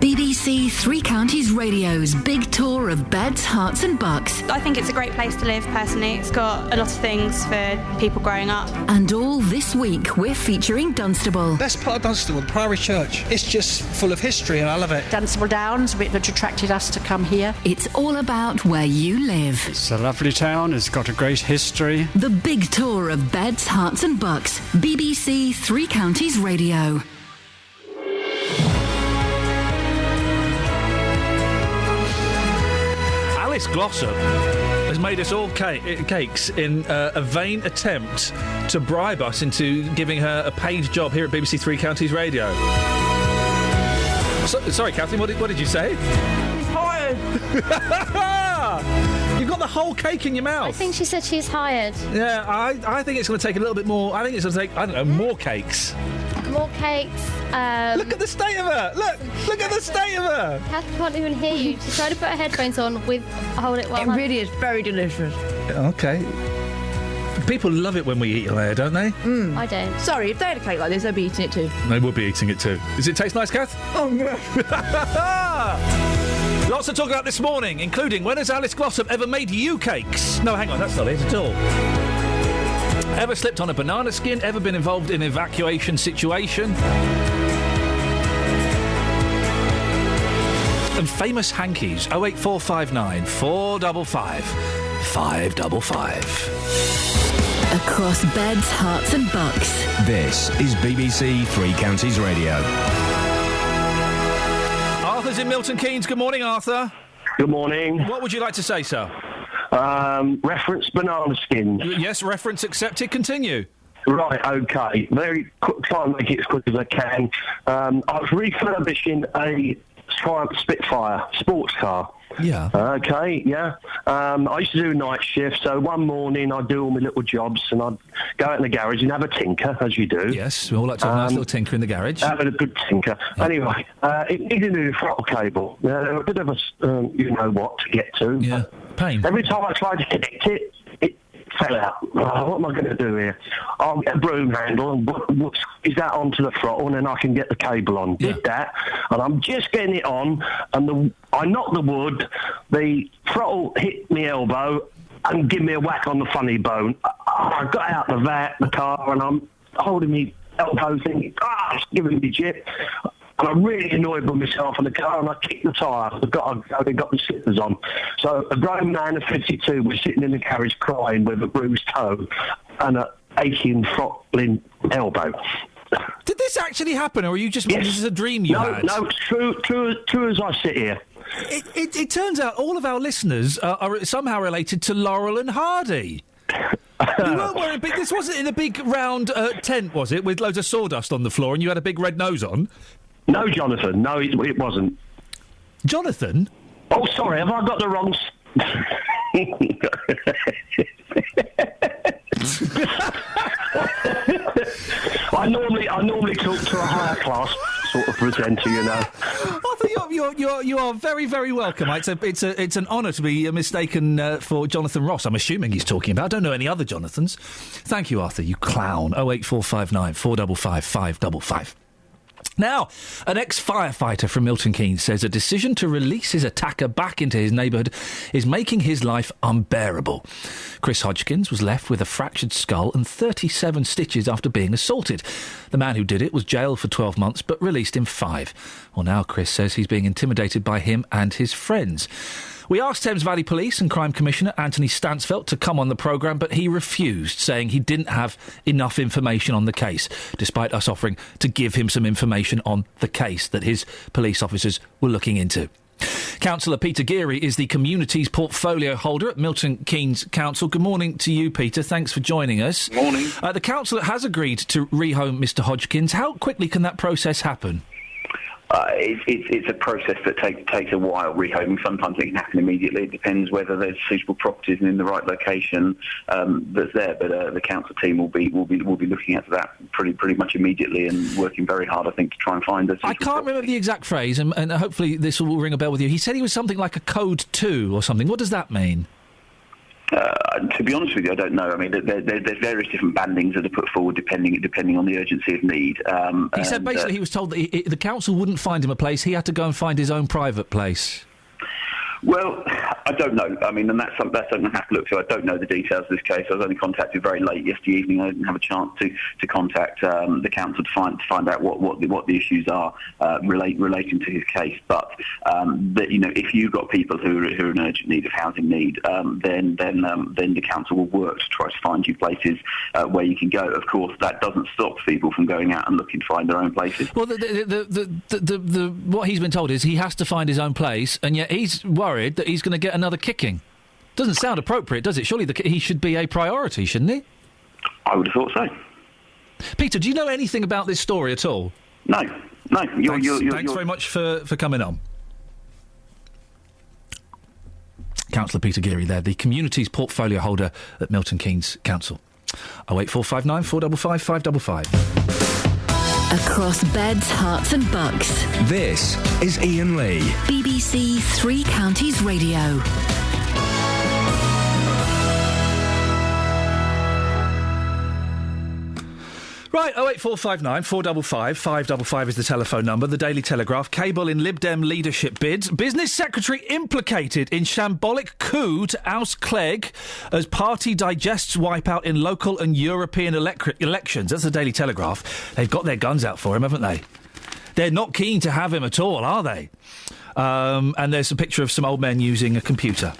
BBC Three Counties Radio's big tour of beds, hearts and bucks. I think it's a great place to live, personally. It's got a lot of things for people growing up. And all this week, we're featuring Dunstable. Best part of Dunstable, the Priory Church. It's just full of history and I love it. Dunstable Downs, which attracted us to come here. It's all about where you live. It's a lovely town, it's got a great history. The big tour of beds, hearts and bucks. BBC Three Counties Radio. Alice Glossop has made us all cakes in a vain attempt to bribe us into giving her a paid job here at BBC Three Counties Radio. Sorry, Kathleen, what did you say? He's hired. You've got the whole cake in your mouth. I think she said she's hired. Yeah, I think it's going to take a little bit more. I think it's going to take, I don't know, more cakes. More cakes. Look at the state of her. Look at the state of her. Kath can't even hear you. She tried to put her headphones on with hold it while it really is very delicious. Okay. People love it when we eat Leia, don't they? I don't. Sorry, if they had a cake like this, they'd be eating it too. They would be eating it too. Does it taste nice, Kath? Oh, no. Lots to talk about this morning, including when has Alice Glossop ever made you cakes? No, hang on, that's not it at all. Ever slipped on a banana skin? Ever been involved in an evacuation situation? And famous hankies. 08459 455 555. Across beds, hearts and bucks. This is BBC Three Counties Radio. Arthur's in Milton Keynes. Good morning, Arthur. Good morning. What would you like to say, sir? Reference banana skins. Yes, reference accepted. Continue. Right, okay. Very quick, try and make it as quick as I can. I was refurbishing a Triumph Spitfire sports car. Yeah. Okay, yeah. I used to do a night shift, so one morning I'd do all my little jobs and I'd go out in the garage and have a tinker, as you do. Yes, we all like to have a nice little tinker in the garage. Having a good tinker. Yeah. Anyway, it needed a new throttle cable. A bit of a, you know what, to get to. Yeah, pain. Every time I tried to connect it, it fell out. Oh, what am I going to do here? I'll get a broom handle and squeeze that onto the throttle, and then I can get the cable on. Yeah. Did that, and I'm just getting it on, and I knocked the wood, the throttle hit my elbow, and give me a whack on the funny bone. I got out of the car, and I'm holding me elbow thinking, it's giving me jip. And I'm really annoyed with myself in the car, and I kicked the tyre. I've got the slippers on. So a grown man of 52 was sitting in the carriage crying with a bruised toe and an aching, throttling elbow. Did this actually happen, or are you just this is a dream you had? No, it's true as I sit here. It turns out all of our listeners are somehow related to Laurel and Hardy. You weren't wearing this wasn't in a big round tent, was it, with loads of sawdust on the floor, and you had a big red nose on? No, Jonathan. No, it wasn't. Jonathan? Oh, sorry. Have I got the wrong... I normally talk to a higher class sort of presenter, you know. Arthur, you are very, very welcome. It's an honour to be mistaken for Jonathan Ross. I'm assuming he's talking about. I don't know any other Jonathans. Thank you, Arthur. You clown. 08459 455 555. Now, an ex-firefighter from Milton Keynes says a decision to release his attacker back into his neighbourhood is making his life unbearable. Chris Hodgkins was left with a fractured skull and 37 stitches after being assaulted. The man who did it was jailed for 12 months but released in 5. Well, now Chris says he's being intimidated by him and his friends. We asked Thames Valley Police and Crime Commissioner Anthony Stansfeld to come on the programme, but he refused, saying he didn't have enough information on the case, despite us offering to give him some information on the case that his police officers were looking into. Councillor Peter Geary is the community's portfolio holder at Milton Keynes Council. Good morning to you, Peter. Thanks for joining us. Morning. The council has agreed to rehome Mr Hodgkins. How quickly can that process happen? It's a process that takes a while, rehoming. Sometimes it can happen immediately. It depends whether there's suitable properties and in the right location that's there. But the council team will be looking at that pretty much immediately and working very hard, I think, to try and find a suitable I can't remember the exact phrase, and hopefully this will ring a bell with you. He said he was something like a code 2 or something. What does that mean? To be honest with you, I don't know. I mean, there's various different bandings that are put forward depending on the urgency of need. He said basically he was told that the council wouldn't find him a place. He had to go and find his own private place. Well, I don't know. I mean, and that's something I have to look to. I don't know the details of this case. I was only contacted very late yesterday evening. I didn't have a chance to contact the council to find out what the issues are relating to his case. But if you've got people who are in urgent need of housing need, then the council will work to try to find you places where you can go. Of course, that doesn't stop people from going out and looking to find their own places. Well, what he's been told is he has to find his own place, and yet he's worried that he's going to get another kicking. Doesn't sound appropriate, does it? Surely he should be a priority, shouldn't he? I would have thought so. Peter, do you know anything about this story at all? No. Thanks very much for coming on. Councillor Peter Geary there, the community's portfolio holder at Milton Keynes Council. 08459 455 555. Across beds, hearts and bucks. This is Iain Lee. BBC Three Counties Radio. Right, 08459 455 555 is the telephone number. The Daily Telegraph. Cable in Lib Dem leadership bids. Business secretary implicated in shambolic coup to oust Clegg as party digests wipeout in local and European elections. That's the Daily Telegraph. They've got their guns out for him, haven't they? They're not keen to have him at all, are they? And there's a picture of some old men using a computer.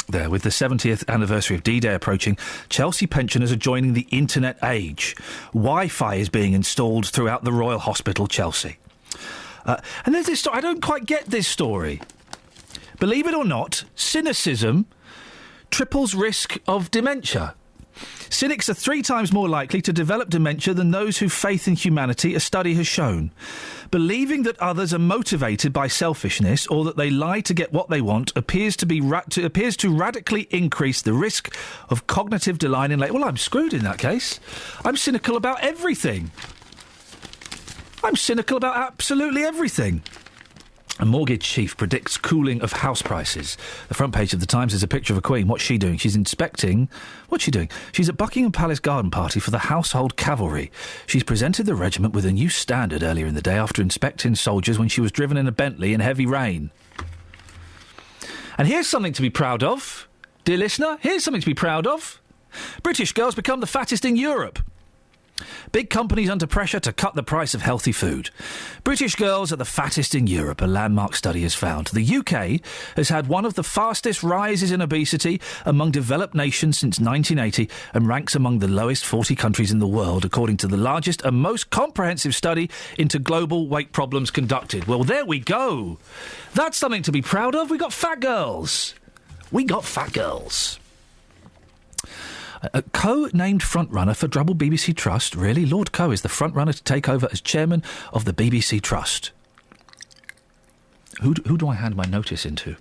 There, with the 70th anniversary of D-Day approaching, Chelsea pensioners are joining the internet age. Wi-Fi is being installed throughout the Royal Hospital, Chelsea. And there's this story. I don't quite get this story. Believe it or not, cynicism triples risk of dementia. Cynics are 3 times more likely to develop dementia than those whose faith in humanity, a study has shown. Believing that others are motivated by selfishness or that they lie to get what they want appears to radically increase the risk of cognitive decline in later. Well, I'm screwed in that case. I'm cynical about everything. I'm cynical about absolutely everything. A mortgage chief predicts cooling of house prices. The front page of the Times is a picture of a queen. What's she doing? She's inspecting... What's she doing? She's at Buckingham Palace garden party for the household cavalry. She's presented the regiment with a new standard earlier in the day after inspecting soldiers when she was driven in a Bentley in heavy rain. And here's something to be proud of. Dear listener, here's something to be proud of. British girls become the fattest in Europe. Big companies under pressure to cut the price of healthy food. British girls are the fattest in Europe, a landmark study has found. The UK has had one of the fastest rises in obesity among developed nations since 1980 and ranks among the lowest 40 countries in the world, according to the largest and most comprehensive study into global weight problems conducted. Well, there we go. That's something to be proud of. We got fat girls. We got fat girls. Co-named frontrunner for double BBC Trust. Really? Lord Coe is the frontrunner to take over as chairman of the BBC Trust. Who do I hand my notice into?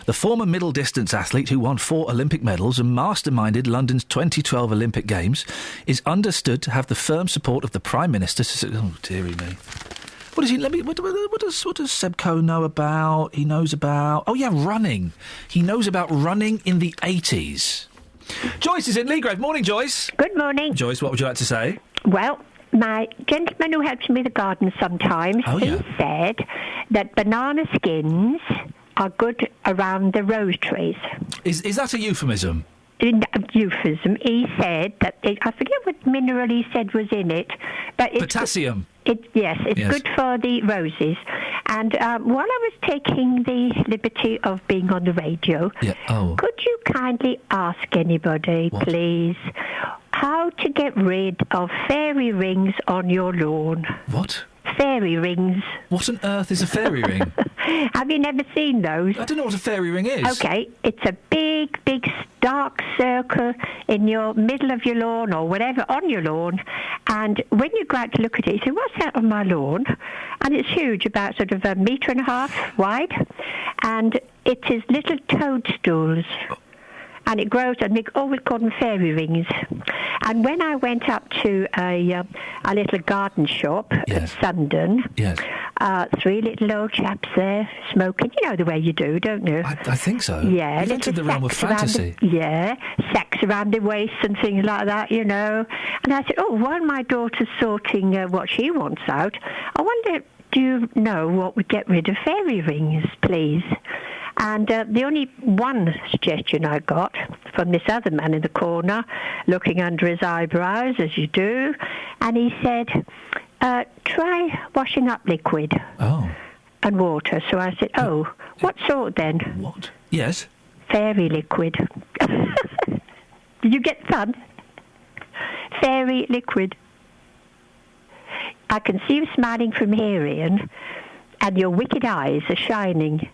The former middle-distance athlete who won 4 Olympic medals and masterminded London's 2012 Olympic Games is understood to have the firm support of the Prime Minister. Oh, dearie me. What does he? What does Seb Coe know about? He knows about... Oh, yeah, running. He knows about running in the 80s. Joyce is in Leagrave. Morning, Joyce. Good morning. Joyce, what would you like to say? Well, my gentleman who helps me with the garden sometimes, he said that banana skins are good around the rose trees. Is that a euphemism? Euphemism. He said that, I forget what mineral he said was in it, but it's... Potassium. Yes, good for the roses. And while I was taking the liberty of being on the radio, could you kindly ask anybody, please, how to get rid of fairy rings on your lawn? What? Fairy rings. What on earth is a fairy ring? Have you never seen those? I don't know what a fairy ring is. OK, it's a big, dark circle in your middle of your lawn or whatever, on your lawn, and when you go out to look at it, you say, what's that on my lawn? And it's huge, about sort of 1.5 meters wide, and it is little toadstools. And it grows, and we always call them fairy rings. And when I went up to a little garden shop at Sundon, 3 little old chaps there smoking. You know the way you do, don't you? I think so. Yeah. You've entered the realm of fantasy. Sacks around the waist and things like that, you know. And I said, while my daughter's sorting what she wants out, I wonder, do you know what would get rid of fairy rings, please? And the only one suggestion I got from this other man in the corner, looking under his eyebrows, as you do, and he said, try washing up liquid and water. So I said, what sort then? What? Yes. Fairy liquid. Did you get fun? Fairy liquid. I can see you smiling from here, Ian, and your wicked eyes are shining.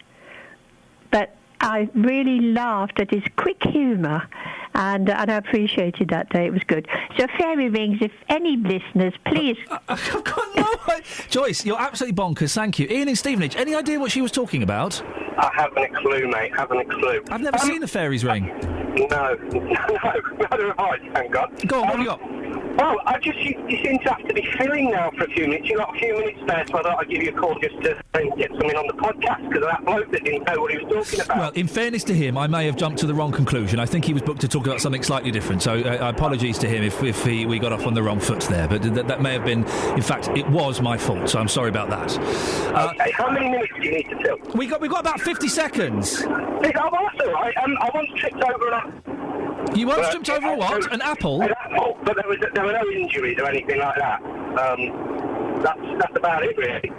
But I really laughed at his quick humour, and I appreciated that day. It was good. So, fairy rings, if any listeners, please... I've got no idea. Joyce, you're absolutely bonkers, thank you. Ian in Stevenage, any idea what she was talking about? I haven't a clue, mate, haven't a clue. I've never seen a fairy's ring. No, neither have I, thank God. Go on, what have you got? Well, you seem to have to be filling now for a few minutes. You've got a few minutes spare, so I thought I'd give you a call just to get something on the podcast, because of that bloke that didn't know what he was talking about. Well, in fairness to him, I may have jumped to the wrong conclusion. I think he was booked to talk about something slightly different, so apologies to him if we got off on the wrong foot there, but that may have been... In fact, it was my fault, so I'm sorry about that. OK, how many minutes do you need to fill? We've got about 50 seconds. Oh, that's all right. I once tripped over an... You once tripped over a what? An apple? An apple, but there were no injuries or anything like that. That's about it, really.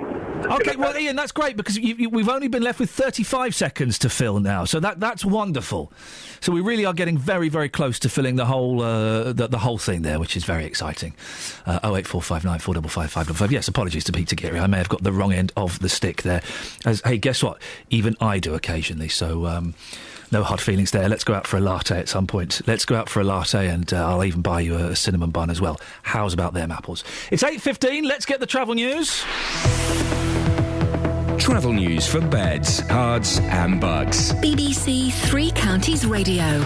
OK, well, Ian, that's great, because we've only been left with 35 seconds to fill now, so that's wonderful. So we really are getting very, very close to filling the whole the whole thing there, which is very exciting. 08459 455 555. Yes, apologies to Peter Geary. I may have got the wrong end of the stick there. Hey, guess what? Even I do occasionally, so... no hard feelings there. Let's go out for a latte at some point. Let's go out for a latte, and I'll even buy you a cinnamon bun as well. How's about them apples? It's 8:15. Let's get the travel news. Travel news for beds, cards and bugs. BBC Three Counties Radio.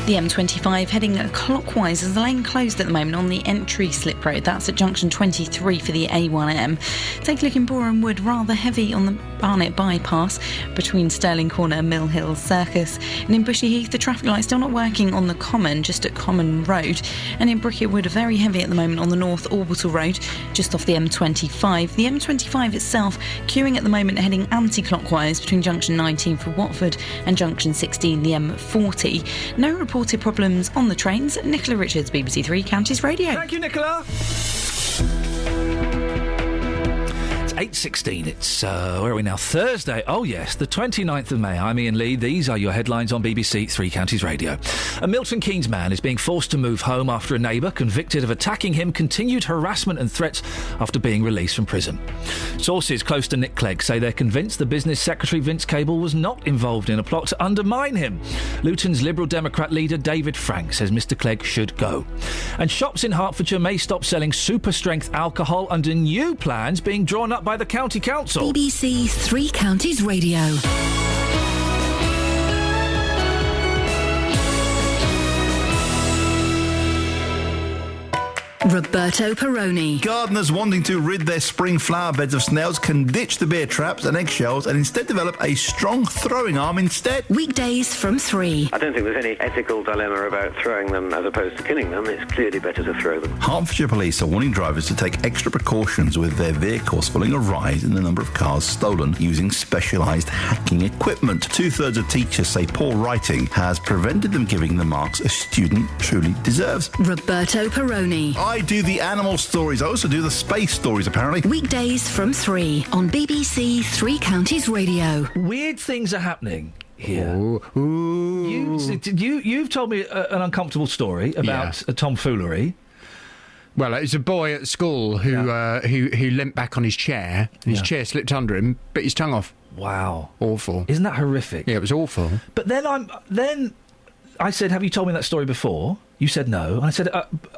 The M25 heading clockwise as the lane closed at the moment on the entry slip road. That's at junction 23 for the A1M. Take a look in Boreham Wood, rather heavy on the Barnet bypass between Stirling Corner and Mill Hill Circus. And in Bushy Heath, the traffic light still not working on the Common, just at Common Road. And in Bricket Wood, very heavy at the moment on the North Orbital Road, just off the M25. The M25 itself queuing at the moment heading anti-clockwise between junction 19 for Watford and junction 16, the M40. No reported problems on the trains. Nicola Richards, BBC Three Counties Radio. Thank you, Nicola. It's 8:16. It's, where are we now? Thursday. Oh, yes, the 29th of May. I'm Iain Lee. These are your headlines on BBC Three Counties Radio. A Milton Keynes man is being forced to move home after a neighbour convicted of attacking him continued harassment and threats after being released from prison. Sources close to Nick Clegg say they're convinced the business secretary Vince Cable was not involved in a plot to undermine him. Luton's Liberal Democrat leader David Frank says Mr Clegg should go. And shops in Hertfordshire may stop selling super-strength alcohol under new plans being drawn up by the County Council. BBC Three Counties Radio. Roberto Perroni. Gardeners wanting to rid their spring flower beds of snails can ditch the beer traps and eggshells and instead develop a strong throwing arm instead. Weekdays from 3. I don't think there's any ethical dilemma about throwing them as opposed to killing them. It's clearly better to throw them. Hertfordshire Police are warning drivers to take extra precautions with their vehicles following a rise in the number of cars stolen using specialised hacking equipment. 2/3 of teachers say poor writing has prevented them giving the marks a student truly deserves. Roberto Perroni. I do the animal stories. I also do the space stories, apparently. Weekdays from 3 on BBC Three Counties Radio. Weird things are happening here. You've told me an uncomfortable story about a tomfoolery. Well, it's a boy at school who leant back on his chair. And his chair slipped under him, bit his tongue off. Wow, awful! Isn't that horrific? Yeah, it was awful. But then I said, "Have you told me that story before?" You said no. And I said,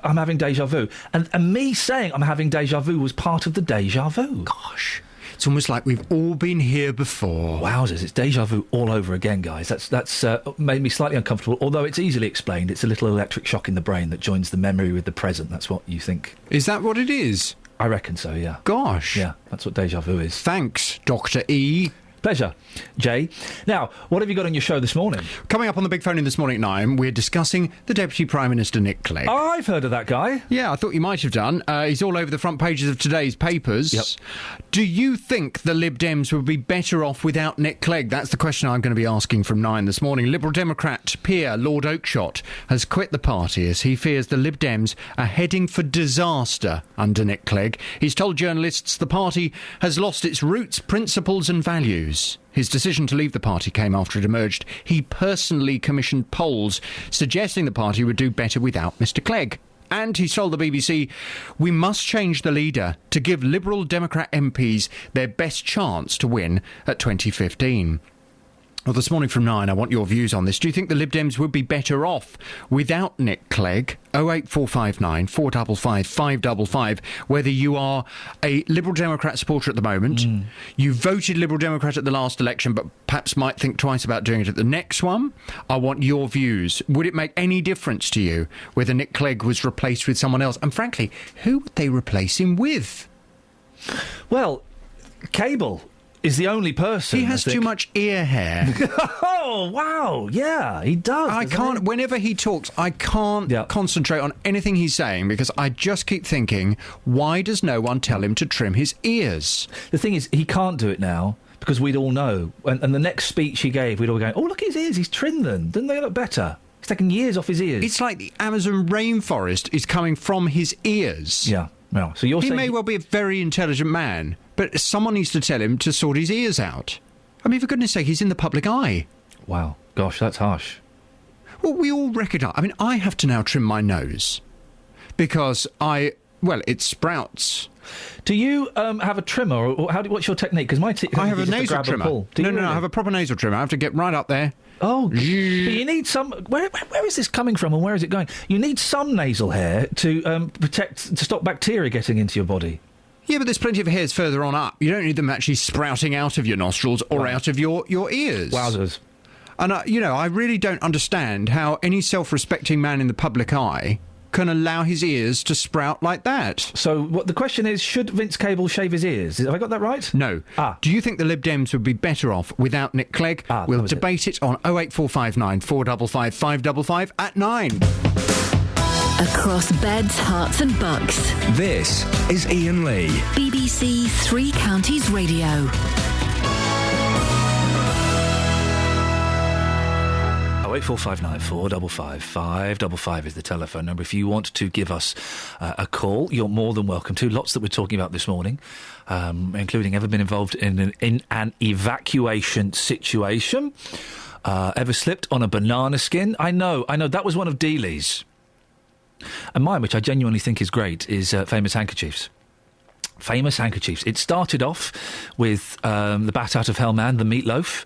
"I'm having deja vu." And me saying I'm having deja vu was part of the deja vu. Gosh. It's almost like we've all been here before. Wowzers, it's deja vu all over again, guys. That's made me slightly uncomfortable, although it's easily explained. It's a little electric shock in the brain that joins the memory with the present. That's what you think. Is that what it is? I reckon so, yeah. Gosh. Yeah, that's what deja vu is. Thanks, Dr. E. Pleasure, Jay. Now, what have you got on your show this morning? Coming up on the big phone in this morning at 9, we're discussing the Deputy Prime Minister, Nick Clegg. Oh, I've heard of that guy. Yeah, I thought you might have done. He's all over the front pages of today's papers. Yep. Do you think the Lib Dems would be better off without Nick Clegg? That's the question I'm going to be asking from 9 this morning. Liberal Democrat peer Lord Oakeshott has quit the party as he fears the Lib Dems are heading for disaster under Nick Clegg. He's told journalists the party has lost its roots, principles and values. His decision to leave the party came after it emerged he personally commissioned polls suggesting the party would do better without Mr Clegg. And he told the BBC, we must change the leader to give Liberal Democrat MPs their best chance to win at 2015. Well, this morning from 9, I want your views on this. Do you think the Lib Dems would be better off without Nick Clegg? 08459 455 555. Whether you are a Liberal Democrat supporter at the moment, you voted Liberal Democrat at the last election, but perhaps might think twice about doing it at the next one. I want your views. Would it make any difference to you whether Nick Clegg was replaced with someone else? And frankly, who would they replace him with? Well, Cable is the only person. He has too much ear hair. Oh, wow. Yeah, he does. I can't, whenever he talks, I can't concentrate on anything he's saying because I just keep thinking, why does no one tell him to trim his ears? The thing is, he can't do it now because we'd all know. And the next speech he gave, we'd all go, oh, look at his ears, he's trimmed them. Didn't they look better? He's taken years off his ears. It's like the Amazon rainforest is coming from his ears. Yeah. Well, so you're saying he may well be a very intelligent man, but someone needs to tell him to sort his ears out. I mean, for goodness sake, he's in the public eye. Wow. Gosh, that's harsh. Well, we all recognise... I mean, I have to now trim my nose because it sprouts. Do you have a trimmer, or what's your technique? Because I have a nasal trimmer. No, I have a proper nasal trimmer. I have to get right up there. Oh, but you need some... Where is this coming from and where is it going? You need some nasal hair to to stop bacteria getting into your body. Yeah, but there's plenty of hairs further on up. You don't need them actually sprouting out of your nostrils or out of your ears. Wowzers. And, I really don't understand how any self-respecting man in the public eye can allow his ears to sprout like that. So the question is, should Vince Cable shave his ears? Have I got that right? No. Do you think the Lib Dems would be better off without Nick Clegg? We'll debate it on 08459 455 555 at 9. Across beds, hearts and bucks. This is Iain Lee. BBC Three Counties Radio. 08459 455 555 is the telephone number. If you want to give us a call, you're more than welcome to. Lots that we're talking about this morning, including ever been involved in an evacuation situation, ever slipped on a banana skin. I know, that was one of Dealey's. And mine, which I genuinely think is great, is famous handkerchiefs. Famous handkerchiefs. It started off with the Bat Out of Hell Man, the Meatloaf.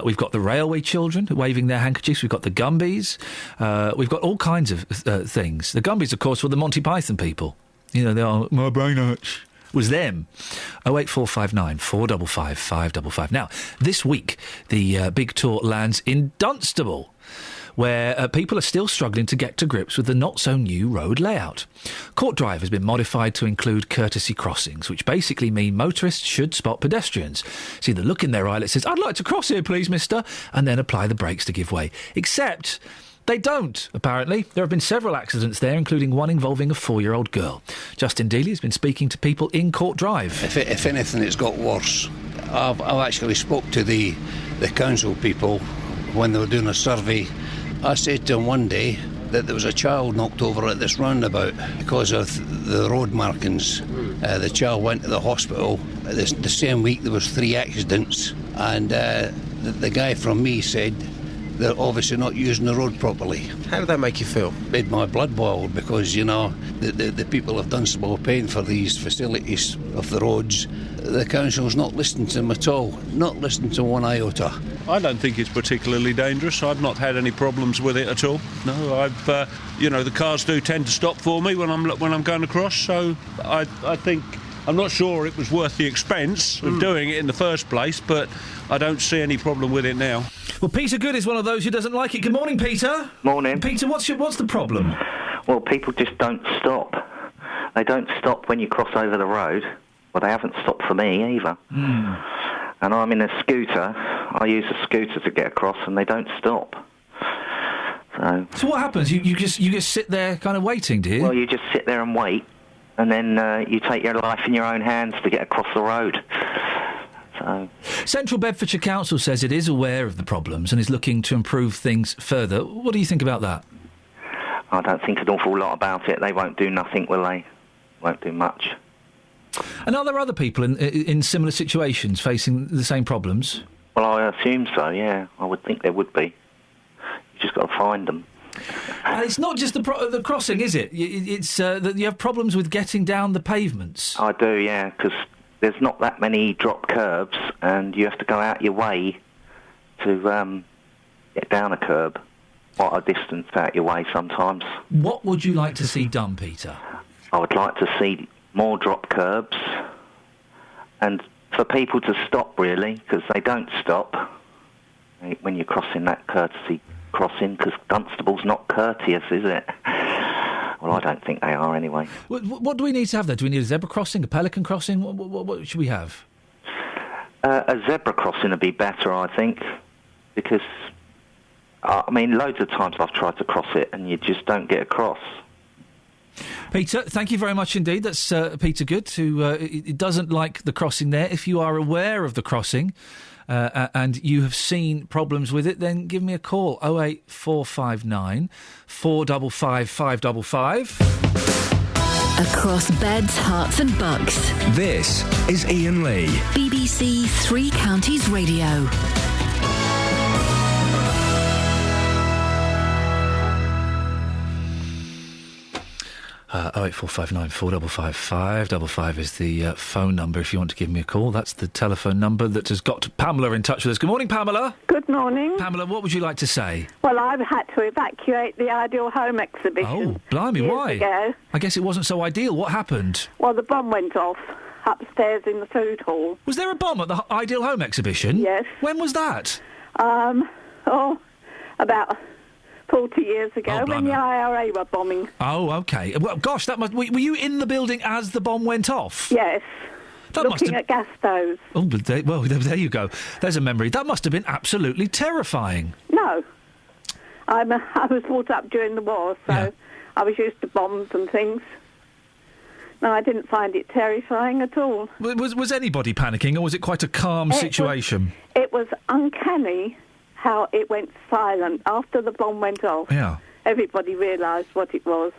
We've got the Railway Children waving their handkerchiefs. We've got the Gumbies. We've got all kinds of things. The Gumbies, of course, were the Monty Python people. They are, my brain hurts. Was them. 08459 455 555. Now, this week, the big tour lands in Dunstable, where people are still struggling to get to grips with the not-so-new road layout. Court Drive has been modified to include courtesy crossings, which basically mean motorists should spot pedestrians, see the look in their eye that says, "I'd like to cross here, please, mister," and then apply the brakes to give way. Except they don't, apparently. There have been several accidents there, including one involving a 4-year-old girl. Justin Dealey has been speaking to people in Court Drive. If anything, it's got worse. I've actually spoke to the council people when they were doing a survey. I said to him one day that there was a child knocked over at this roundabout because of the road markings. The child went to the hospital. The same week there was 3 accidents, and the guy from me said they're obviously not using the road properly. How did that make you feel? Made my blood boil, because, the people of Dunstable are paying for these facilities of the roads. The council's not listening to them at all, not listening to one iota. I don't think it's particularly dangerous. I've not had any problems with it at all. No, I've, the cars do tend to stop for me when I'm going across, so I think, I'm not sure it was worth the expense of doing it in the first place, but I don't see any problem with it now. Well, Peter Good is one of those who doesn't like it. Good morning, Peter. Morning. Peter, what's the problem? Well, people just don't stop. They don't stop when you cross over the road. Well, they haven't stopped for me either. And I'm in a scooter. I use a scooter to get across, and they don't stop. So what happens? You just sit there kind of waiting, do you? Well, you just sit there and wait, and then you take your life in your own hands to get across the road. So. Central Bedfordshire Council says it is aware of the problems and is looking to improve things further. What do you think about that? I don't think an awful lot about it. They won't do nothing, will they? Won't do much. And are there other people in similar situations facing the same problems? Well, I assume so, yeah. I would think there would be. You just got to find them. And it's not just the crossing, is it? It's that you have problems with getting down the pavements. I do, yeah, because there's not that many drop curbs, and you have to go out your way to get down a curb. Quite a distance out your way sometimes. What would you like to see done, Peter? I would like to see more drop curbs, and for people to stop, really, because they don't stop when you're crossing that courtesy crossing, because Dunstable's not courteous, is it? Well, I don't think they are anyway. What do we need to have there? Do we need a zebra crossing, a pelican crossing? What should we have? A zebra crossing would be better, I think, because, loads of times I've tried to cross it and you just don't get across. Peter, thank you very much indeed. That's Peter Good, who doesn't like the crossing there. If you are aware of the crossing and you have seen problems with it, then give me a call. 08459 455 555. Across beds, hearts and bucks. This is Iain Lee. BBC Three Counties Radio. 08459 455 555 is the phone number if you want to give me a call. That's the telephone number that has got Pamela in touch with us. Good morning, Pamela. Good morning. Pamela, what would you like to say? Well, I've had to evacuate the Ideal Home exhibition. Oh, blimey, why? Ago. I guess it wasn't so ideal. What happened? Well, the bomb went off upstairs in the food hall. Was there a bomb at the Ideal Home exhibition? Yes. When was that? about 40 years ago when the IRA were bombing. Oh, OK. Well, gosh, that must... Were you in the building as the bomb went off? Yes. Looking at gas stoves. Oh, well, there you go. There's a memory. That must have been absolutely terrifying. No. I was brought up during the war, so I was used to bombs and things. No, I didn't find it terrifying at all. Was anybody panicking, or was it quite a calm situation? It was uncanny how it went silent after the bomb went off. Yeah. Everybody realised what it was,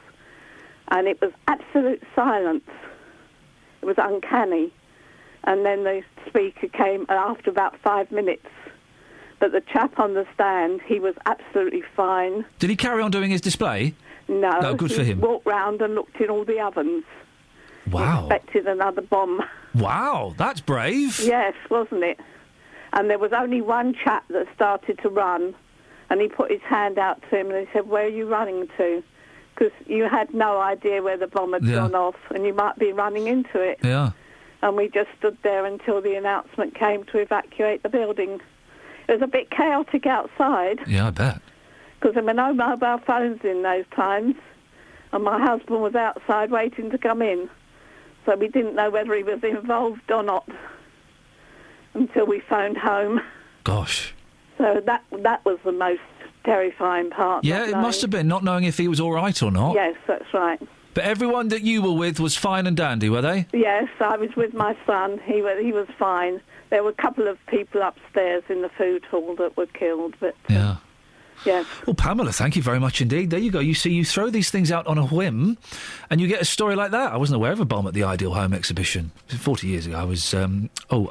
and it was absolute silence. It was uncanny. And then the speaker came after about 5 minutes. But the chap on the stand, he was absolutely fine. Did he carry on doing his display? No. No, good for him. He walked round and looked in all the ovens. Wow. He expected another bomb. Wow, that's brave. Yes, wasn't it? And there was only one chap that started to run, and he put his hand out to him and he said, "Where are you running to?" Because you had no idea where the bomb had gone off, and you might be running into it. Yeah. And we just stood there until the announcement came to evacuate the building. It was a bit chaotic outside. Yeah, I bet. Because there were no mobile phones in those times, and my husband was outside waiting to come in. So we didn't know whether he was involved or not until we phoned home. Gosh. So that was the most terrifying part. Yeah, it must have been, not knowing if he was all right or not. Yes, that's right. But everyone that you were with was fine and dandy, were they? Yes, I was with my son. He was fine. There were a couple of people upstairs in the food hall that were killed, but... Yeah. Yes. Well, Pamela, thank you very much indeed. There you go. You see, you throw these things out on a whim, and you get a story like that. I wasn't aware of a bomb at the Ideal Home exhibition. 40 years ago, I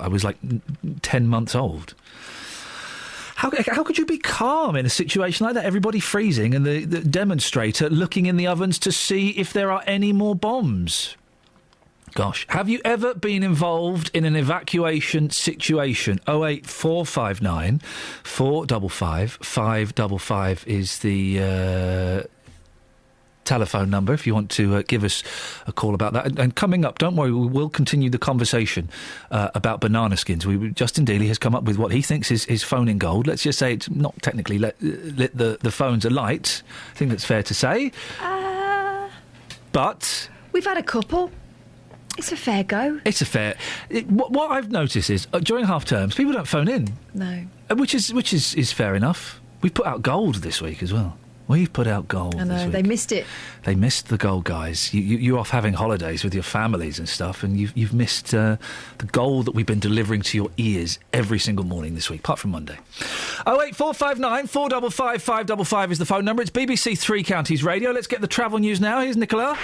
was like 10 months old. How could you be calm in a situation like that? Everybody freezing and the demonstrator looking in the ovens to see if there are any more bombs. Gosh. Have you ever been involved in an evacuation situation? 08459 455 555 is the telephone number if you want to give us a call about that. And coming up, don't worry, we will continue the conversation about banana skins. Justin Dealey has come up with what he thinks is his phone in gold. Let's just say it's not technically lit the phones alight. I think that's fair to say. But... We've had a couple. It's a fair go. It's a fair... What I've noticed is, during half-terms, people don't phone in. No. Which is fair enough. We've put out gold this week as well. We've put out gold. I know, this week. they missed it. They missed the gold, guys. You're off having holidays with your families and stuff, and you've missed the gold that we've been delivering to your ears every single morning this week, apart from Monday. 08459 455 555 is the phone number. It's BBC Three Counties Radio. Let's get the travel news now. Here's Nicola.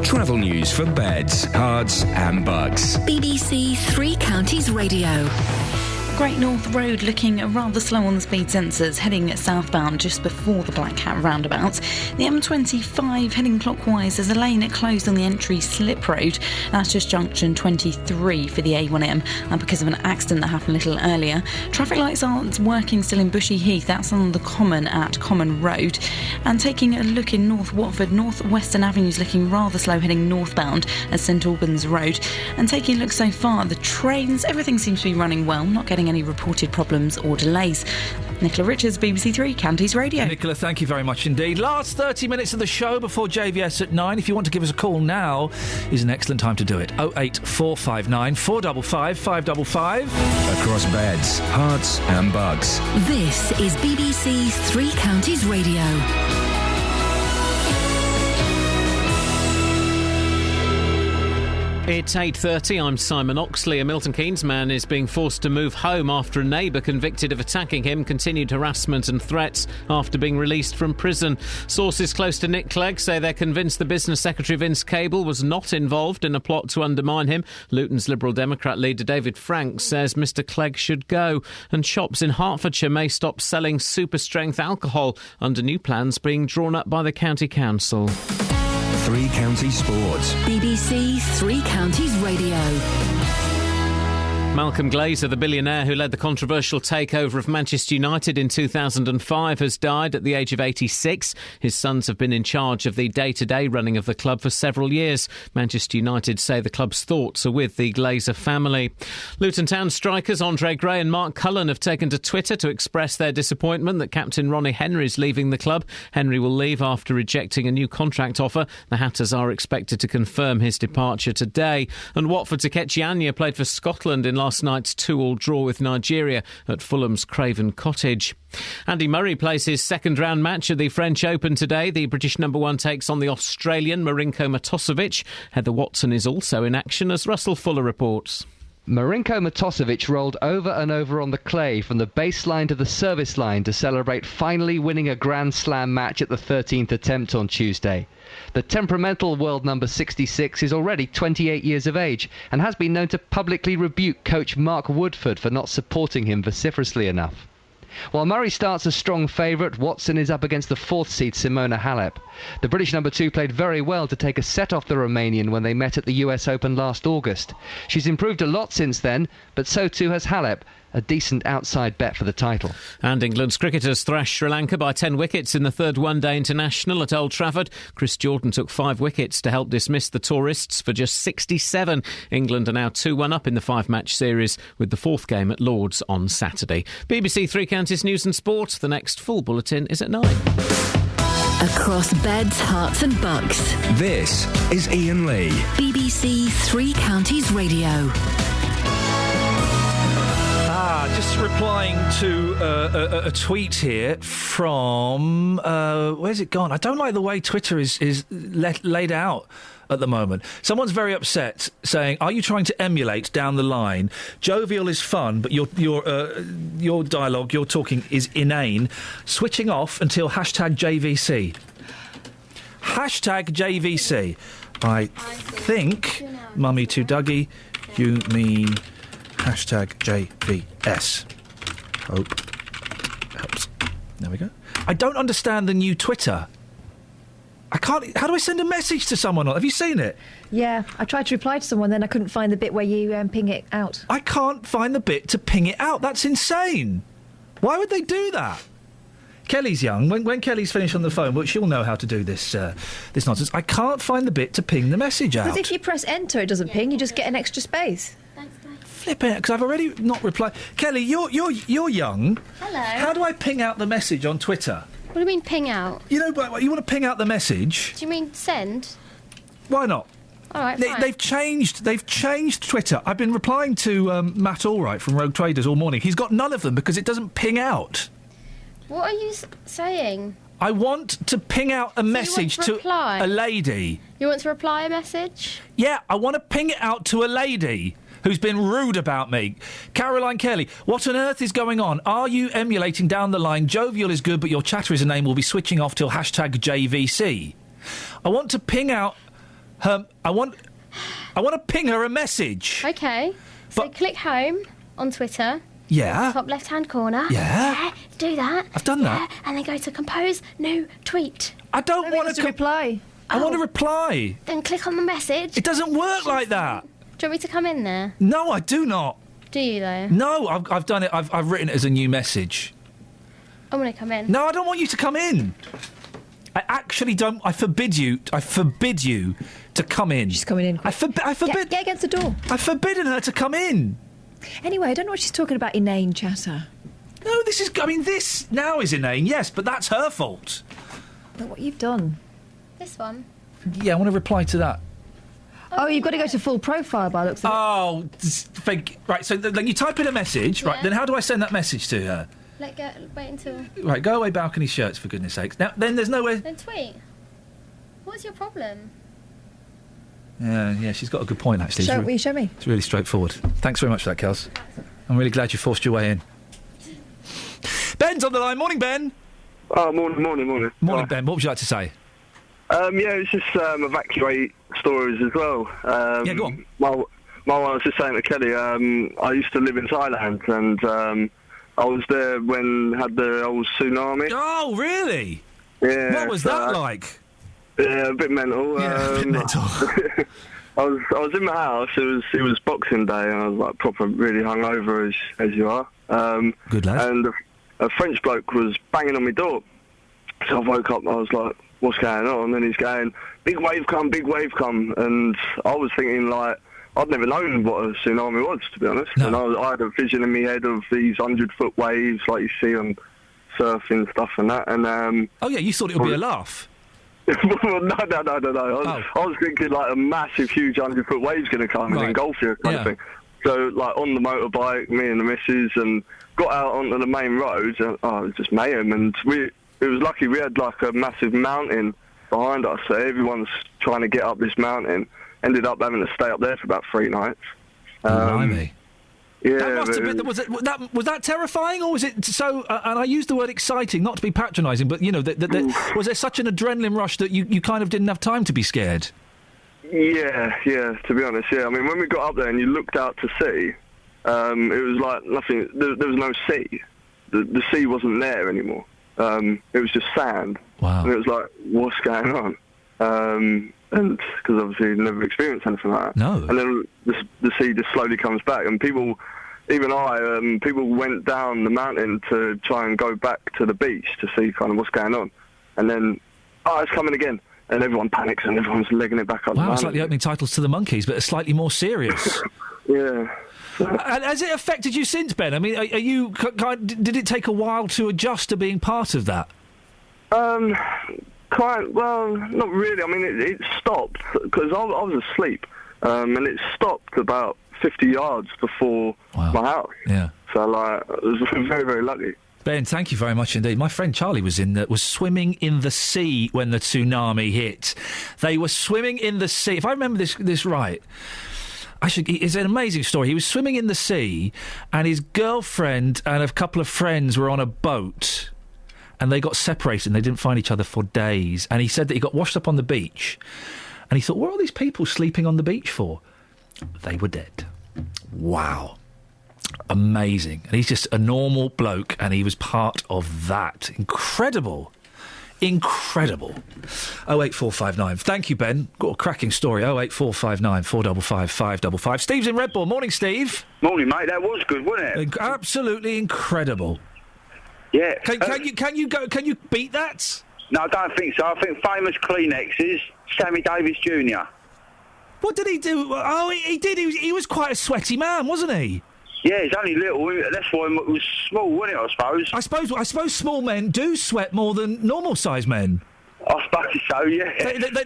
Travel news for beds, cards and bugs. BBC Three Counties Radio. Great North Road looking rather slow on the speed sensors, heading southbound just before the Black Hat roundabout. The M25 heading clockwise, there's a lane closed on the entry slip road. That's just junction 23 for the A1M because of an accident that happened a little earlier. Traffic lights aren't working still in Bushy Heath, that's on the Common at Common Road. And taking a look in North Watford, North Western Avenue's looking rather slow heading northbound at St Albans Road. And taking a look so far, the trains, everything seems to be running well, not getting any reported problems or delays. Nicola Richards, BBC Three Counties Radio. Nicola, thank you very much indeed. Last 30 minutes of the show before JVS at 9. If you want to give us a call now, is an excellent time to do it. 08459 455 555. Across beds, hearts and bugs. This is BBC Three Counties Radio. It's 8:30, I'm Simon Oxley. A Milton Keynes man is being forced to move home after a neighbour convicted of attacking him continued harassment and threats after being released from prison. Sources close to Nick Clegg say they're convinced the Business Secretary Vince Cable was not involved in a plot to undermine him. Luton's Liberal Democrat leader David Frank says Mr Clegg should go, and shops in Hertfordshire may stop selling super-strength alcohol under new plans being drawn up by the County Council. Three Counties Sports. BBC Three Counties Radio. Malcolm Glazer, the billionaire who led the controversial takeover of Manchester United in 2005, has died at the age of 86. His sons have been in charge of the day-to-day running of the club for several years. Manchester United say the club's thoughts are with the Glazer family. Luton Town strikers Andre Gray and Mark Cullen have taken to Twitter to express their disappointment that captain Ronnie Henry is leaving the club. Henry will leave after rejecting a new contract offer. The Hatters are expected to confirm his departure today. And Watford's Ikechi Anya played for Scotland in last night's 2-2 draw with Nigeria at Fulham's Craven Cottage. Andy Murray plays his second-round match at the French Open today. The British number one takes on the Australian Marinko Matosevic. Heather Watson is also in action, as Russell Fuller reports. Marinko Matosevic rolled over and over on the clay from the baseline to the service line to celebrate finally winning a Grand Slam match at the 13th attempt on Tuesday. The temperamental world number 66 is already 28 years of age and has been known to publicly rebuke coach Mark Woodford for not supporting him vociferously enough. While Murray starts a strong favourite, Watson is up against the fourth seed Simona Halep. The British number 2 played very well to take a set off the Romanian when they met at the US Open last August. She's improved a lot since then, but so too has Halep, a decent outside bet for the title. And England's cricketers thrashed Sri Lanka by 10 wickets in the third one-day international at Old Trafford. Chris Jordan took 5 wickets to help dismiss the tourists for just 67. England are now 2-1 up in the 5-match series, with the fourth game at Lord's on Saturday. BBC Three Counties News and Sport. The next full bulletin is at 9. Across beds, hearts and bucks. This is Iain Lee. BBC Three Counties Radio. Just replying to a tweet here from... where's it gone? I don't like the way Twitter is laid out at the moment. Someone's very upset, saying, are you trying to emulate down the line? Jovial is fun, but your dialogue, your talking is inane. Switching off until #JVC. #JVC. I think, Mummy to Dougie, you mean... #JVS. Hope helps. There we go. I don't understand the new Twitter. I can't... How do I send a message to someone? Have you seen it? Yeah, I tried to reply to someone, then I couldn't find the bit where you ping it out. I can't find the bit to ping it out. That's insane. Why would they do that? Kelly's young. When Kelly's finished on the phone, well, she'll know how to do this this nonsense. I can't find the bit to ping the message out. Because if you press enter, it doesn't ping. You just get an extra space. Flipping it, because I've already not replied. Kelly, you're young. Hello. How do I ping out the message on Twitter? What do you mean ping out? You know, you want to ping out the message? Do you mean send? Why not? All right, fine. They've changed Twitter. I've been replying to Matt Allwright from Rogue Traders all morning. He's got none of them because it doesn't ping out. What are you saying? I want to ping out a message to a lady. You want to reply a message? Yeah, I want to ping it out to a lady who's been rude about me. Caroline Kelly, what on earth is going on? Are you emulating down the line? Jovial is good, but your chatter is a name will be switching off till #JVC. I want to ping out her... I want to ping her a message. OK. So click home on Twitter. Yeah. Top left-hand corner. Yeah. Do that. I've done that. And then go to compose new tweet. I don't want to reply. I want to reply. Then click on the message. It doesn't work like that. Do you want me to come in there? No, I do not. Do you, though? No, I've done it. I've written it as a new message. I want to come in. No, I don't want you to come in. I actually don't. I forbid you to come in. She's coming in. I forbid. Get against the door. I've forbidden her to come in. Anyway, I don't know what she's talking about. Inane chatter. No, this now is inane. Yes, but that's her fault. Look what you've done. This one. Yeah, I want to reply to that. Oh, you've got to go to full profile by the looks of it. Oh, right. So then you type in a message, right? Then how do I send that message to her? Wait until... Right, go away balcony shirts, for goodness sakes. Now, then there's nowhere... Then tweet. What's your problem? Yeah, she's got a good point, actually. Will you show me? It's really straightforward. Thanks very much for that, Kels. I'm really glad you forced your way in. Ben's on the line. Morning, Ben. Oh, morning. Morning, Ben. What would you like to say? Yeah, it's just evacuate stories as well. Yeah, go on. My one, I was just saying to Kelly, I used to live in Thailand, and I was there when had the old tsunami. Oh, really? Yeah. What was that like? Yeah, a bit mental. Yeah, a bit mental. I was in my house. It was Boxing Day, and I was like proper really hungover as you are. Good lad. And a French bloke was banging on my door. So I woke up and I was like, what's going on? And he's going, big wave come. And I was thinking, like, I'd never known what a tsunami was, to be honest. No. And I had a vision in my head of these 100-foot waves like you see on surfing stuff and that. And oh yeah, you thought it would be a laugh. Well, no. I was thinking like a massive, huge 100-foot wave's going to come and engulf you, kind of thing. So, like, on the motorbike, me and the missus, and got out onto the main roads, and it was just mayhem. And it was lucky we had, like, a massive mountain behind us, so everyone's trying to get up this mountain. Ended up having to stay up there for about 3 nights. Blimey. Yeah, that must have been. Was that terrifying, or was it so? And I use the word exciting, not to be patronising, but was there such an adrenaline rush that you kind of didn't have time to be scared? Yeah. To be honest, yeah. I mean, when we got up there and you looked out to sea, it was like nothing. There was no sea. The sea wasn't there anymore. It was just sand. Wow. And it was like, what's going on? And because obviously you've never experienced anything like that. No. And then the sea just slowly comes back, and people, people went down the mountain to try and go back to the beach to see kind of what's going on. And then, it's coming again. And everyone panics and everyone's legging it back up. Wow, it's like the opening titles to the Monkees, but slightly more serious. Yeah. And has it affected you since, Ben? I mean, are you? Did it take a while to adjust to being part of that? Well, not really. I mean, it stopped because I was asleep, and it stopped about 50 yards before my house. Yeah. So, like, I was very, very lucky. Ben, thank you very much indeed. My friend Charlie was swimming in the sea when the tsunami hit. They were swimming in the sea. If I remember this right, it's an amazing story. He was swimming in the sea, and his girlfriend and a couple of friends were on a boat, and they got separated, and they didn't find each other for days. And he said that he got washed up on the beach, and he thought, what are all these people sleeping on the beach for? They were dead. Wow. Amazing. And he's just a normal bloke, and he was part of that. Incredible. 08459. Thank you, Ben. Got a cracking story. 08459 455 555. Steve's in Redbourne. Morning, Steve. Morning, mate. That was good, wasn't it? Absolutely incredible. Yeah. Can you beat that? No, I don't think so. I think famous Kleenexes, Sammy Davis Jr. What did he do? Oh, he did. He was quite a sweaty man, wasn't he? Yeah, he's only little. That's why it was small, wasn't it, I suppose? I suppose small men do sweat more than normal-sized men. I suppose so, yeah.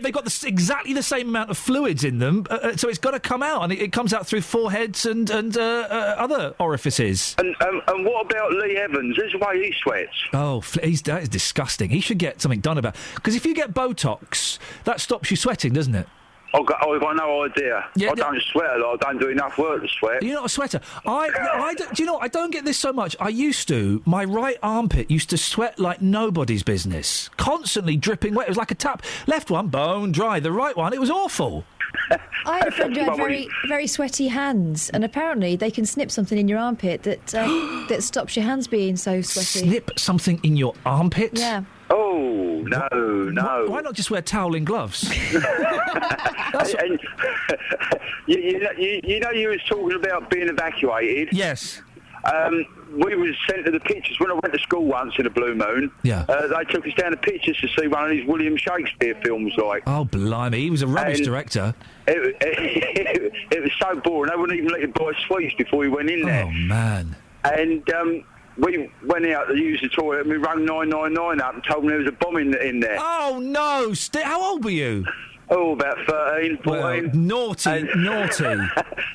They've got exactly the same amount of fluids in them, so it's got to come out, and it comes out through foreheads and other orifices. And what about Lee Evans? There's the way he sweats. Oh, that is disgusting. He should get something done about it. Because if you get Botox, that stops you sweating, doesn't it? I've got no idea. I don't sweat a lot. I don't do enough work to sweat. You're not a sweater. Do you know, I don't get this so much. I used to. My right armpit used to sweat like nobody's business. Constantly dripping wet. It was like a tap. Left one, bone dry. The right one, it was awful. I had a friend who had very, very sweaty hands, and apparently they can snip something in your armpit that that stops your hands being so sweaty. Snip something in your armpit? Yeah. Oh, no. Why not just wear toweling gloves? And, you know, you was talking about being evacuated. Yes. We was sent to the pictures when I went to school once in a blue moon. Yeah. They took us down to pictures to see one of these William Shakespeare films, like. Oh, blimey! He was a rubbish director. It was so boring. They wouldn't even let you buy sweets before you went in there. Oh man! And we went out to use the toilet, and we rang 999 up and told them there was a bomb in there. Oh no! How old were you? Oh, about 13, 14. Well, naughty.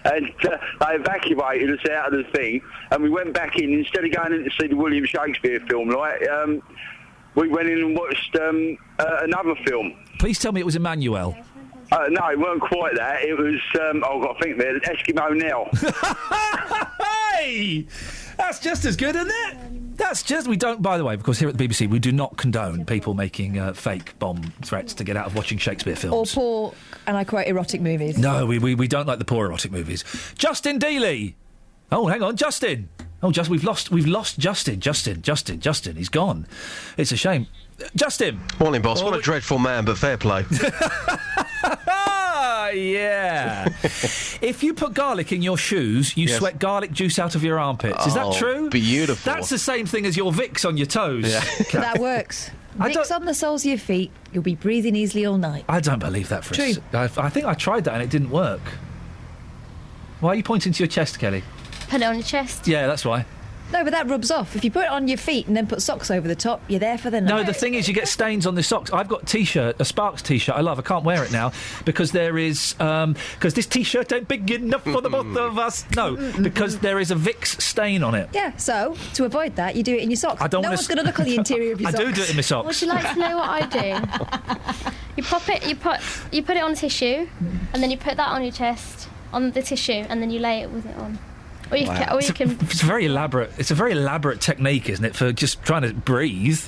And they evacuated us out of the thing, and we went back in. Instead of going in to see the William Shakespeare film, we went in and watched another film. Please tell me it was Emmanuel. No, it weren't quite that. It was, I've got to think there, Eskimo Nell. Hey! That's just as good, isn't it? We don't, by the way, because here at the BBC, we do not condone people making fake bomb threats to get out of watching Shakespeare films. Or poor, and I quote, erotic movies. No, we don't like the poor erotic movies. Justin Dealey! Oh, hang on, Justin! Oh, we've lost Justin. Justin, he's gone. It's a shame. Justin! Morning, boss. What a dreadful man, but fair play. Yeah. If you put garlic in your shoes, you sweat garlic juice out of your armpits. Is that true? Beautiful. That's the same thing as your Vicks on your toes. Yeah. That works. Vicks on the soles of your feet, you'll be breathing easily all night. I don't believe that for True. I think I tried that and it didn't work. Why are you pointing to your chest, Kelly? Put it on your chest. Yeah, that's why. No, but that rubs off. If you put it on your feet and then put socks over the top, you're there for the night. No, the thing is, you get stains on the socks. I've got a T-shirt, a Sparks T-shirt I love. I can't wear it now because there is... because this T-shirt ain't big enough for the both of us. No, because there is a Vicks stain on it. Yeah, so, to avoid that, you do it in your socks. I don't no wanna one's going to look on the interior of your I socks. do it in my socks. Would you like to know what I do? You pop it, you put it on tissue, and then you put that on your chest, on the tissue, and then you lay it with it on. Or you can... It's very elaborate. It's a very elaborate technique, isn't it, for just trying to breathe?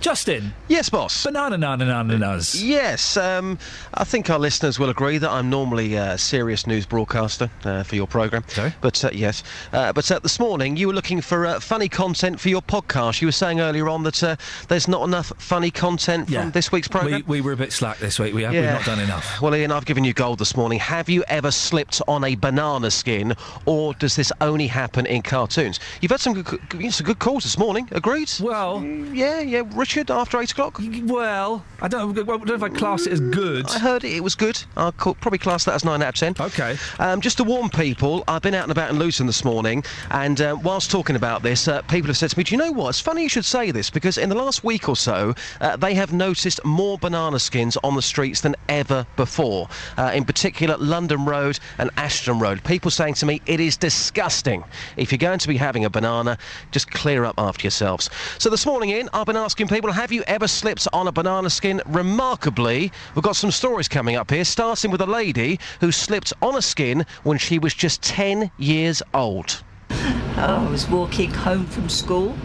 Justin. Yes, boss. Bananas. Yes, I think our listeners will agree that I'm normally a serious news broadcaster for your programme. Sorry? But, yes. But this morning you were looking for funny content for your podcast. You were saying earlier on that there's not enough funny content from this week's programme. We were a bit slack this week. We've not done enough. Well, Ian, I've given you gold this morning. Have you ever slipped on a banana skin, or does this only happen in cartoons? You've had some good calls this morning. Agreed? Well... Yeah, Richard, after 8 o'clock? Well, I don't know if I class it as good. I heard it was good. I'll probably class that as 9 out of 10. OK. Just to warn people, I've been out and about in Luton this morning, and whilst talking about this, people have said to me, do you know what? It's funny you should say this, because in the last week or so, they have noticed more banana skins on the streets than ever before. In particular, London Road and Ashton Road. People saying to me, it is disgusting. If you're going to be having a banana, just clear up after yourselves. So this morning, Ian, I've been asking people, have you ever slipped on a banana skin? Remarkably, we've got some stories coming up here, starting with a lady who slipped on a skin when she was just 10 years old. I was walking home from school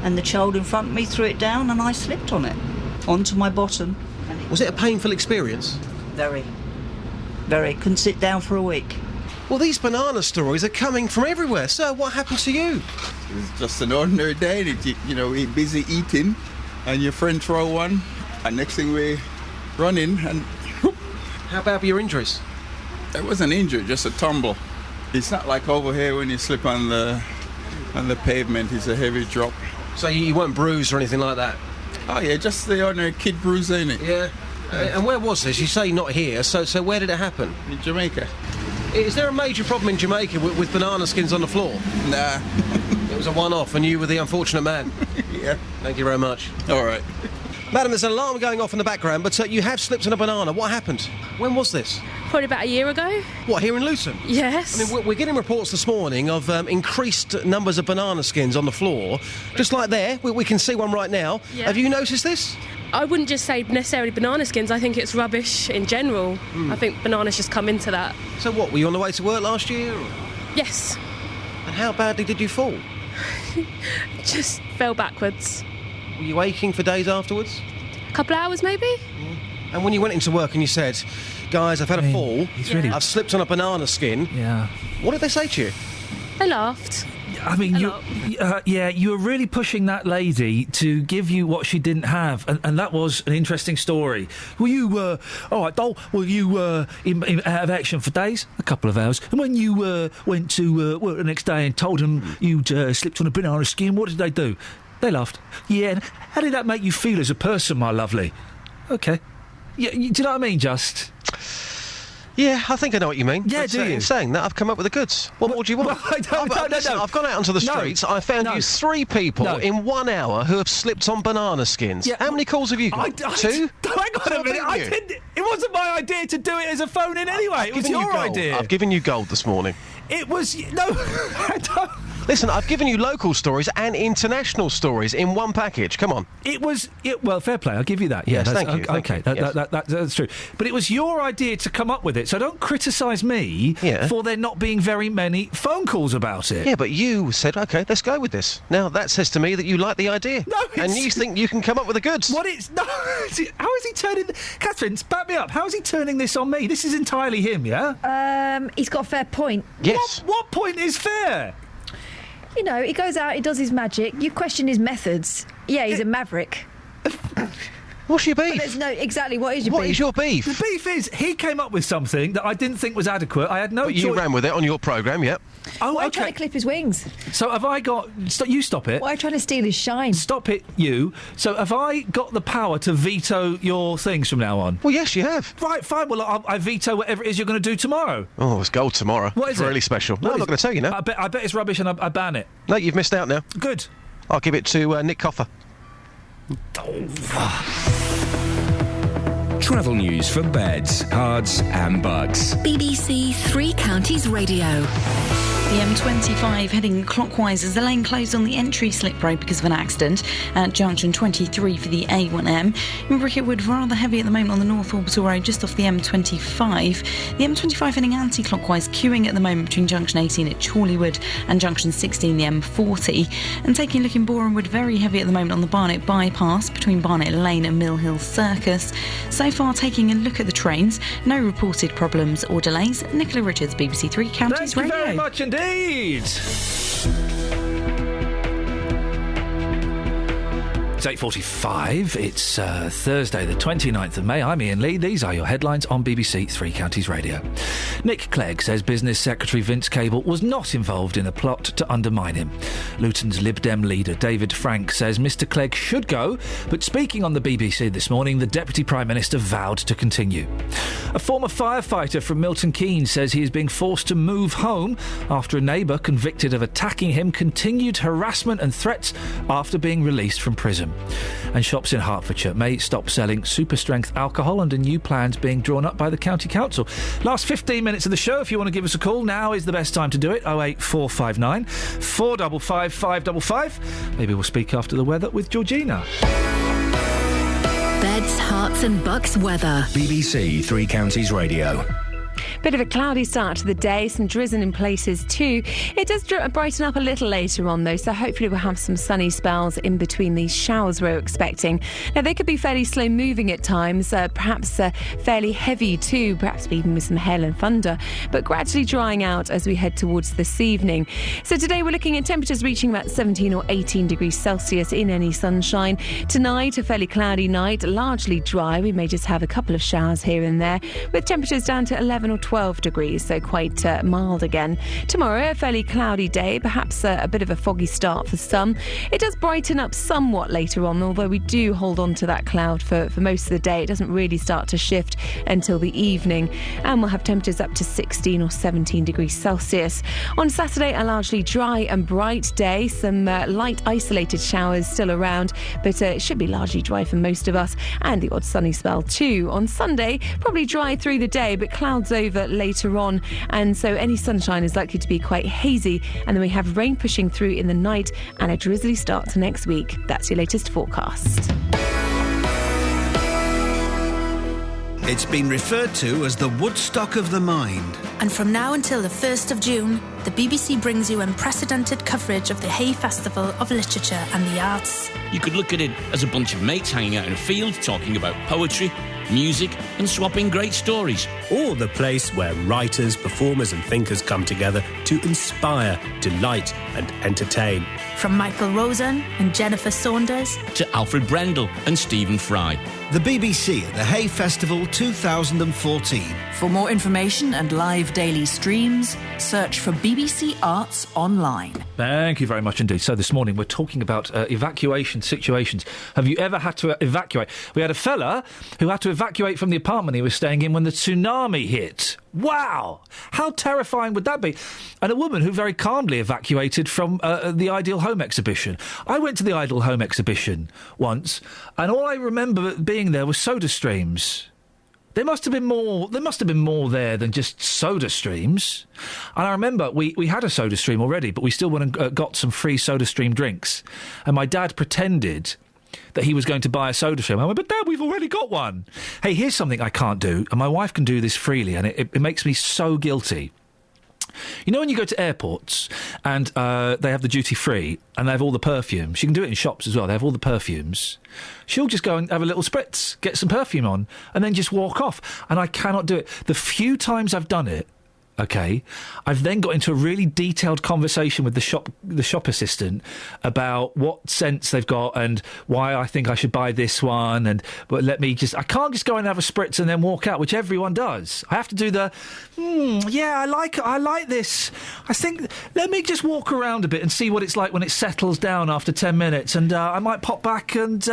and the child in front of me threw it down and I slipped on it, onto my bottom. Was it a painful experience? Very. Couldn't sit down for a week. Well, these banana stories are coming from everywhere. Sir, what happened to you? It was just an ordinary day that you're busy eating and your friend throw one and next thing we're running and whoop. How bad were your injuries? It wasn't injury, just a tumble. It's not like over here when you slip on the pavement, it's a heavy drop. So you weren't bruised or anything like that? Oh yeah, just the ordinary kid bruise, ain't it? Yeah. And where was this? You say not here, so where did it happen? In Jamaica. Is there a major problem in Jamaica with banana skins on the floor? Nah. It was a one-off and you were the unfortunate man? Yeah. Thank you very much. All right. Madam, there's an alarm going off in the background, but you have slipped on a banana. What happened? When was this? Probably about a year ago. What, here in Luton? Yes. I mean, we're getting reports this morning of increased numbers of banana skins on the floor. Just like there, we can see one right now. Yeah. Have you noticed this? I wouldn't just say necessarily banana skins. I think it's rubbish in general. I think bananas just come into that. So what, were you on the way to work last year? Or? Yes. And how badly did you fall? Just fell backwards. Were you aching for days afterwards? A couple of hours maybe. And when you went into work and you said, guys, I've had a fall, really... I've slipped on a banana skin. Yeah. What did they say to you? They laughed. I mean, you were really pushing that lady to give you what she didn't have, and that was an interesting story. Were you, all right, doll, were you out of action for days? A couple of hours. And when you went to work the next day and told them you'd slipped on a banana skin, what did they do? They laughed. Yeah, and how did that make you feel as a person, my lovely? OK. Yeah, do you know what I mean, Just? Yeah, I think I know what you mean. Yeah, but, do you? In saying that, I've come up with the goods. What more do you want? Well, I've gone out onto the streets. I found you 3 people in 1 hour who have slipped on banana skins. Yeah, how many calls have you got? 2? Hang on a minute. It wasn't my idea to do it as a phone-in anyway. It was your idea. I've given you gold this morning. It was... No, I don't... Listen, I've given you local stories and international stories in one package. Come on. Well, fair play. I'll give you that. Yeah, yes, thank you. Okay, that's true. But it was your idea to come up with it, so don't criticise me for there not being very many phone calls about it. Yeah, but you said, OK, let's go with this. Now, that says to me that you like the idea. No, and you think you can come up with the goods. No, how is he turning... Catherine, back me up. How is he turning this on me? This is entirely him, yeah? He's got a fair point. Yes. What point is fair? You know, he goes out, he does his magic, you question his methods. Yeah, he's a maverick. What's your beef? There's no exactly. What is your beef? What is your beef? The beef is he came up with something that I didn't think was adequate. I had no choice. You ran with it on your programme, yep. Oh, Why are you okay. trying to clip his wings? So have I got... you stop it. Why are you trying to steal his shine? Stop it, you. So have I got the power to veto your things from now on? Well, yes, you have. Right, fine. Well, I veto whatever it is you're going to do tomorrow. Oh, it's gold tomorrow. What is it's it? really special. No, I'm not going to tell you now. I bet it's rubbish and I ban it. No, you've missed out now. Good. I'll give it to Nick Coffer. Travel news for beds, cards and bugs. BBC Three Counties Radio. The M25 heading clockwise as the lane closed on the entry slip road because of an accident at junction 23 for the A1M. In Bricketwood, rather heavy at the moment on the North Orbital Road just off the M25. The M25 heading anti-clockwise, queuing at the moment between junction 18 at Chorleywood and junction 16, the M40. And taking a look in Borehamwood, very heavy at the moment on the Barnet bypass between Barnet Lane and Mill Hill Circus. So far, taking a look at the trains, no reported problems or delays. Nicola Richards, BBC Three Counties Radio. Thank you very much indeed. It's 8:45. It's Thursday, the 29th of May. I'm Iain Lee. These are your headlines on BBC Three Counties Radio. Nick Clegg says Business Secretary Vince Cable was not involved in a plot to undermine him. Luton's Lib Dem leader David Frank says Mr Clegg should go, but speaking on the BBC this morning, the Deputy Prime Minister vowed to continue. A former firefighter from Milton Keynes says he is being forced to move home after a neighbour convicted of attacking him continued harassment and threats after being released from prison. And shops in Hertfordshire may stop selling super-strength alcohol under new plans being drawn up by the County Council. Last 15 minutes of the show, if you want to give us a call, now is the best time to do it. 08459 455 555. Maybe we'll speak after the weather with Georgina. Beds, Herts and Bucks weather. BBC Three Counties Radio. Bit of a cloudy start to the day, some drizzling in places too. It does brighten up a little later on though, so hopefully we'll have some sunny spells in between these showers we're expecting. Now they could be fairly slow moving at times, perhaps fairly heavy too, perhaps even with some hail and thunder, but gradually drying out as we head towards this evening. So today we're looking at temperatures reaching about 17 or 18 degrees Celsius in any sunshine. Tonight a fairly cloudy night, largely dry. We may just have a couple of showers here and there, with temperatures down to 11 or 12 degrees, so quite mild again. Tomorrow, a fairly cloudy day, perhaps a bit of a foggy start for some. It does brighten up somewhat later on, although we do hold on to that cloud for most of the day. It doesn't really start to shift until the evening, and we'll have temperatures up to 16 or 17 degrees Celsius. On Saturday, a largely dry and bright day. Some light isolated showers still around, but it should be largely dry for most of us, and the odd sunny spell too. On Sunday, probably dry through the day, but clouds over later on, and so any sunshine is likely to be quite hazy, and then we have rain pushing through in the night and a drizzly start to next week. That's your latest forecast. It's been referred to as the Woodstock of the mind. And from now until the 1st of June, the BBC brings you unprecedented coverage of the Hay Festival of Literature and the Arts. You could look at it as a bunch of mates hanging out in a field talking about poetry, music and swapping great stories. Or the place where writers, performers and thinkers come together to inspire, delight and entertain. From Michael Rosen and Jennifer Saunders to Alfred Brendel and Stephen Fry. The BBC at the Hay Festival 2014. For more information and live daily streams, search for BBC Arts Online. Thank you very much indeed. So this morning we're talking about evacuation situations. Have you ever had to evacuate? We had a fella who had to evacuate from the apartment he was staying in when the tsunami hit. Wow! How terrifying would that be? And a woman who very calmly evacuated from the Ideal Home exhibition. I went to the Ideal Home exhibition once, and all I remember being there was soda streams. There must have been more there than just soda streams. And I remember we had a soda stream already, but we still went and got some free soda stream drinks. And my dad pretended that he was going to buy a soda stream. I went, but Dad, we've already got one. Hey, here's something I can't do, and my wife can do this freely, and it makes me so guilty. You know when you go to airports and they have the duty-free and they have all the perfumes? You can do it in shops as well. They have all the perfumes. She'll just go and have a little spritz, get some perfume on, and then just walk off. And I cannot do it. The few times I've done it, OK. I've then got into a really detailed conversation with the shop assistant about what scents they've got and why I think I should buy this one. But I can't just go and have a spritz and then walk out, which everyone does. I have to do I like this. I think, let me just walk around a bit and see what it's like when it settles down after 10 minutes. And I might pop back and,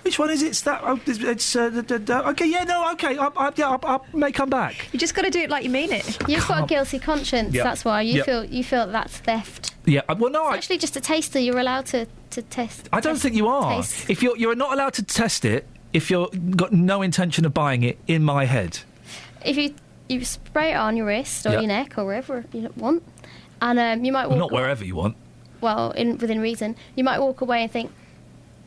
which one is it? It's that, OK, yeah, no, OK, I may come back. You just got to do it like you mean it. You've got a guilty conscience. Yep. That's why you Yep. feel that's theft. Yeah, well, no, It's actually just a taster. You're allowed to test. I don't think you are. Taste. If you're not allowed to test it if you've got no intention of buying it. In my head, If you spray it on your wrist or Yeah. your neck or wherever you want, and you might walk. not wherever you want. Well, within reason, you might walk away and think.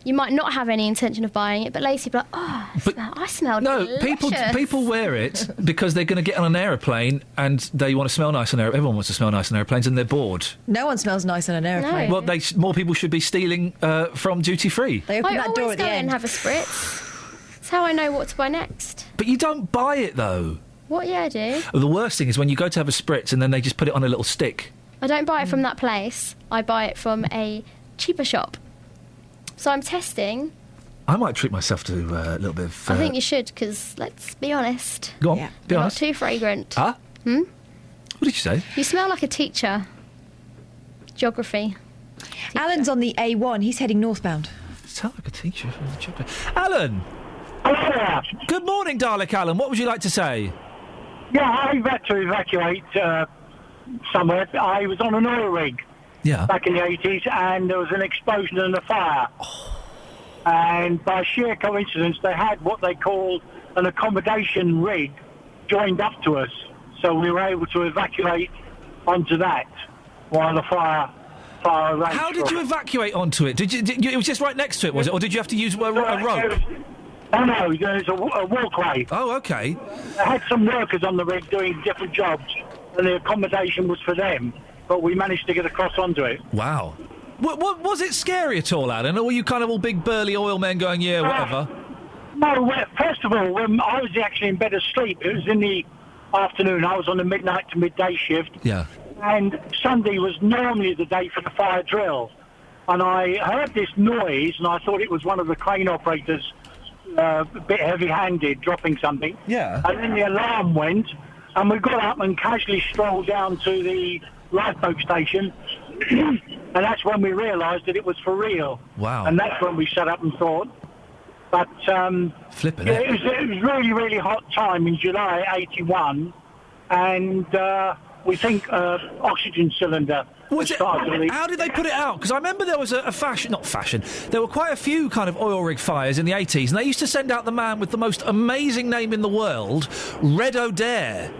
You might not have any intention of buying it, but later you'll be like, I smell delicious. People wear it because they're going to get on an aeroplane and they want to smell nice on aeroplanes. Everyone wants to smell nice on airplanes and they're bored. No one smells nice on an aeroplane. Well, more people should be stealing from duty free. They open that door at the end. I always go and have a spritz. That's how I know what to buy next. But you don't buy it though. What? Yeah, I do. The worst thing is when you go to have a spritz and then they just put it on a little stick. I don't buy it from that place. I buy it from a cheaper shop. So I'm testing. I might treat myself to a little bit of... I think you should, because let's be honest. Go on, be They're honest. not too fragrant. Huh? Hmm? What did you say? You smell like a teacher. Geography. Alan's on the A1. He's heading northbound. Sound like a teacher from the chopper. Alan! Hello. Good morning, Dalek Alan. What would you like to say? Yeah, I've had to evacuate somewhere. I was on an oil rig. Yeah. Back in the 80s, and there was an explosion and a fire. And by sheer coincidence, they had what they called an accommodation rig joined up to us. So we were able to evacuate onto that while the fire raged. How did you evacuate onto it? It was just right next to it, was it? Or did you have to use a rope? No, there's a walkway. Oh, OK. They had some workers on the rig doing different jobs, and the accommodation was for them. But we managed to get across onto it. Wow. Was it scary at all, Alan? Or were you kind of all big burly oil men going, yeah, whatever? No, first of all, I was actually in bed asleep. It was in the afternoon. I was on the midnight to midday shift. Yeah. And Sunday was normally the day for the fire drill. And I heard this noise, and I thought it was one of the crane operators, a bit heavy-handed, dropping something. Yeah. And then the alarm went, and we got up and casually strolled down to the lifeboat station, and that's when we realised that it was for real. Wow. And that's when we sat up and thought. But flipping it was a really, really hot time in July '81, and we think oxygen cylinder. How did they put it out? Because I remember there was there were quite a few kind of oil rig fires in the 80s, and they used to send out the man with the most amazing name in the world, Red O'Dare.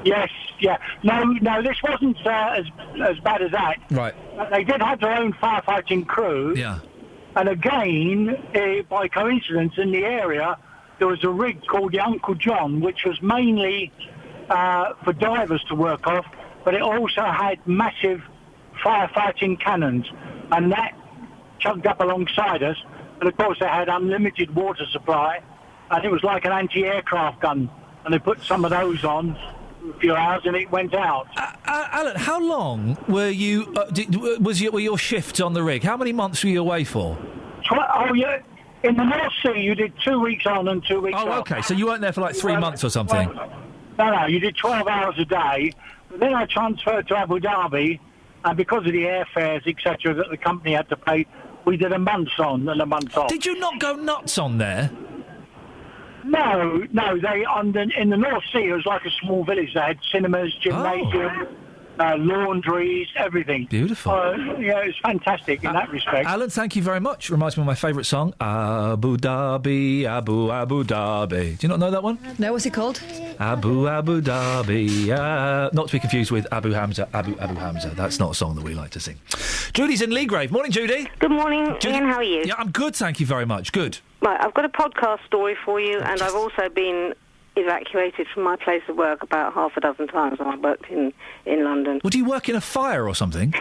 Yes, yeah. No, this wasn't as bad as that. Right. But they did have their own firefighting crew. Yeah. And again, by coincidence, in the area, there was a rig called the Uncle John, which was mainly for divers to work off, but it also had massive firefighting cannons. And that chugged up alongside us. And, of course, they had unlimited water supply. And it was like an anti-aircraft gun. And they put some of those on a few hours and it went out. Alan, how long were you? Were your shifts on the rig? How many months were you away for? Yeah, in the North Sea you did 2 weeks on and 2 weeks off. Oh, OK, so you weren't there for like 3 months or something? No, you did 12 hours a day. But then I transferred to Abu Dhabi, and because of the airfares, etc., that the company had to pay, we did a month on and a month off. Did you not go nuts on there? No. In the North Sea, it was like a small village. They had cinemas, gymnasium, laundries, everything. Beautiful. Yeah, it was fantastic in that respect. Alan, thank you very much. Reminds me of my favourite song, Abu Dhabi, Abu Dhabi. Do you not know that one? No, what's it called? Abu Dhabi. Not to be confused with Abu Hamza. Abu Hamza. That's not a song that we like to sing. Judy's in Leagrave. Morning, Judy. Good morning, Ian. How are you? Yeah, I'm good, thank you very much. Good. Right, I've got a podcast story for you, and I've also been evacuated from my place of work about half a dozen times when I worked in London. Would you work in a fire or something?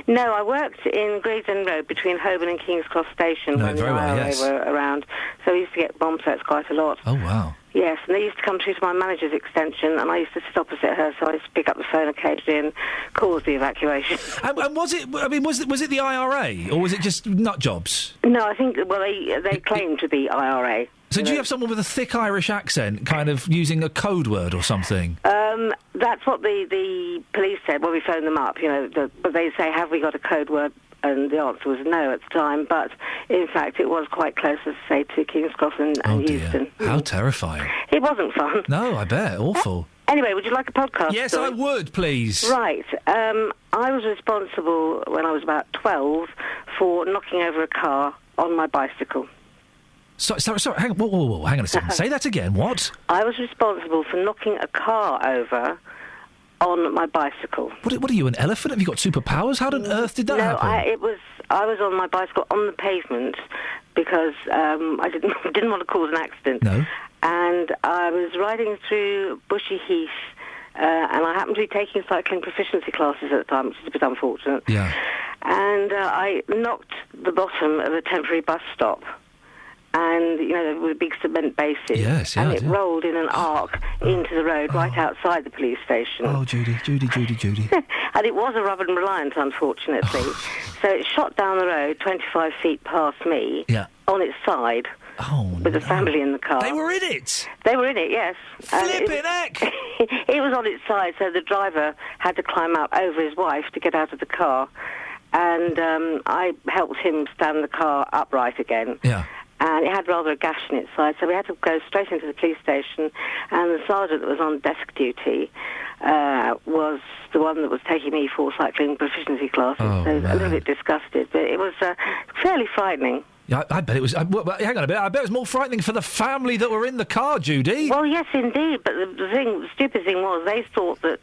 No, I worked in Gravesend Road between Holborn and King's Cross Station when the IRA were around, so we used to get bomb threats quite a lot. Oh, wow. Yes, and they used to come through to my manager's extension, and I used to sit opposite her, so I used to pick up the phone occasionally and cause the evacuation. And was it? I mean, was it the IRA or was it just nut jobs? No, I think they claimed to be IRA. So do you have someone with a thick Irish accent, kind of using a code word or something? That's what the police said when we phoned them up. But they say, have we got a code word? And the answer was no at the time, but in fact it was quite close, as I say, to King's Cross and Euston. How terrifying. It wasn't fun. No, I bet. Awful. Anyway, would you like a podcast? Yes, story? I would, please. Right. I was responsible, when I was about 12, for knocking over a car on my bicycle. Sorry, hang on, whoa, hang on a second. Say that again, what? I was responsible for knocking a car over on my bicycle. What are you, an elephant? Have you got superpowers? How on earth did that happen? I was on my bicycle on the pavement because I didn't want to cause an accident. No. And I was riding through Bushy Heath, and I happened to be taking cycling proficiency classes at the time, which is a bit unfortunate. Yeah. And I knocked the bottom of a temporary bus stop. And, with big cement bases. Yes, yeah. And it rolled in an arc into the road right outside the police station. Oh, Judy. And it was a Rubber and Reliant, unfortunately. So it shot down the road 25 feet past me, on its side, with a family in the car. They were in it? They were in it, yes. Flippin' heck! It was on its side, so the driver had to climb up over his wife to get out of the car. And I helped him stand the car upright again. Yeah. And it had rather a gash in its side, so we had to go straight into the police station, and the sergeant that was on desk duty was the one that was taking me for cycling proficiency classes, so a little bit disgusted, but it was fairly frightening. Yeah, I bet it was... hang on a bit. I bet it was more frightening for the family that were in the car, Judy. Well, yes, indeed. But the stupid thing was they thought that,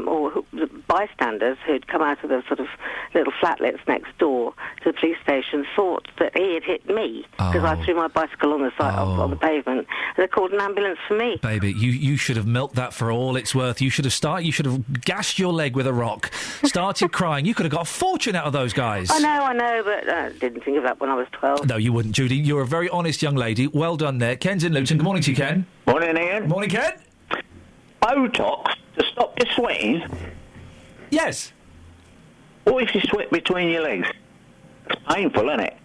or the bystanders who'd come out of the sort of little flatlets next door to the police station thought that he had hit me because I threw my bicycle on the side on the pavement. They called an ambulance for me. Baby, you should have milked that for all it's worth. You should have gashed your leg with a rock, started crying. You could have got a fortune out of those guys. I know, but I didn't think of that when I was 12. No, you wouldn't, Judy. You're a very honest young lady. Well done there. Ken's in Luton. Good morning to you, Ken. Morning, Ian. Morning, Ken. Botox to stop your sweating? Yes. What if you sweat between your legs? It's painful, isn't it?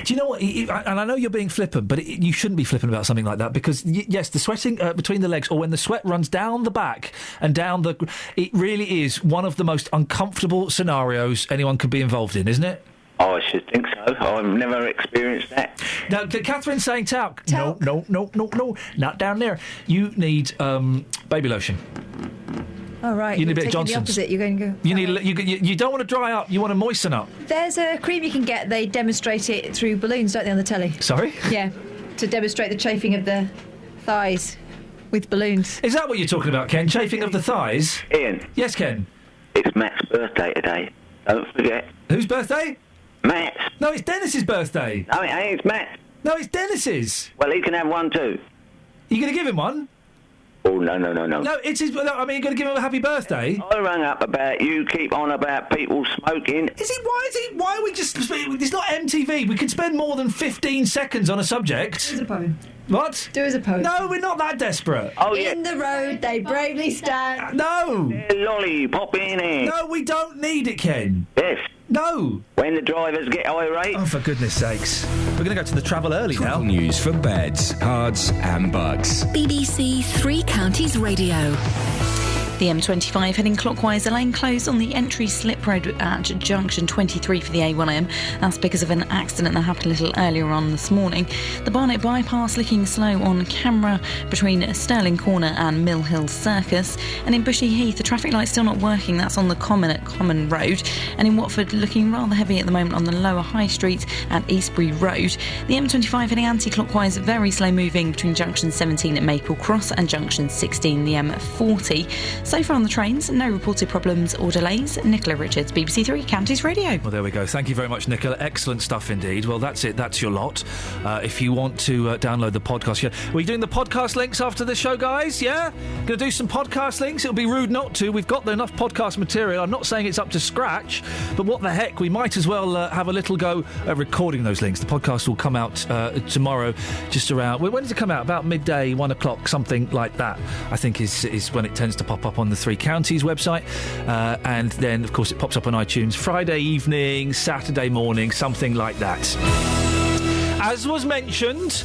Do you know what? And I know you're being flippant, but you shouldn't be flippant about something like that because, yes, the sweating between the legs or when the sweat runs down the back and down it really is one of the most uncomfortable scenarios anyone could be involved in, isn't it? Oh, I should think so. I've never experienced that. Now, Catherine's saying talc. No, not down there. You need baby lotion. Oh, right. You need a bit of of Johnson's. The opposite. You're going to go... You don't want to dry up. You want to moisten up. There's a cream you can get. They demonstrate it through balloons, don't they, on the telly? Sorry? Yeah, to demonstrate the chafing of the thighs with balloons. Is that what you're talking about, Ken? Chafing of the thighs? Ian. Yes, Ken? It's Matt's birthday today. Don't forget. Whose birthday? Matt's. No, it's Dennis's birthday. No, it ain't. It's Matt's. No, it's Dennis's. Well, he can have one too. You going to give him one? Oh, no. No, it's his... I mean, you're going to give him a happy birthday? I rang up about you keep on about people smoking. Why are we just... It's not MTV. We can spend more than 15 seconds on a subject. Do as a poem. What? Do as a poem. No, we're not that desperate. Oh, yeah. In the road, they bravely stand. No. Lolly, pop in here. No, we don't need it, Ken. Yes. No. When the drivers get irate. Oh, for goodness sakes. We're going to go to the travel early now. News for beds, cards and bugs. BBC Three Counties Radio. The M25 heading clockwise, a lane closed on the entry slip road at junction 23 for the A1M. That's because of an accident that happened a little earlier on this morning. The Barnet bypass looking slow on camera between Stirling Corner and Mill Hill Circus. And in Bushy Heath, the traffic light's still not working. That's on the Common at Common Road. And in Watford, looking rather heavy at the moment on the lower High Street at Eastbury Road. The M25 heading anti-clockwise, very slow moving between junction 17 at Maple Cross and junction 16, the M40. So far on the trains, no reported problems or delays. Nicola Richards. Richards, BBC Three Counties Radio. Well, there we go. Thank you very much, Nicola. Excellent stuff indeed. Well, that's it. That's your lot. If you want to download the podcast, are you doing the podcast links after the show, guys? Yeah? Going to do some podcast links? It'll be rude not to. We've got enough podcast material. I'm not saying it's up to scratch, but what the heck? We might as well have a little go at recording those links. The podcast will come out tomorrow, just around... When does it come out? About midday, 1 o'clock, something like that, I think is when it tends to pop up on the Three Counties website. And then, of course, it pops up on iTunes Friday evening, Saturday morning, something like that. As was mentioned,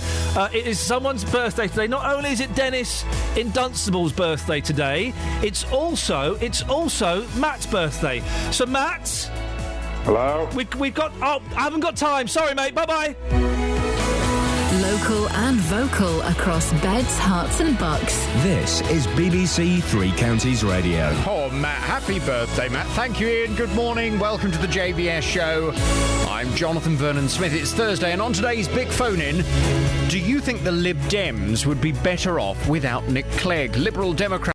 it is someone's birthday today. Not only is it Dennis in Dunstable's birthday today, it's also Matt's birthday. So, Matt... Hello? We've got... Oh, I haven't got time. Sorry, mate. Bye-bye. Local and vocal across beds, hearts and bucks. This is BBC Three Counties Radio. Oh, Matt, happy birthday, Matt. Thank you, Iain. Good morning. Welcome to the JVS show. I'm Jonathan Vernon-Smith. It's Thursday, and on today's Big Phone-In, do you think the Lib Dems would be better off without Nick Clegg? Liberal Democrat